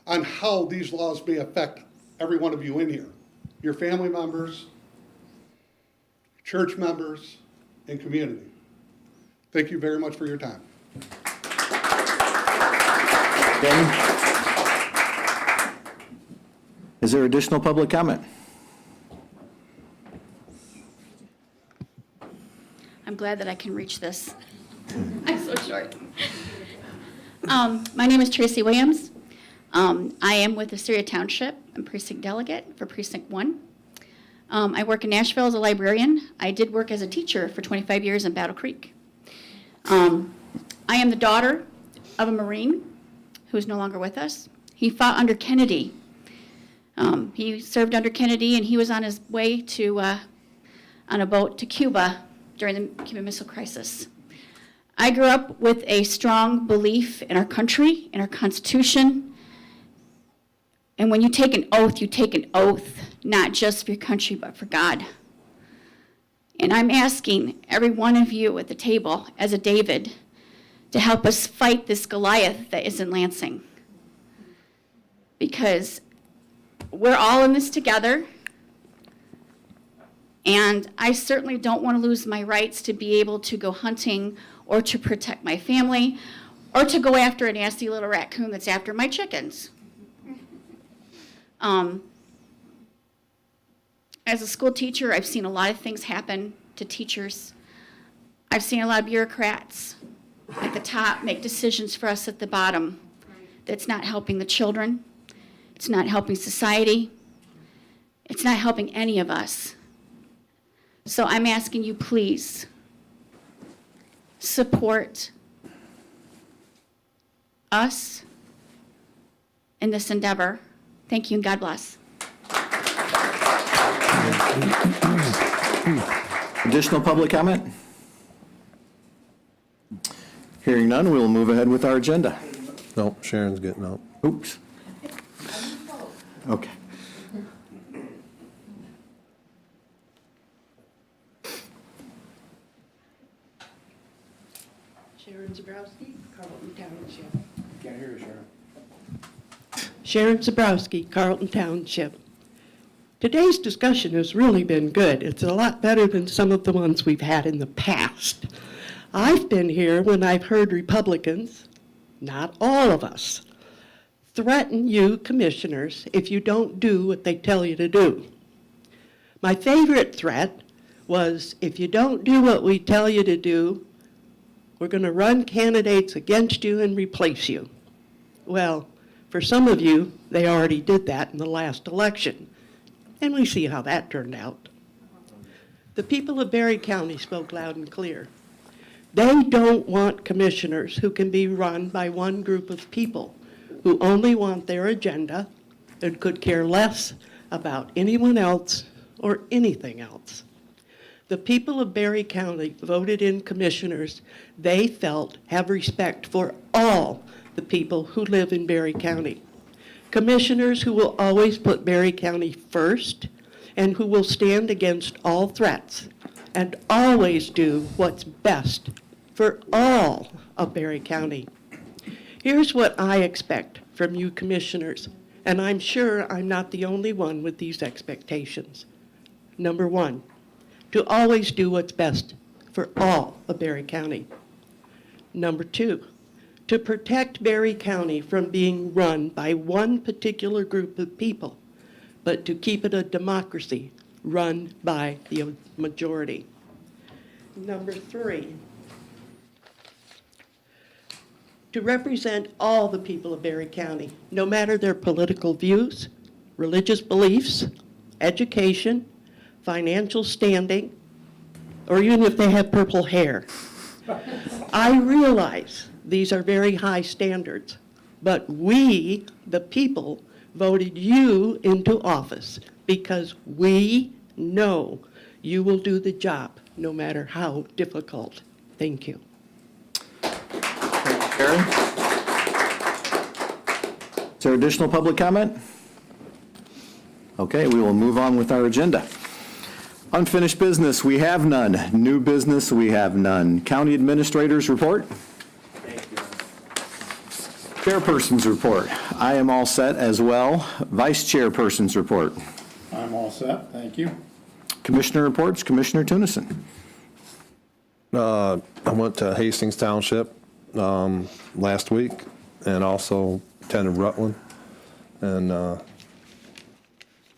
on how these laws may affect every one of you in here, your family members, church members, and community. Thank you very much for your time. Danny? Is there additional public comment? I'm glad that I can reach this. I'm so short. My name is Tracy Williams. I am with Astoria Township. I'm precinct delegate for Precinct 1. I work in Nashville as a librarian. I did work as a teacher for 25 years in Battle Creek. I am the daughter of a Marine who is no longer with us. He fought under Kennedy. He served under Kennedy, and he was on his way to on a boat to Cuba during the Cuban Missile Crisis. I grew up with a strong belief in our country, in our Constitution. And when you take an oath, not just for your country, but for God. And I'm asking every one of you at the table, as a David, to help us fight this Goliath that is in Lansing. Because we're all in this together. And I certainly don't want to lose my rights to be able to go hunting or to protect my family or to go after a nasty little raccoon that's after my chickens. As a school teacher, I've seen a lot of things happen to teachers. I've seen a lot of bureaucrats at the top make decisions for us at the bottom that's not helping the children. It's not helping society. It's not helping any of us. So I'm asking you, please, support us in this endeavor. Thank you, and God bless. Additional public comment? Hearing none, we'll move ahead with our agenda. No, Sharon's getting out. Oops. Okay. Sharon Zabrowski, Carlton Township. Can't hear you, Sharon. Sharon Zabrowski, Carlton Township. Today's discussion has really been good. It's a lot better than some of the ones we've had in the past. I've been here when I've heard Republicans, not all of us, threaten you commissioners if you don't do what they tell you to do. My favorite threat was, if you don't do what we tell you to do, we're going to run candidates against you and replace you. Well, for some of you, they already did that in the last election, and we see how that turned out. The people of Berry County spoke loud and clear. They don't want commissioners who can be run by one group of people who only want their agenda and could care less about anyone else or anything else. The people of Berry County voted in commissioners they felt have respect for all the people who live in Berry County. Commissioners who will always put Berry County first and who will stand against all threats and always do what's best for all of Berry County. Here's what I expect from you commissioners, and I'm sure I'm not the only one with these expectations. Number one, to always do what's best for all of Berry County. Number two, to protect Berry County from being run by one particular group of people, but to keep it a democracy run by the majority. Number three, to represent all the people of Berry County, no matter their political views, religious beliefs, education, financial standing, or even if they have purple hair. I realize these are very high standards, but we, the people, voted you into office because we know you will do the job, no matter how difficult. Thank you. Karen? Is there additional public comment? Okay, we will move on with our agenda. Unfinished business, we have none. New business, we have none. County Administrator's report? Chairperson's report. I am all set as well. Vice Chairperson's report. I'm all set, thank you. Commissioner reports, Commissioner Tunison. I went to Hastings Township last week and also attended Rutland and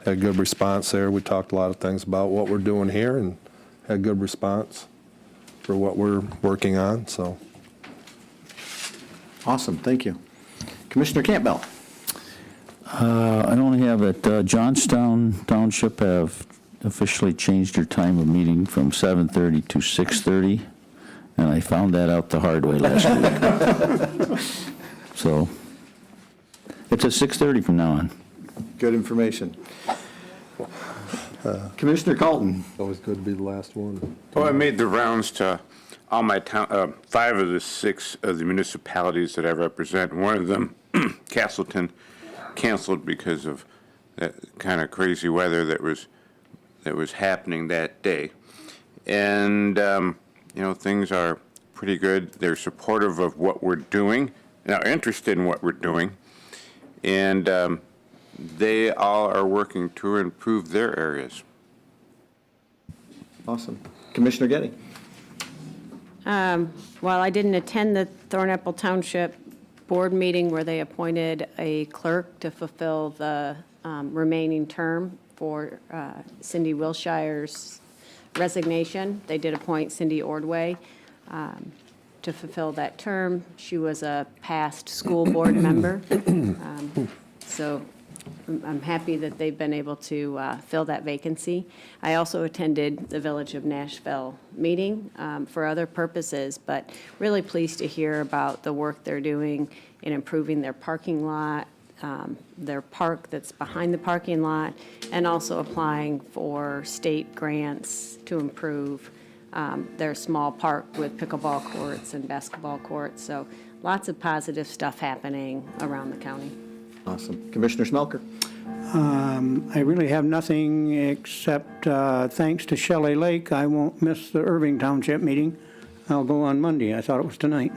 had a good response there. We talked a lot of things about what we're doing here and had good response for what we're working on, so. Awesome, thank you. Commissioner Campbell. I only have that Johnstown Township have officially changed their time of meeting from 7:30 to 6:30, and I found that out the hard way last week. So, it's at 6:30 from now on. Good information. Commissioner Colton. Always good to be the last one. Well, I made the rounds to all my town, 5 of the 6 of the municipalities that I represent. One of them, Castleton, canceled because of that kind of crazy weather that was happening that day. And, things are pretty good. They're supportive of what we're doing, and are interested in what we're doing. And they all are working to improve their areas. Awesome. Commissioner Getty. While I didn't attend the Thornapple Township Board meeting where they appointed a clerk to fulfill the remaining term for Cindy Wilshire's resignation, they did appoint Cindy Ordway to fulfill that term. She was a past school board member. So I'm happy that they've been able to fill that vacancy. I also attended the Village of Nashville meeting for other purposes, but really pleased to hear about the work they're doing in improving their parking lot, their park that's behind the parking lot, and also applying for state grants to improve their small park with pickleball courts and basketball courts. So lots of positive stuff happening around the county. Awesome. Commissioner Smelker. I really have nothing except thanks to Shelley Lake, I won't miss the Irving Township meeting. I'll go on Monday. I thought it was tonight.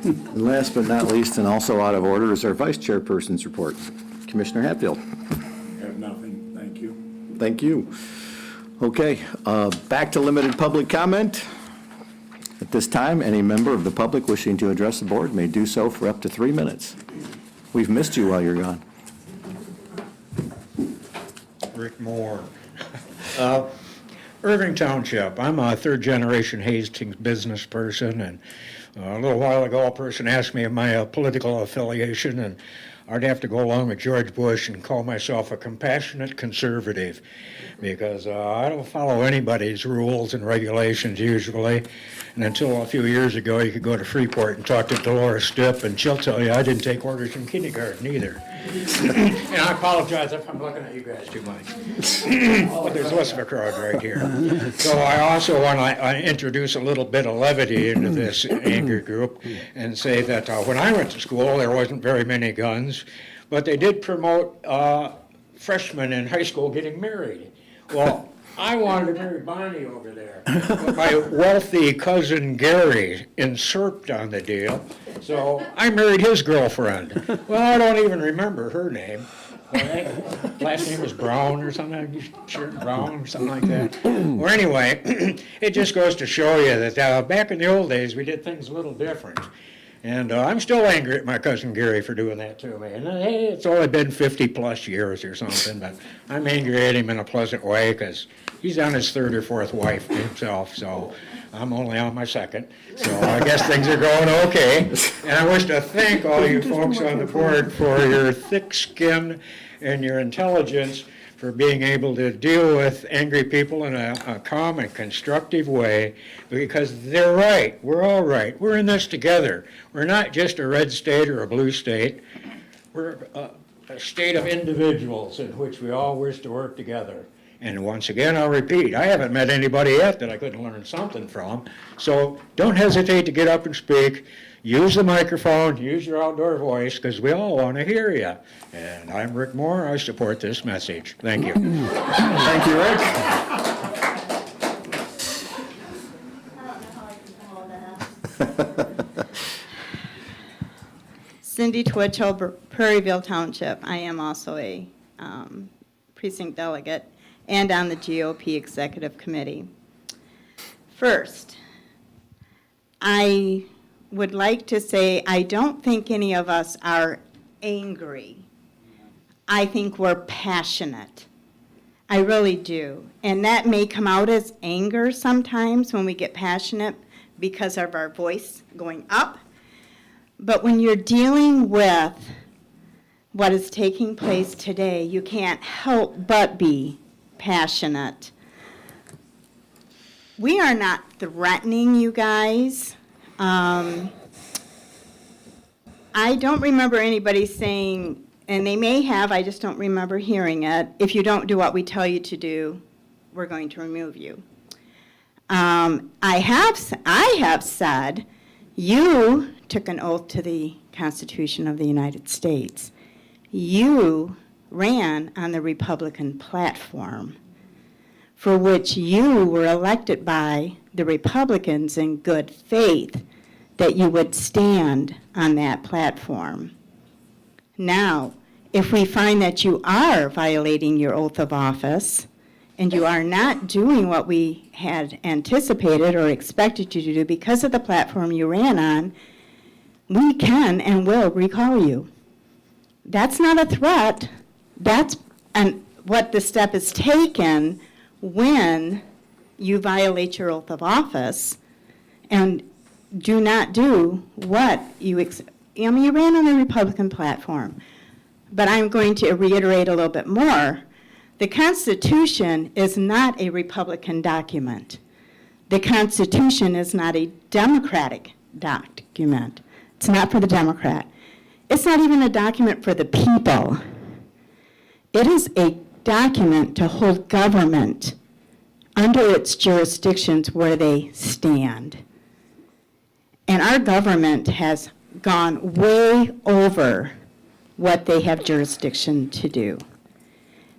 And last but not least, and also out of order, is our Vice Chairperson's report. Commissioner Hatfield. I have nothing, thank you. Thank you. Okay, back to limited public comment. At this time, any member of the public wishing to address the board may do so for up to 3 minutes. We've missed you while you're gone. Rick Moore. Irving Township. I'm a third-generation Hastings business person, and a little while ago, a person asked me of my political affiliation, and I'd have to go along with George Bush and call myself a compassionate conservative, because I don't follow anybody's rules and regulations usually. And until a few years ago, you could go to Freeport and talk to Dolores Stipp, and she'll tell you I didn't take orders from kindergarten either. And I apologize if I'm looking at you guys too much. But there's less of a crowd right here. So I also want to introduce a little bit of levity into this angry group and say that when I went to school, there wasn't very many guns, but they did promote freshmen in high school getting married. Well, I wanted to marry Bonnie over there, but my wealthy cousin Gary usurped on the deal, so I married his girlfriend. Well, I don't even remember her name. Last name was Brown or something, sure, Brown or something like that. Well, anyway, it just goes to show you that back in the old days, we did things a little different. And I'm still angry at my cousin Gary for doing that to me. And hey, it's only been 50-plus years or something, but I'm angry at him in a pleasant way because he's on his third or fourth wife himself, so I'm only on my second. So I guess things are going okay. And I wish to thank all you folks on the board for your thick skin and your intelligence for being able to deal with angry people in a calm and constructive way, because they're right. We're all right. We're in this together. We're not just a red state or a blue state. We're a state of individuals in which we all wish to work together. And once again, I'll repeat, I haven't met anybody yet that I couldn't learn something from. So don't hesitate to get up and speak. Use the microphone, use your outdoor voice, because we all want to hear you. And I'm Rick Moore. I support this message. Thank you. Thank you, Rick. Cindy Twitchell, Prairieville Township. I am also a precinct delegate and on the GOP Executive Committee. First, I would like to say I don't think any of us are angry. I think we're passionate. I really do. And that may come out as anger sometimes when we get passionate because of our voice going up. But when you're dealing with what is taking place today, you can't help but be passionate. We are not threatening you guys. I don't remember anybody saying, and they may have, I just don't remember hearing it, if you don't do what we tell you to do, we're going to remove you. I have said, you took an oath to the Constitution of the United States. You ran on the Republican platform, for which you were elected by the Republicans in good faith that you would stand on that platform. Now, if we find that you are violating your oath of office and you are not doing what we had anticipated or expected you to do because of the platform you ran on, we can and will recall you. That's not a threat. That's what the step is taken when you violate your oath of office and do not do what you you ran on the Republican platform. But I'm going to reiterate a little bit more. The Constitution is not a Republican document. The Constitution is not a Democratic document. It's not for the Democrat. It's not even a document for the people. It is a document to hold government under its jurisdictions where they stand. And our government has gone way over what they have jurisdiction to do.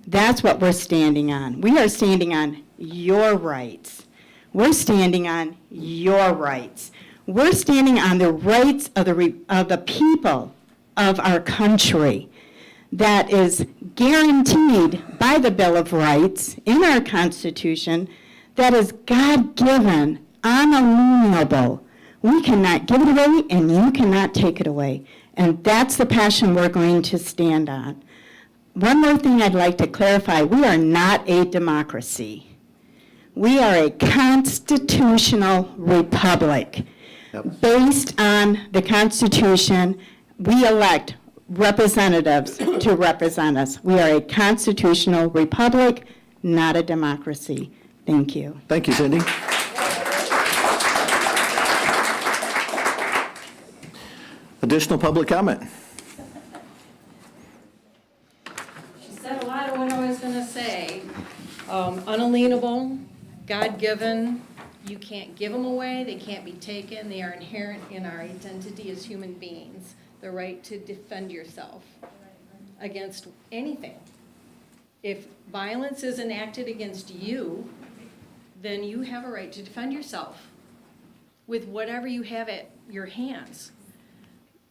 That's what we're standing on. We are standing on your rights. We're standing on your rights. We're standing on the rights of the people of our country that is guaranteed by the Bill of Rights in our Constitution, that is God-given, unalienable. We cannot give it away, and you cannot take it away. And that's the passion we're going to stand on. One more thing I'd like to clarify. We are not a democracy. We are a constitutional republic. Based on the Constitution, we elect representatives to represent us. We are a constitutional republic, not a democracy. Thank you. Thank you, Cindy. Additional public comment? unalienable, God-given. You can't give them away, they can't be taken, they are inherent in our identity as human beings. The right to defend yourself against anything. If violence is enacted against you, then you have a right to defend yourself with whatever you have at your hands.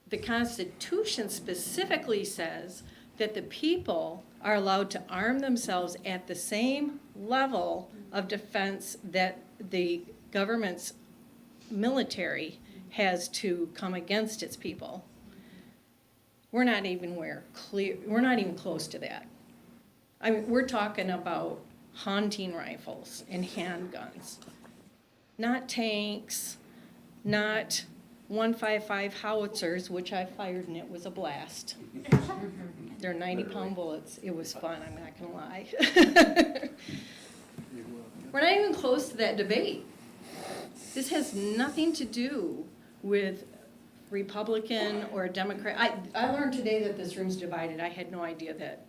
The Constitution specifically says that the people are allowed to arm themselves at the same level of defense that the government's military has to come against its people. We're not even we're not even close to that. I mean, we're talking about hunting rifles and handguns, not tanks, not 155 howitzers, which I fired and it was a blast. They're 90-pound bullets. It was fun, I'm not gonna lie. We're not even close to that debate. This has nothing to do with Republican or Democrat. I learned today that this room's divided. I had no idea that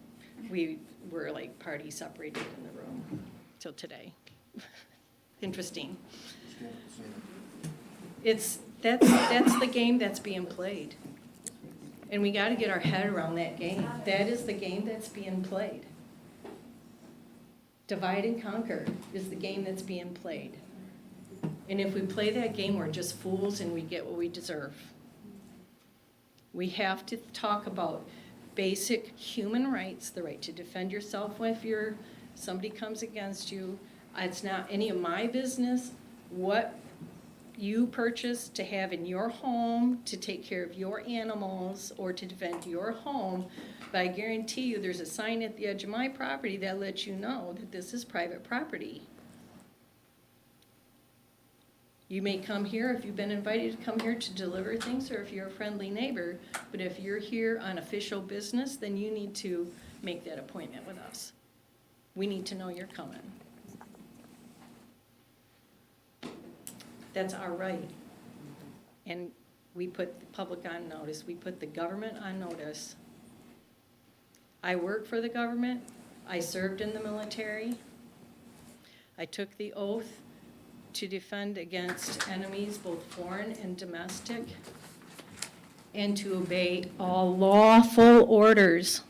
we were like party separated in the room till today. Interesting. That's the game that's being played. And we gotta get our head around that game. That is the game that's being played. Divide and conquer is the game that's being played. And if we play that game, we're just fools and we get what we deserve. We have to talk about basic human rights, the right to defend yourself if somebody comes against you. It's not any of my business what you purchase to have in your home to take care of your animals or to defend your home. But I guarantee you there's a sign at the edge of my property that lets you know that this is private property. You may come here if you've been invited to come here to deliver things or if you're a friendly neighbor, but if you're here on official business, then you need to make that appointment with us. We need to know you're coming. That's our right. And we put the public on notice. We put the government on notice. I work for the government. I served in the military. I took the oath to defend against enemies, both foreign and domestic, and to obey all lawful orders.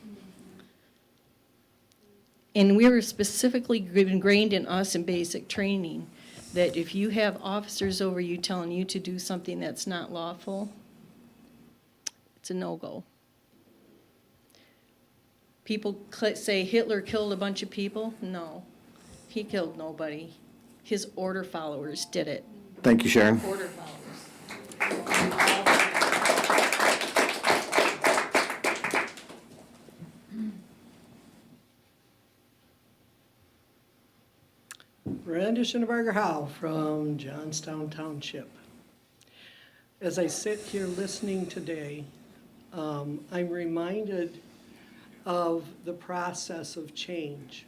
And we were specifically ingrained in us in basic training that if you have officers over you telling you to do something that's not lawful, it's a no-go. People say Hitler killed a bunch of people. No, he killed nobody. His order followers did it. Thank you, Sharon. Order followers. Miranda Schinneberger Howe from Johnstown Township. As I sit here listening today, I'm reminded of the process of change.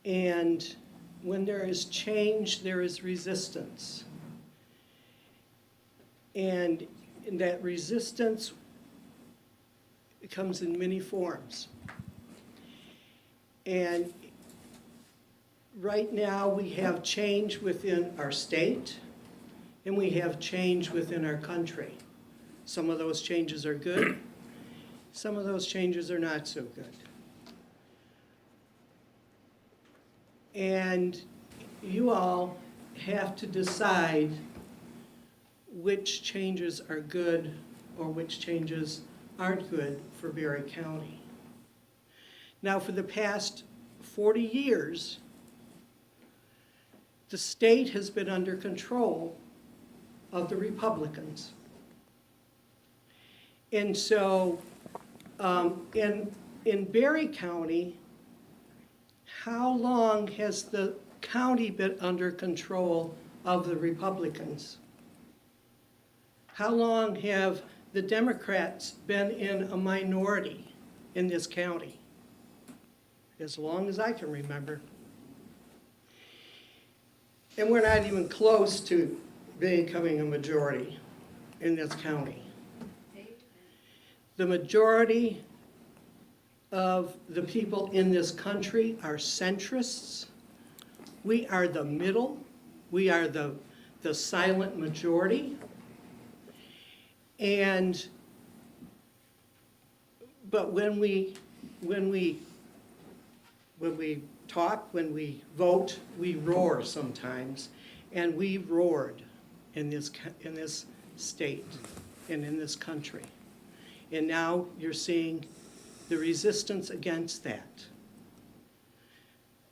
And when there is change, there is resistance. And that resistance comes in many forms. And right now, we have change within our state, and we have change within our country. Some of those changes are good, some of those changes are not so good. And you all have to decide which changes are good or which changes aren't good for Berry County. Now, for the past 40 years, the state has been under control of the Republicans. And so in Berry County, how long has the county been under control of the Republicans? How long have the Democrats been in a minority in this county? As long as I can remember. And we're not even close to becoming a majority in this county. The majority of the people in this country are centrists. We are the middle. We are the silent majority. But when we talk, when we vote, we roar sometimes, and we roared in this state and in this country. And now you're seeing the resistance against that,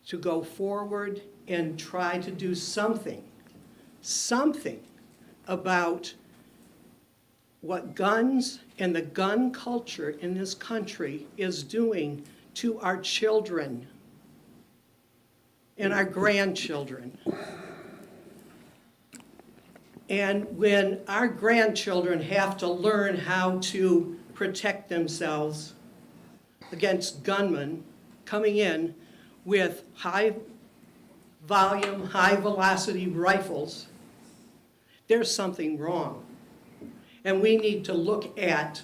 to go forward and try to do something about what guns and the gun culture in this country is doing to our children and our grandchildren. And when our grandchildren have to learn how to protect themselves against gunmen coming in with high volume, high velocity rifles, there's something wrong. And we need to look at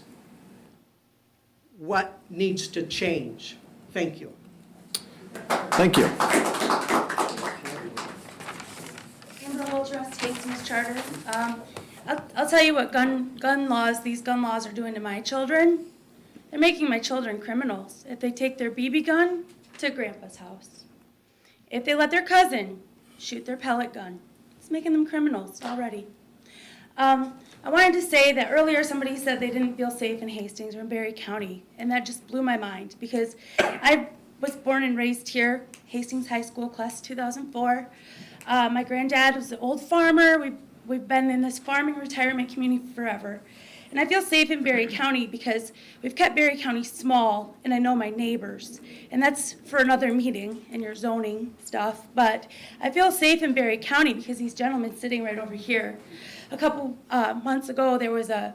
what needs to change. Thank you. Thank you. Amber Holdress, Hastings Charter. I'll tell you what these gun laws are doing to my children. They're making my children criminals. If they take their BB gun to Grandpa's house, if they let their cousin shoot their pellet gun, it's making them criminals already. I wanted to say that earlier somebody said they didn't feel safe in Hastings or in Berry County, and that just blew my mind because I was born and raised here, Hastings High School, class 2004. My granddad was an old farmer. We've been in this farming retirement community forever. And I feel safe in Berry County because we've kept Berry County small, and I know my neighbors. And that's for another meeting and your zoning stuff. But I feel safe in Berry County because these gentlemen sitting right over here. A couple months ago, there was a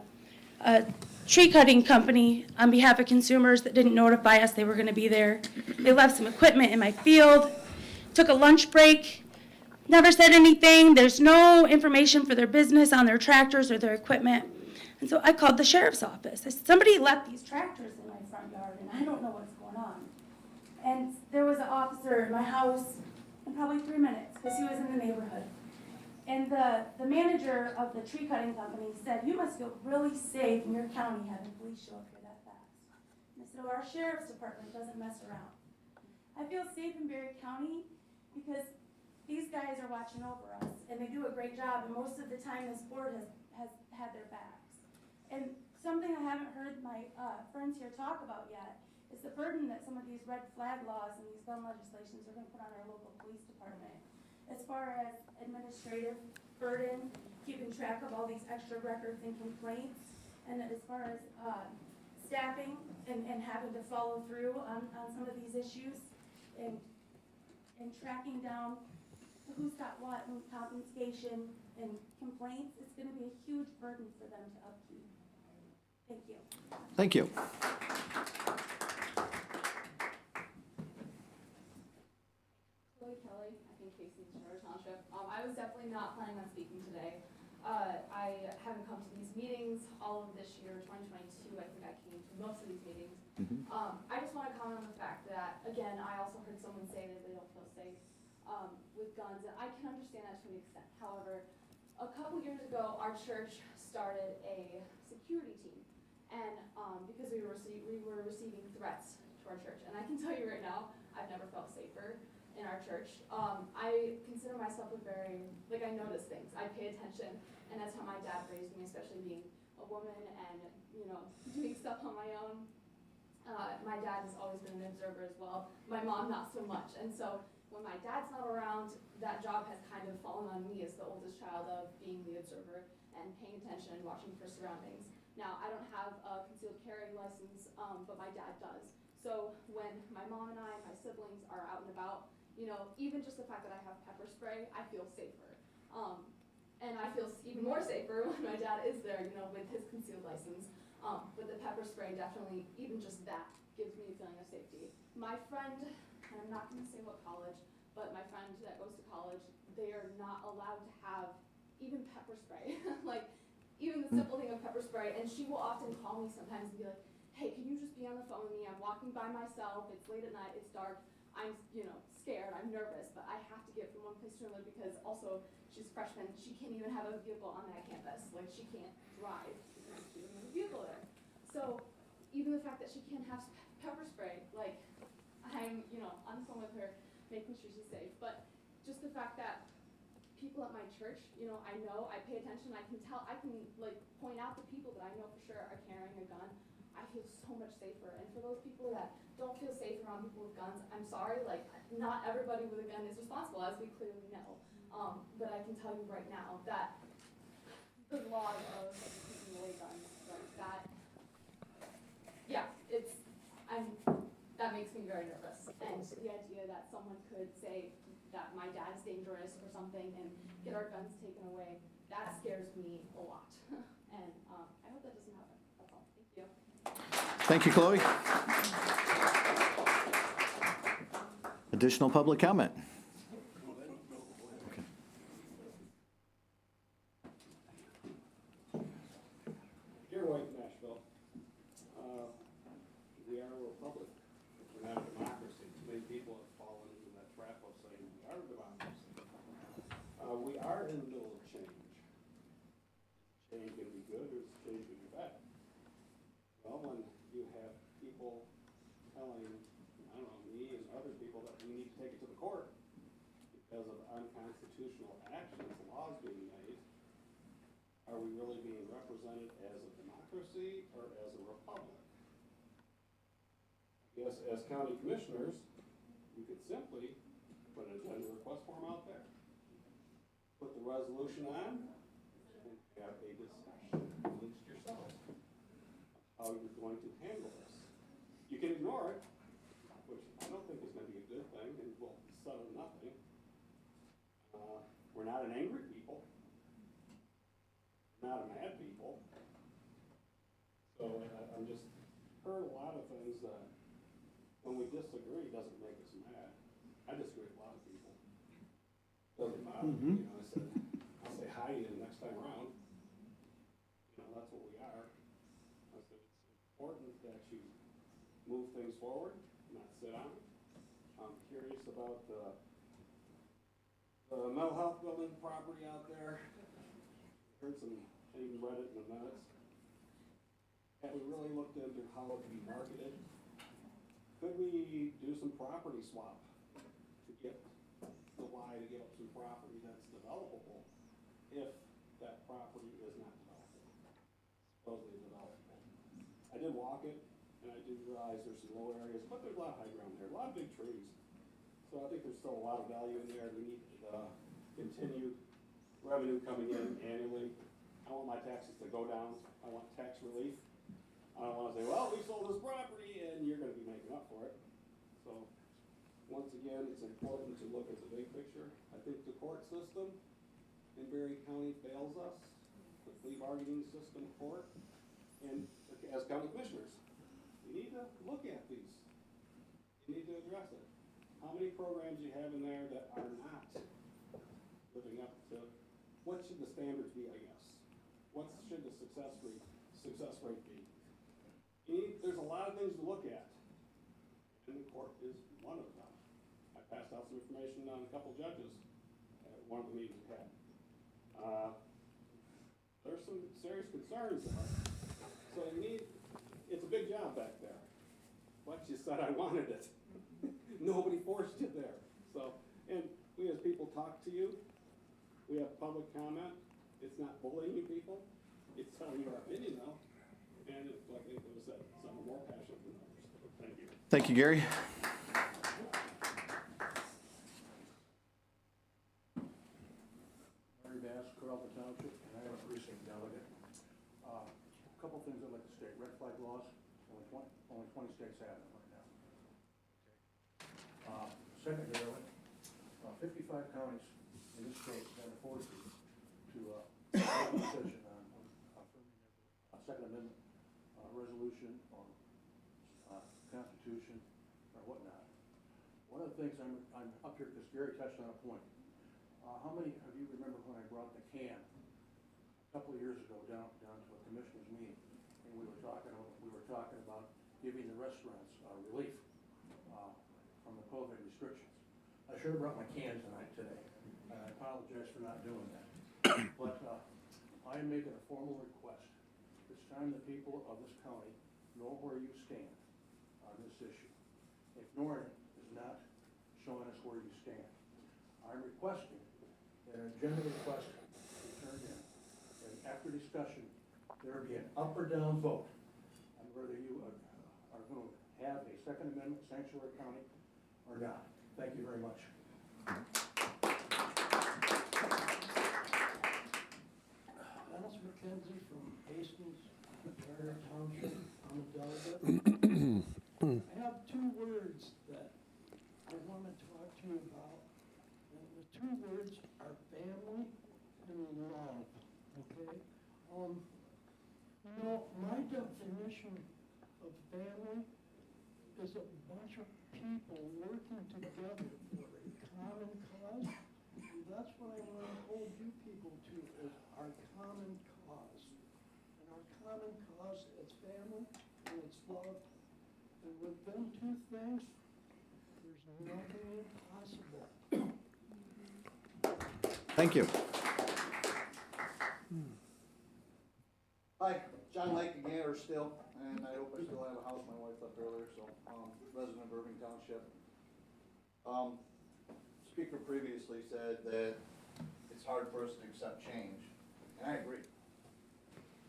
tree cutting company on behalf of consumers that didn't notify us they were going to be there. They left some equipment in my field, took a lunch break, never said anything. There's no information for their business on their tractors or their equipment. And so I called the sheriff's office. I said, somebody left these tractors in my front yard, and I don't know what's going on. And there was an officer in my house in probably 3 minutes because he was in the neighborhood. And the manager of the tree cutting company said, you must feel really safe in your county having police show up here that fast. And I said, oh, our sheriff's department doesn't mess around. I feel safe in Berry County because these guys are watching over us, and they do a great job, and most of the time this board has had their backs. And something I haven't heard my friends here talk about yet is the burden that some of these red flag laws and these gun legislations are going to put on our local police department. As far as administrative burden, keeping track of all these extra records and complaints, and as far as staffing and having to follow through on some of these issues, and tracking down who's got what and confiscation and complaints, it's going to be a huge burden for them to upkeep. Thank you. Thank you. Kelly, I think Hastings Charter Township. I was definitely not planning on speaking today. I haven't come to these meetings all of this year, 2022. I think I came to most of these meetings. I just want to comment on the fact that, again, I also heard someone say that they don't feel safe with guns, and I can understand that to an extent. However, a couple years ago, our church started a security team, and because we were receiving threats to our church, and I can tell you right now, I've never felt safer in our church. I consider myself I notice things. I pay attention, and that's how my dad raised me, especially being a woman and, doing stuff on my own. My dad has always been an observer as well. My mom, not so much. And so when my dad's not around, that job has kind of fallen on me as the oldest child of being the observer and paying attention and watching for surroundings. Now, I don't have a concealed carry license, but my dad does. So when my mom and I, my siblings are out and about, even just the fact that I have pepper spray, I feel safer. And I feel even more safer when my dad is there, with his concealed license. But the pepper spray definitely, even just that, gives me a feeling of safety. My friend, and I'm not going to say what college, but my friend that goes to college, they are not allowed to have even pepper spray. Even the simple thing of pepper spray. And she will often call me sometimes and be like, hey, can you just be be on the phone with me. I'm walking by myself. It's late at night. It's dark. I'm, scared. I'm nervous, but I have to get from one place to another because also she's a freshman. She can't even have a vehicle on that campus. Like, she can't drive because she doesn't have a vehicle there. So even the fact that she can't have pepper spray, like, I'm, on the phone with her, making sure she's safe. But just the fact that people at my church, I pay attention, I can tell, I can point out the people that I know for sure are carrying a gun. I feel so much safer. And for those people that don't feel safe around people with guns, I'm sorry, not everybody with a gun is responsible, as we clearly know. But I can tell you right now that the law of taking away guns, that makes me very nervous. And the idea that someone could say that my dad's dangerous or something and get our guns taken away, that scares me a lot. And I hope that doesn't happen. That's all. Thank you. Thank you, Chloe. Additional public comment? Okay. Dear White Nashville, we are a republic. We're not a democracy. Too many people have fallen into that trap of saying we are a democracy. We are in the middle of change. Change can be good or change can be bad. Well, when you have people telling, me and other people that we need to take it to the court because of unconstitutional actions, laws being made, are we really being represented as a democracy or as a republic? Yes, as county commissioners, we could simply put an agenda request form out there, put the resolution on, and have a discussion amongst yourselves how you're going to handle this. You can ignore it, which I don't think is going to be a good thing, and will settle nothing. We're not an angry people, not a mad people. So I'm just heard a lot of things that when we disagree doesn't make us mad. I disagree with a lot of people. Doesn't matter. I said, I'll say hi to you the next time around. That's what we are. I said, it's important that you move things forward, not sit on it. I'm curious about the mental health building property out there. Heard some, I even read it in the minutes. Have we really looked into how it can be marketed? Could we do some property swap to get the Y to give up some property that's developable if that property is not developable, supposedly developable? I did walk it, and I do realize there's some low areas, but there's a lot of high ground there, a lot of big trees. So I think there's still a lot of value in there. We need continued revenue coming in annually. I want my taxes to go down. I want tax relief. I don't want to say, well, we sold this property and you're going to be making up for it. So once again, it's important to look at the big picture. I think the court system in Berry County fails us, the plea bargaining system court, and as county commissioners, you need to look at these. You need to address it. How many programs you have in there that are not living up to, what should the standards be, I guess? What should the success rate be? There's a lot of things to look at, and the court is one of them. I passed out some information on a couple judges at one of the meetings we had. There's some serious concerns there. So it's a big job back there. But you said I wanted it. Nobody forced you there. So, and we as people talk to you. We have public comment. It's not bullying you people. It's telling you our opinion though. And like it was said, some are more passionate than others. Thank you. Thank you, Gary. Larry Bass, Carlton Township, and I am a precinct delegate. A couple things I'd like to state. Red flag laws, only 20 states have them right now. Secondarily, 55 counties in this state can afford to make a decision on affirming a Second Amendment resolution or Constitution or whatnot. One of the things I'm up here because Gary touched on a point. How many of you remember when I brought the can a couple of years ago down to a commissioner's meeting, and we were talking about giving the restaurants relief from the COVID restrictions. I should have brought my can tonight today. I apologize for not doing that. But I am making a formal request. It's time the people of this county know where you stand on this issue. Ignoring it is not showing us where you stand. I'm requesting that an agenda request be turned in, and after discussion, there be an up or down vote on whether you are going to have a Second Amendment sanctuary county or not. Thank you very much. Dennis McKenzie from Hastings, Charter Township. I'm a delegate. I have two words that I want to talk to you about. And the two words are family and love, okay? You know, my definition of family is a bunch of people working together for a common cause. And that's what I want to hold you people to, is our common cause. And our common cause is family and it's love. And with them two things, there's nothing impossible. Thank you. Hi, John Lake again, or still, and I hope I still have a house. My wife left earlier, so, resident of Irving Township. Speaker previously said that it's hard for us to accept change, and I agree.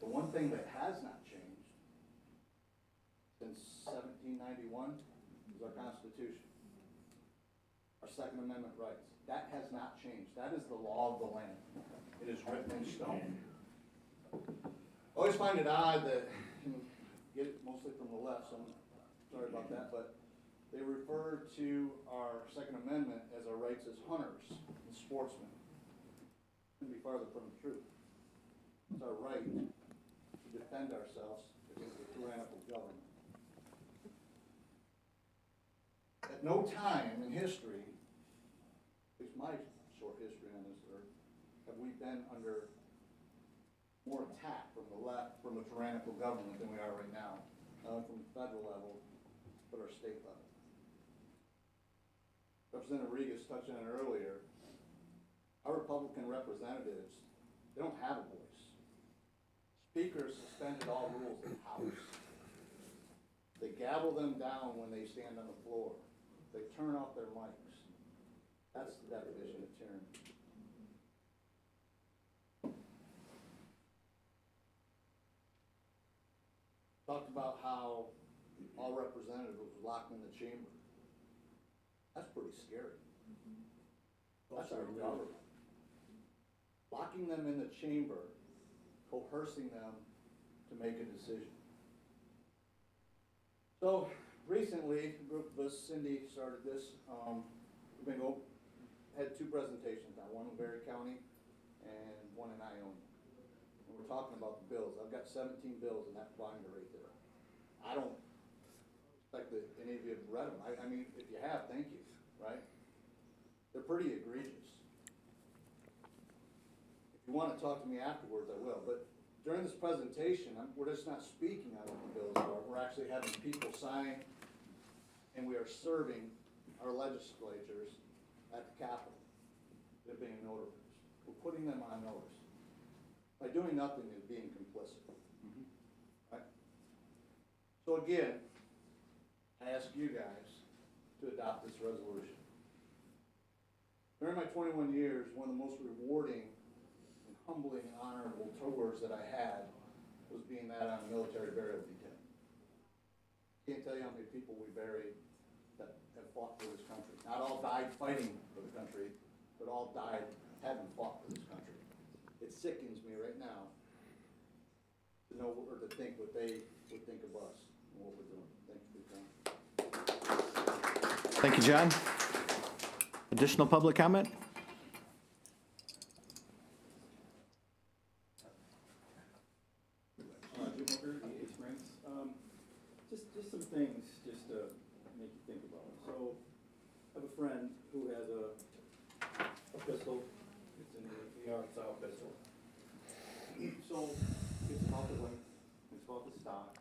The one thing that has not changed since 1791 is our Constitution, our Second Amendment rights. That has not changed. That is the law of the land. It is written in stone. I always find it odd that, and get it mostly from the left, so I'm sorry about that, but they refer to our Second Amendment as our rights as hunters and sportsmen. Couldn't be farther from the truth. It's our right to defend ourselves against a tyrannical government. At no time in history, at least my short history on this earth, have we been under more attack from the left, from a tyrannical government than we are right now, not from the federal level, but our state level. Representative Regas touched on it earlier. Our Republican representatives, they don't have a voice. Speakers suspended all rules in the House. They gavel them down when they stand on the floor. They turn off their mics. That's the definition of tyranny. Talked about how all representatives were locked in the chamber. That's pretty scary. That's our government. Locking them in the chamber, coercing them to make a decision. So recently, a group of us, Cindy started this, we've been had two presentations now, one in Berry County and one in Ione. And we're talking about the bills. I've got 17 bills in that binder right there. I don't expect that any of you have read them. I mean, if you have, thank you, right? They're pretty egregious. If you want to talk to me afterwards, I will. But during this presentation, we're just not speaking on what the bills are. We're actually having people sign, and we are serving our legislatures at the Capitol. They're being notarized. We're putting them on notice. By doing nothing is being complicit. Right? So again, I ask you guys to adopt this resolution. During my 21 years, one of the most rewarding and humbling and honorable tours that I had was being that on a military burial detail. Can't tell you how many people we buried that have fought for this country. Not all died fighting for the country, but all died having fought for this country. It sickens me right now to know or to think what they would think of us and what we're doing. Thank you for your time. Thank you, John. Additional public comment? Jim Hooker, EA Springs. Just some things just to make you think about. So I have a friend who has a pistol. It's an AR style pistol. So it's about the length, it's about the stock.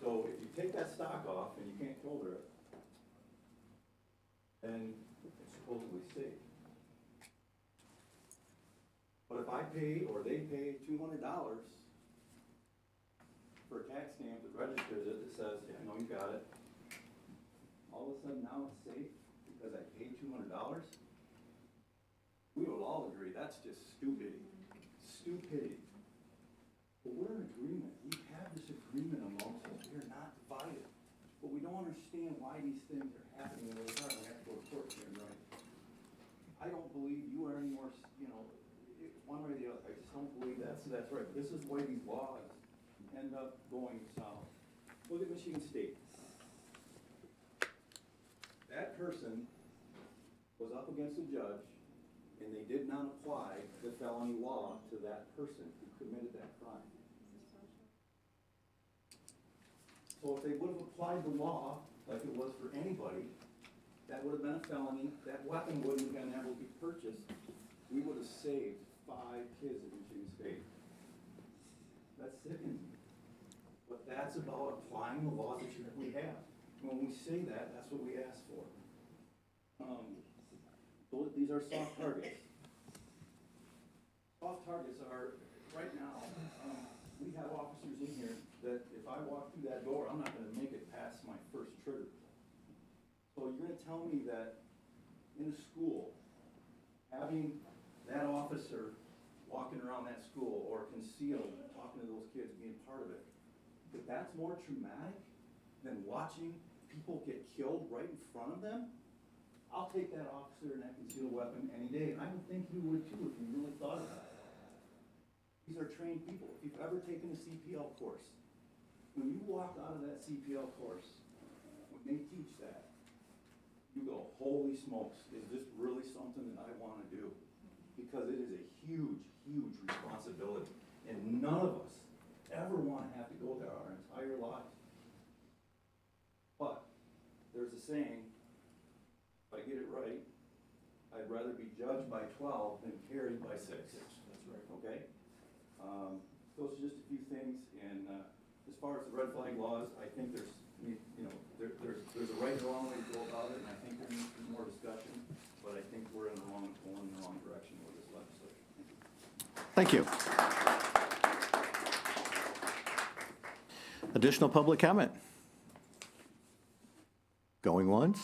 So if you take that stock off and you can't shoulder it, then it's supposedly safe. But if I pay or they pay $200 for a tax stamp that registers it, that says, yeah, I know you got it, all of a sudden now it's safe because I paid $200? We would all agree that's just stupidity. Stupidity. But we're in agreement. We have this agreement amongst us. We are not divided. But we don't understand why these things are happening the way they are. We have to go to court here, right? I don't believe you are any more, one way or the other. I just don't believe that's right. But this is the way these laws end up going south. Look at Michigan State. That person was up against a judge, and they did not apply the felony law to that person who committed that crime. So if they would have applied the law like it was for anybody, that would have been a felony, that weapon wouldn't have been able to be purchased. We would have saved 5 kids at Michigan State. That's sickening. But that's about applying the laws that we have. When we say that, that's what we ask for. These are soft targets. Soft targets are, right now, we have officers in here that if I walk through that door, I'm not gonna make it past my first trigger. So you're gonna tell me that in a school, having that officer walking around that school or concealed, talking to those kids, being part of it, that that's more traumatic than watching people get killed right in front of them? I'll take that officer and that concealed weapon any day, and I would think you would too if you really thought about it. These are trained people. If you've ever taken a CPL course, when you walk out of that CPL course, when they teach that, you go, holy smokes, is this really something that I want to do? Because it is a huge, huge responsibility, and none of us ever want to have to go there our entire lives. But there's a saying, if I get it right, I'd rather be judged by 12 than carried by 6. That's right. Okay? Those are just a few things, and as far as the red flag laws, I think there's a right and wrong way to go about it, and I think there needs to be more discussion, but I think we're going in the wrong direction with this legislation. Thank you. Additional public comment? Going once?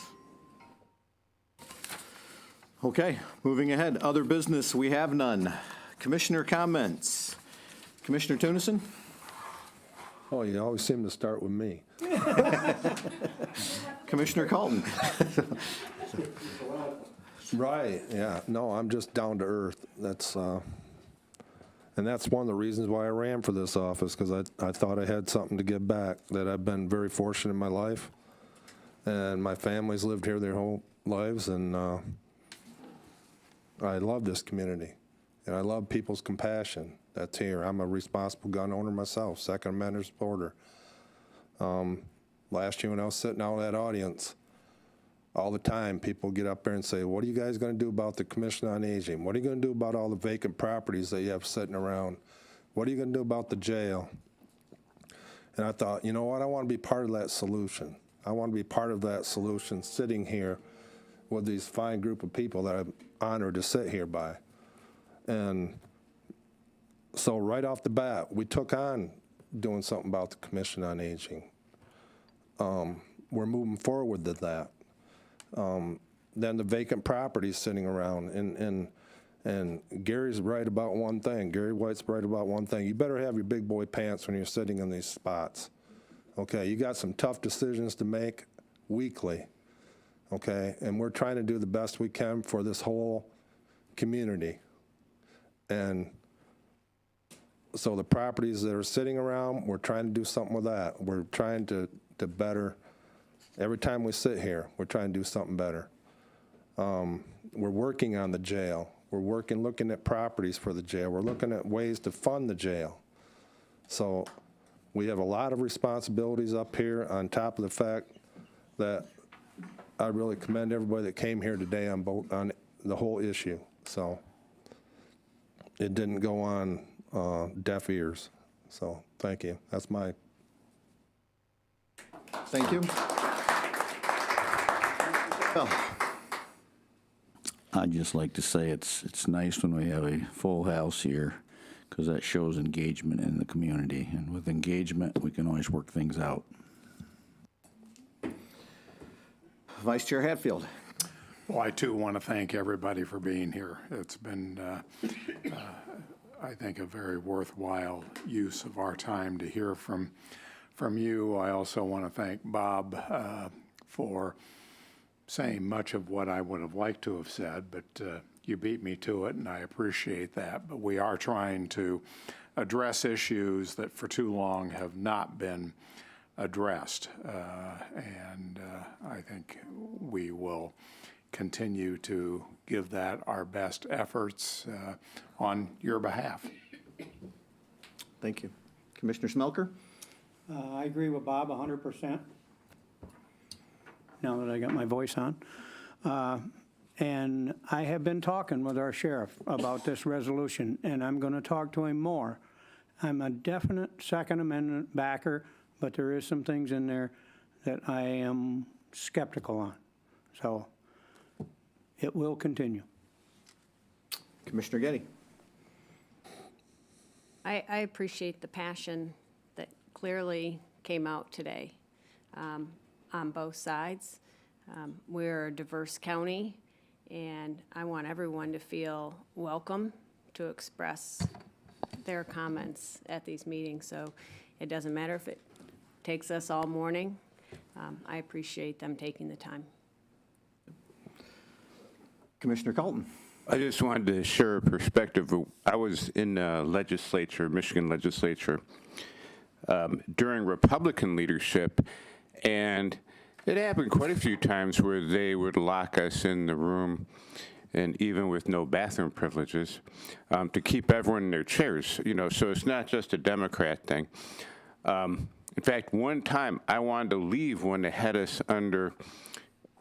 Okay, moving ahead. Other business, we have none. Commissioner comments. Commissioner Tunison? Oh, you always seem to start with me. Commissioner Colton? Right, yeah. No, I'm just down to earth. And that's one of the reasons why I ran for this office, because I thought I had something to give back, that I've been very fortunate in my life. And my family's lived here their whole lives, and I love this community. And I love people's compassion that's here. I'm a responsible gun owner myself, Second Amendment supporter. Last year when I was sitting out in that audience, all the time people get up there and say, what are you guys going to do about the Commission on Aging? What are you going to do about all the vacant properties that you have sitting around? What are you going to do about the jail? And I thought, you know what, I want to be part of that solution. I want to be part of that solution, sitting here with these fine group of people that I'm honored to sit here by. And so right off the bat, we took on doing something about the Commission on Aging. We're moving forward with that. Then the vacant properties sitting around, and Gary's right about one thing. Gary White's right about one thing. You better have your big boy pants when you're sitting in these spots. Okay, you got some tough decisions to make weekly. Okay, and we're trying to do the best we can for this whole community. And so the properties that are sitting around, we're trying to do something with that. We're trying to better, every time we sit here, we're trying to do something better. We're working on the jail. We're looking at properties for the jail. We're looking at ways to fund the jail. So we have a lot of responsibilities up here, on top of the fact that I really commend everybody that came here today on the whole issue. So it didn't go on deaf ears. So thank you. That's my. Thank you. Well, I'd just like to say it's nice when we have a full house here, because that shows engagement in the community. And with engagement, we can always work things out. Vice Chair Hatfield. Well, I too want to thank everybody for being here. It's been, I think, a very worthwhile use of our time to hear from you. I also want to thank Bob for saying much of what I would have liked to have said, but you beat me to it, and I appreciate that. But we are trying to address issues that for too long have not been addressed, and I think we will continue to give that our best efforts on your behalf. Thank you. Commissioner Smelker? I agree with Bob 100%, now that I got my voice on. And I have been talking with our sheriff about this resolution, and I'm going to talk to him more. I'm a definite Second Amendment backer, but there is some things in there that I am skeptical on. So it will continue. Commissioner Getty? I appreciate the passion that clearly came out today on both sides. We're a diverse county, and I want everyone to feel welcome to express their comments at these meetings. So it doesn't matter if it takes us all morning. I appreciate them taking the time. Commissioner Colton? I just wanted to share a perspective. I was in the legislature, Michigan legislature, during Republican leadership, and it happened quite a few times where they would lock us in the room, and even with no bathroom privileges, to keep everyone in their chairs. You know, so it's not just a Democrat thing. In fact, one time I wanted to leave when they had us under,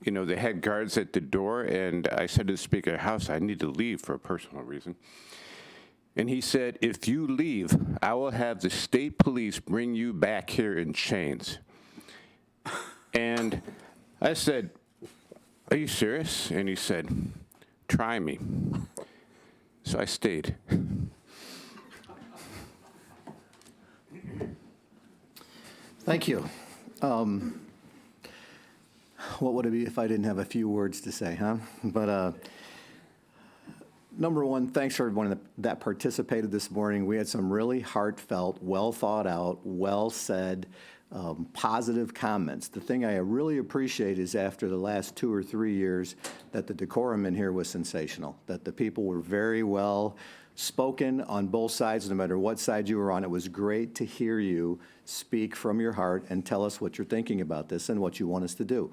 you know, they had guards at the door, and I said to the Speaker of the House, I need to leave for a personal reason. And he said, if you leave, I will have the state police bring you back here in chains. And I said, are you serious? And he said, try me. So I stayed. Thank you. What would it be if I didn't have a few words to say, huh? But number one, thanks for everyone that participated this morning. We had some really heartfelt, well thought out, well said, positive comments. The thing I really appreciate is after the last 2 or 3 years that the decorum in here was sensational, that the people were very well spoken on both sides, no matter what side you were on. It was great to hear you speak from your heart and tell us what you're thinking about this and what you want us to do.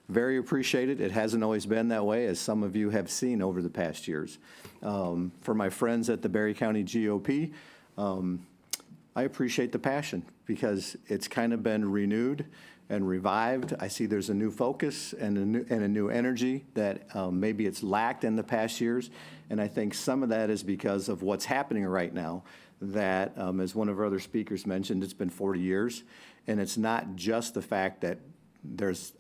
Very appreciated. It hasn't always been that way, as some of you have seen over the past years. For my friends at the Barry County GOP, I appreciate the passion because it's kind of been renewed and revived. I see there's a new focus and a new energy that maybe it's lacked in the past years. And I think some of that is because of what's happening right now, that, as one of our other speakers mentioned, it's been 40 years. And it's not just the fact that there's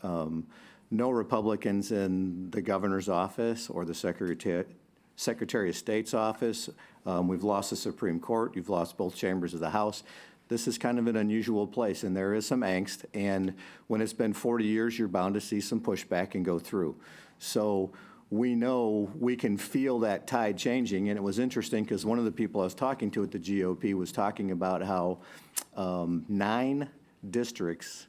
no Republicans in the governor's office or the Secretary of State's office. We've lost the Supreme Court. You've lost both chambers of the House. This is kind of an unusual place, and there is some angst. And when it's been 40 years, you're bound to see some pushback and go through. So we know we can feel that tide changing. And it was interesting because one of the people I was talking to at the GOP was talking about how 9 districts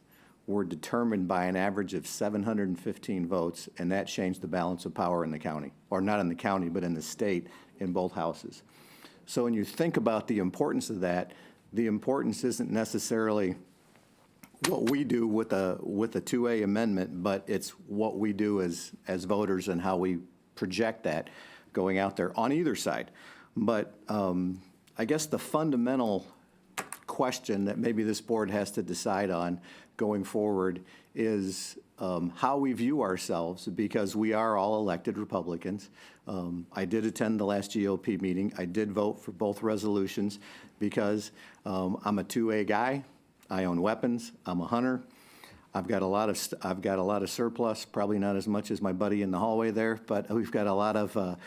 were determined by an average of 715 votes, and that changed the balance of power in the county, or not in the county, but in the state, in both houses. So when you think about the importance of that, the importance isn't necessarily what we do with a 2A amendment, but it's what we do as voters and how we project that going out there on either side. But I guess the fundamental question that maybe this board has to decide on going forward is how we view ourselves, because we are all elected Republicans. I did attend the last GOP meeting. I did vote for both resolutions because I'm a 2A guy. I own weapons. I'm a hunter. I've got a lot of surplus, probably not as much as my buddy in the hallway there, but we've got a lot of, I'm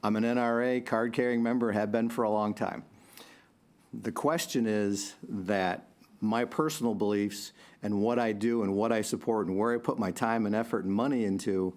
an NRA card-carrying member, have been for a long time. The question is that my personal beliefs and what I do and what I support and where I put my time and effort and money into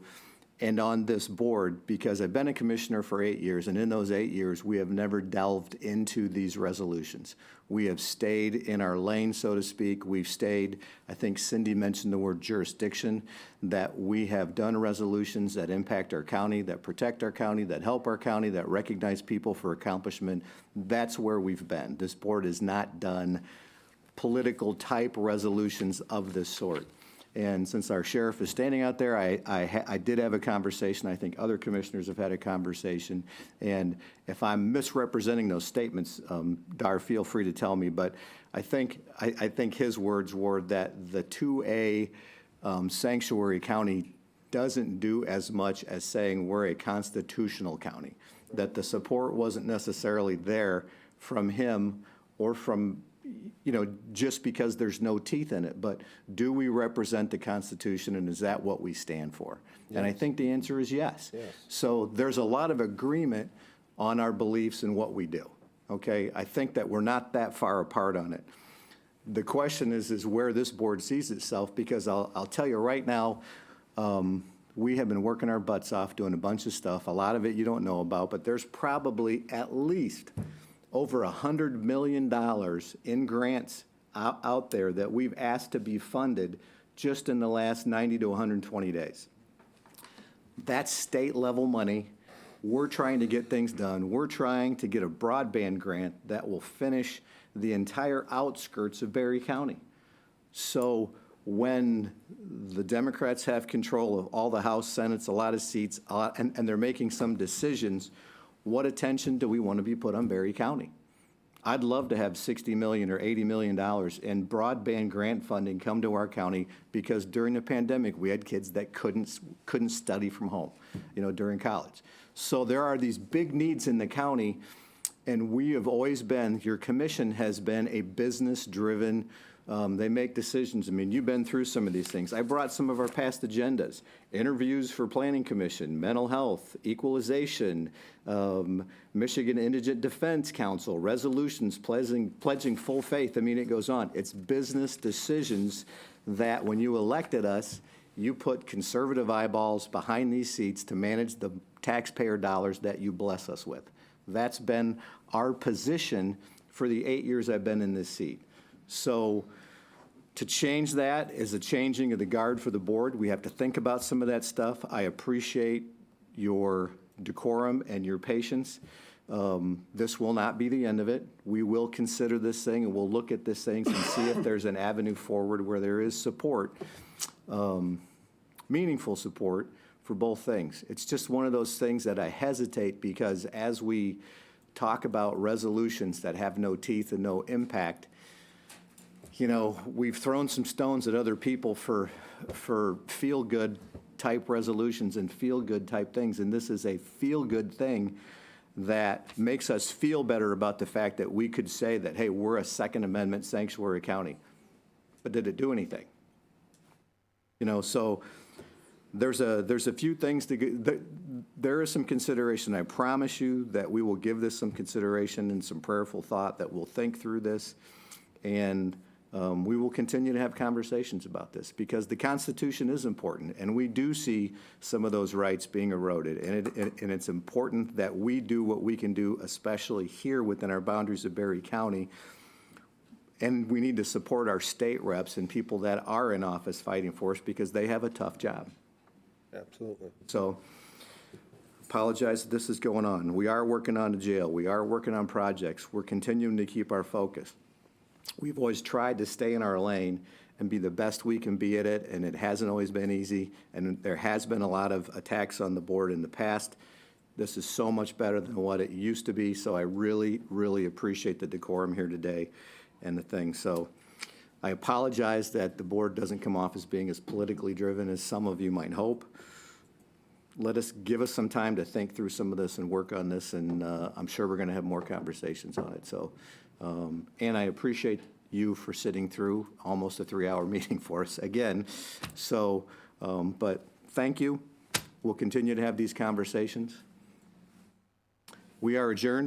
and on this board, because I've been a commissioner for 8 years, and in those 8 years, we have never delved into these resolutions. We have stayed in our lane, so to speak. We've stayed, I think Cindy mentioned the word jurisdiction, that we have done resolutions that impact our county, that protect our county, that help our county, that recognize people for accomplishment. That's where we've been. This board has not done political type resolutions of this sort. And since our sheriff is standing out there, I did have a conversation. I think other commissioners have had a conversation. And if I'm misrepresenting those statements, Dar, feel free to tell me. But I think his words were that the 2A sanctuary county doesn't do as much as saying we're a constitutional county, that the support wasn't necessarily there from him or from just because there's no teeth in it, but do we represent the Constitution, and is that what we stand for? Yes. And I think the answer is yes. So there's a lot of agreement on our beliefs and what we do, okay? I think that we're not that far apart on it. The question is where this board sees itself, because I'll tell you right now, we have been working our butts off doing a bunch of stuff. A lot of it you don't know about, but there's probably at least over $100 million in grants out there that we've asked to be funded just in the last 90 to 120 days. That's state level money. We're trying to get things done. We're trying to get a broadband grant that will finish the entire outskirts of Berry County. So when the Democrats have control of all the House, Senates, a lot of seats, and they're making some decisions, what attention do we want to be put on Berry County? I'd love to have $60 million or $80 million in broadband grant funding come to our county, because during the pandemic, we had kids that couldn't study from home, during college. So there are these big needs in the county, and we have always been, your commission has been a business-driven, they make decisions. I mean, you've been through some of these things. I brought some of our past agendas: interviews for planning commission, mental health, equalization, Michigan Indigent Defense Council, resolutions pledging full faith. I mean, it goes on. It's business decisions that when you elected us, you put conservative eyeballs behind these seats to manage the taxpayer dollars that you bless us with. That's been our position for the 8 years I've been in this seat. So to change that is a changing of the guard for the board. We have to think about some of that stuff. I appreciate your decorum and your patience. This will not be the end of it. We will consider this thing, and we'll look at this thing and see if there's an avenue forward where there is support, meaningful support for both things. It's just one of those things that I hesitate, because as we talk about resolutions that have no teeth and no impact, we've thrown some stones at other people for feel-good type resolutions and feel-good type things, and this is a feel-good thing that makes us feel better about the fact that we could say that, hey, we're a Second Amendment sanctuary county. But did it do anything? So there's a few things there is some consideration. I promise you that we will give this some consideration and some prayerful thought, that we'll think through this, and we will continue to have conversations about this, because the Constitution is important, and we do see some of those rights being eroded, and it's important that we do what we can do, especially here within our boundaries of Berry County, and we need to support our state reps and people that are in office fighting for us, because they have a tough job. Absolutely. So, apologize that this is going on. We are working on the jail. We are working on projects. We're continuing to keep our focus. We've always tried to stay in our lane and be the best we can be at it, and it hasn't always been easy, and there has been a lot of attacks on the board in the past. This is so much better than what it used to be, so I really, really appreciate the decorum here today and the thing. So I apologize that the board doesn't come off as being as politically driven as some of you might hope. Give us some time to think through some of this and work on this, and I'm sure we're going to have more conversations on it. So, and I appreciate you for sitting through almost a 3-hour meeting for us again. So, but thank you. We'll continue to have these conversations. We are adjourned